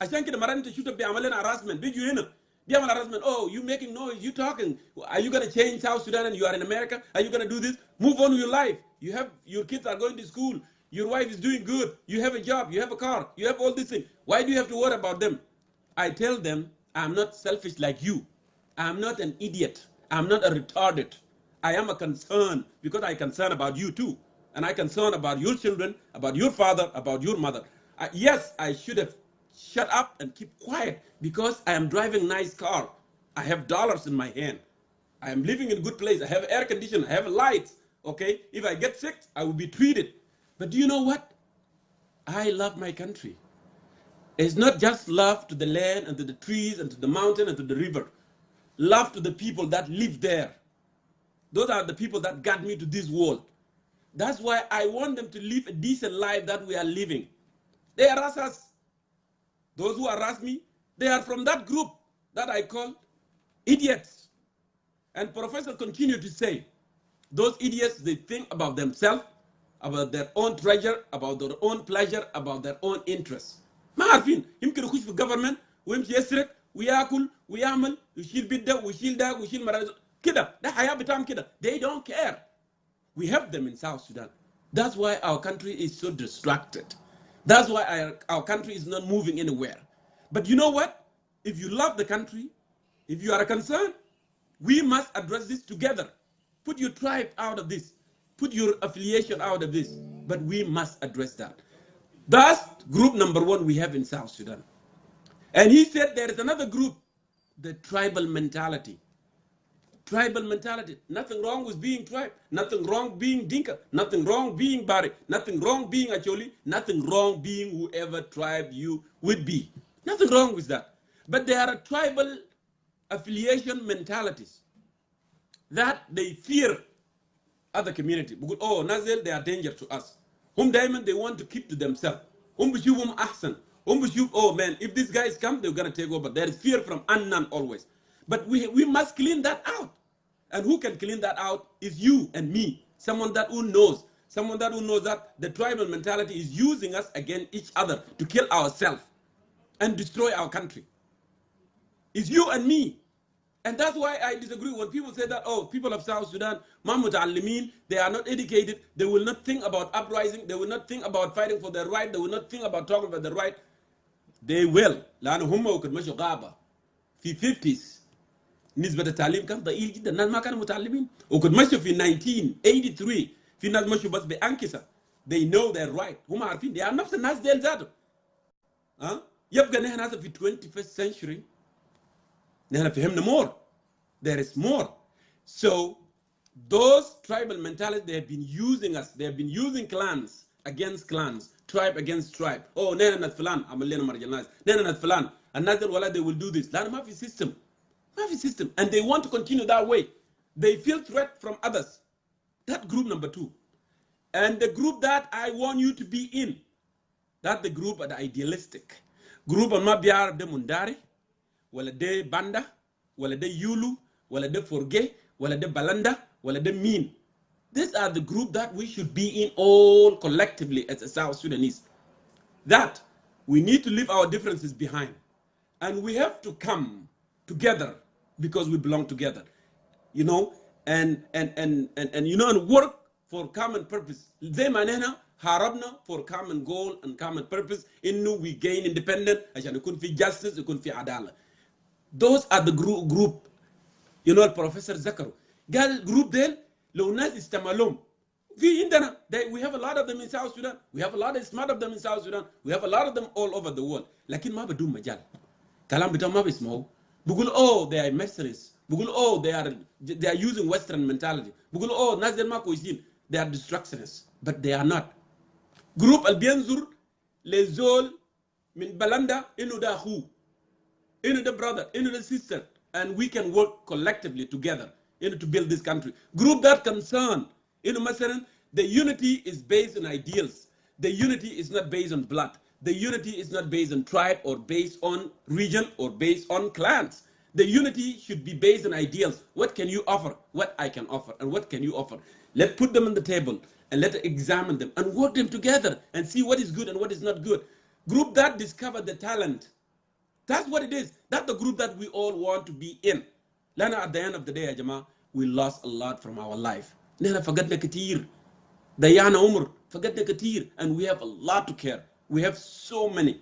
B: عشان كده مرات انت شفت بيعمل لنا harassment، بيجوا هنا بيعمل harassment. Oh, you making noise, you talking. Are you going to change South Sudan and you are in America? Are you going to do this? Move on with your life. You have, your kids are going to school. Your wife is doing good. You have a job. You have a car. You have all these things. Why do you have to worry about them? I tell them, I'm not selfish like you. I'm not an idiot. I'm not a retarded. I am a concern because I concern about you too. And I concern about your children, about your father, about your mother. Yes, I should have shut up and keep quiet because I am driving a nice car. I have dollars in my hand. I am living in a good place. I have air conditioning. I have lights. Okay? If I get sick, I will be treated. But do you know what? I love my country. It's not just love to the land and to the trees and to the mountain and to the river. Love to the people that live there. Those are the people that got me to this world. That's why I want them to live a decent life that we are living. They harass us. Those who harass me, they are from that group that I call idiots. And Professor continued to say, those idiots, they think about themselves, about their own treasure, about their own pleasure, about their own interests. ما عارفين يمكن يخش في الجفرمنت ويمشي يسرق وياكل ويعمل ويشيل بيت ده ويشيل ده ويشيل مرض كده. ده حياة بتاعهم كده. They don't care. We have them in South Sudan. That's why our country is so distracted. That's why our country is not moving anywhere. But you know what? If you love the country, if you are concerned, we must address this together. Put your tribe out of this. Put your affiliation out of this. But we must address that. That's group number one we have in South Sudan. And he said there is another group, the tribal mentality. Tribal mentality. Nothing wrong with being tribe. Nothing wrong being Dinka. Nothing wrong being Bari. Nothing wrong being Acholi. Nothing wrong being whoever tribe you would be. Nothing wrong with that. But there are tribal affiliation mentalities that they fear other community. Because, oh, Nazel, they are danger to us. Diamond, they want to keep to themselves. Ahsan. Oh man, if these guys come, they're going to take over. There is fear from unknown always. But we must clean that out. And who can clean that out is you and me. Someone that who knows. Someone that who knows that the tribal mentality is using us against each other to kill ourselves and destroy our country. It's you and me. And that's why I disagree when people say that, oh, people of South Sudan, they are not educated, they will not think about uprising, they will not think about fighting for their right, they will not think about talking about their right. They will. لأن هم وقت مشوا غابة في 50s نسبة التعليم كان ضئيل جدا، الناس ما كانوا متعلمين. وقت مشوا في 1983 في ناس مشوا بس بأنكسة. They know their right. هم عارفين they are نفس الناس ديل ذاته. يبقى نحن هذا في 21st century نحن فهمنا more. There is more. So those tribal mentalities, they have been using us. They have been using clans against clans, tribe against tribe. Oh, nana nat falan, amalena marginalized. Nana nat falan. Another wala they will do this. Lana mafi system. Mafi system. And they want to continue that way. They feel threat from others. That group number two. And the group that I want you to be in, that the group of the idealistic. Group of Mabiar de Mundari, wala de Banda, wala de Yulu, wala de Forge, wala de Balanda, wala de Min. These are the group that we should be in all collectively as a South Sudanese. That we need to leave our differences behind. And we have to come together because we belong together. You know, and you know, and work for common purpose. Zay manena harabna for common goal and common purpose. Innu we gain independence, عشان يكون في justice, يكون في عدالة. Those are the group. You know, Professor Zakaru. قال group ديل لو ناس استعملهم في عندنا. We have a lot of them in South Sudan. We have a lot of smart of them in South Sudan. We have a lot of them all over the world. لكن ما بدون مجال. كلام بتاعهم ما بيسمعوا. بقول oh they are mercenaries. بقول oh they are using Western mentality. بقول oh ناس ديل ما كويسين. They are destructionists. But they are not. Group اللي بينظر لزول من بلندا إنه ده أخوه. إنه ده brother. إنه ده sister. And we can work collectively together to build this country. Group that concern, the unity is based on ideals. The unity is not based on blood. The unity is not based on tribe or based on region or based on clans. The unity should be based on ideals. What can you offer? What I can offer. And what can you offer? Let's put them on the table and let's examine them and work them together and see what is good and what is not good. Group that discover the talent. That's what it is. That's the group that we all want to be in. Lana, at the end of the day, Jama, we lost a lot from our life. Nana forgetna katir. Dayana Umar, forgetna katir. And we have a lot to care. We have so many.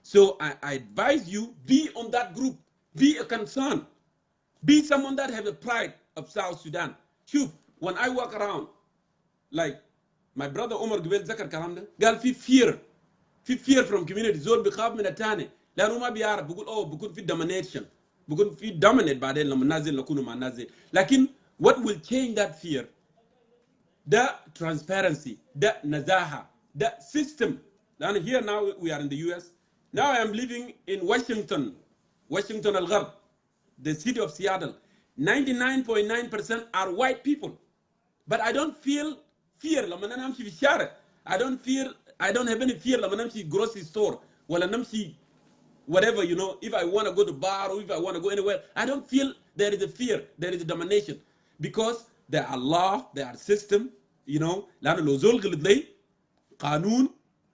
B: So I advise you, be on that group. Be a concern. Be someone that have a pride of South Sudan. Shuf, when I walk around, like my brother Umar Gibel Zakar Karamda, gal fi fear from community. Zol bikhab min atani. لأنه ما بيعرف بقول بكون في domination بكون في dominate بعدين لما نازل نكونوا مع نازل. لكن what will change that fear? The transparency, the nazaha, the system. And here now we are in the US. Now I am living in Washington Al-Gharb, the city of Seattle. 99.9% are white people. But I don't feel fear لما أنا أمشي في الشارع. I don't have any fear لما نمشي grocery store ولا نمشي whatever, you know, if I want to go to bar or if I want to go anywhere, I don't feel there is a fear, there is a domination. Because there are law, there are system, you know. لأنه لو زول قلت لي قانون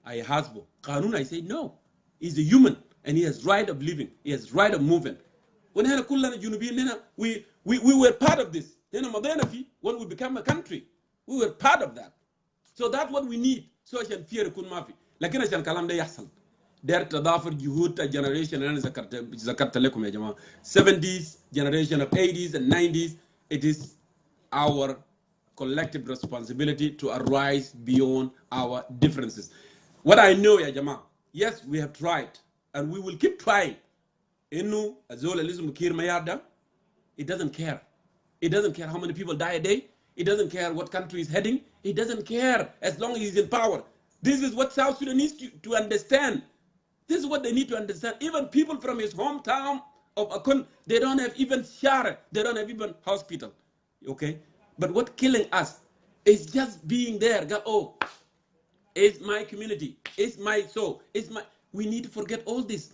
B: I حاسبه. قانون I say no. He's a human and he has right of living. He has right of moving. When هنا كلنا جنوبيين هنا we were part of this. هنا مضينا فيه when we become a country. We were part of that. So that's what we need. So عشان fear يكون ما في. لكن عشان الكلام ده يحصل. دير تضافر جهود generation أنا ذكرت لكم يا جماعة. 70s generation of 80s and 90s. It is our collective responsibility to arise beyond our differences. What I know يا جماعة. Yes, we have tried and we will keep trying. إنه الزول اللي اسمه كير ميار ده it doesn't care. It doesn't care how many people die a day. It doesn't care what country is heading. It doesn't care as long as he's in power. This is what South Sudan needs to understand. This is what they need to understand. Even people from his hometown of Akun, they don't have even share. They don't have even hospital. Okay? But what killing us is just being there. Go, oh, it's my community. It's my soul. It's my. We need to forget all this.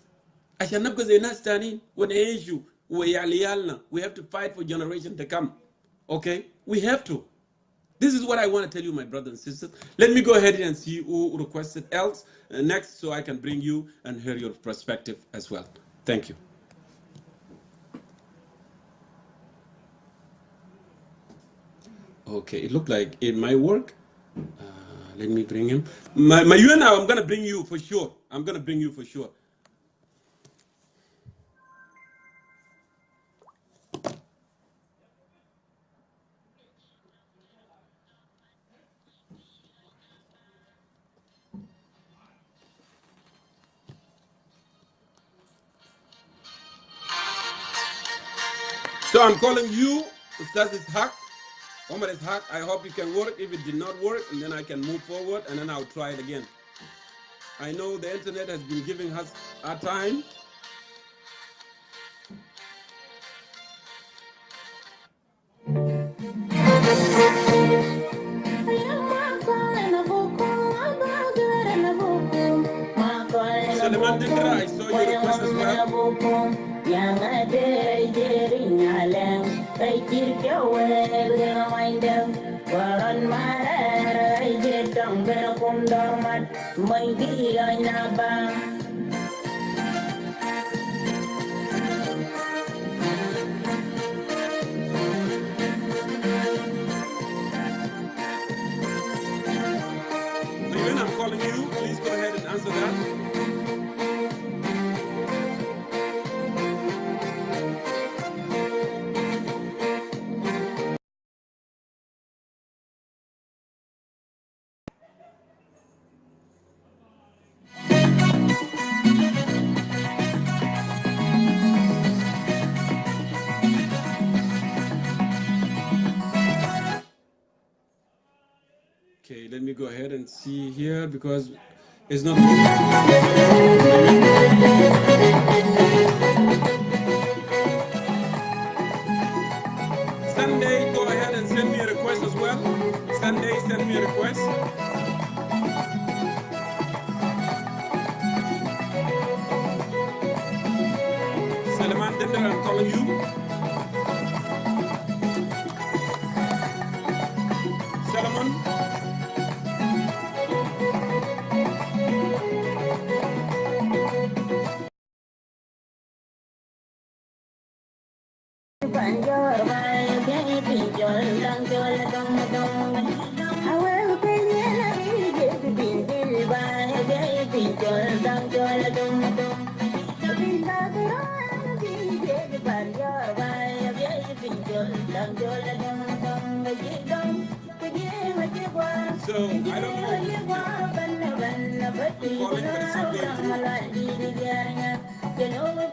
B: عشان نبقى زي ناس تانيين ونعيشوا ويعليالنا. We have to fight for generation to come. Okay? We have to. This is what I want to tell you, my brothers and sisters. Let me go ahead and see who requested else next so I can bring you and hear your perspective as well. Thank you. Okay, it looked like it might work. Let me bring him. Mayol, now I'm going to bring you for sure. I'm going to bring you for sure. So I'm calling you, Ustaz Ishaq. Omar Ishaq, I hope it can work. If it did not work, and then I can move forward, and then I'll try it again. I know the internet has been giving us our time. Suleiman Dindra, I saw your request as well. Yang ada jerinya leng, kecil kau bermain waran marah, jedang berkum dormat, menggi nabang. When I'm calling you, please go ahead and answer that. Okay, let me go ahead and see here because it's not. Sunday, go ahead and send me a request as well. Sunday, send me a request. Suleiman Dindra, I'm calling you. Solomon. So, I don't know if calling, but it's not going through.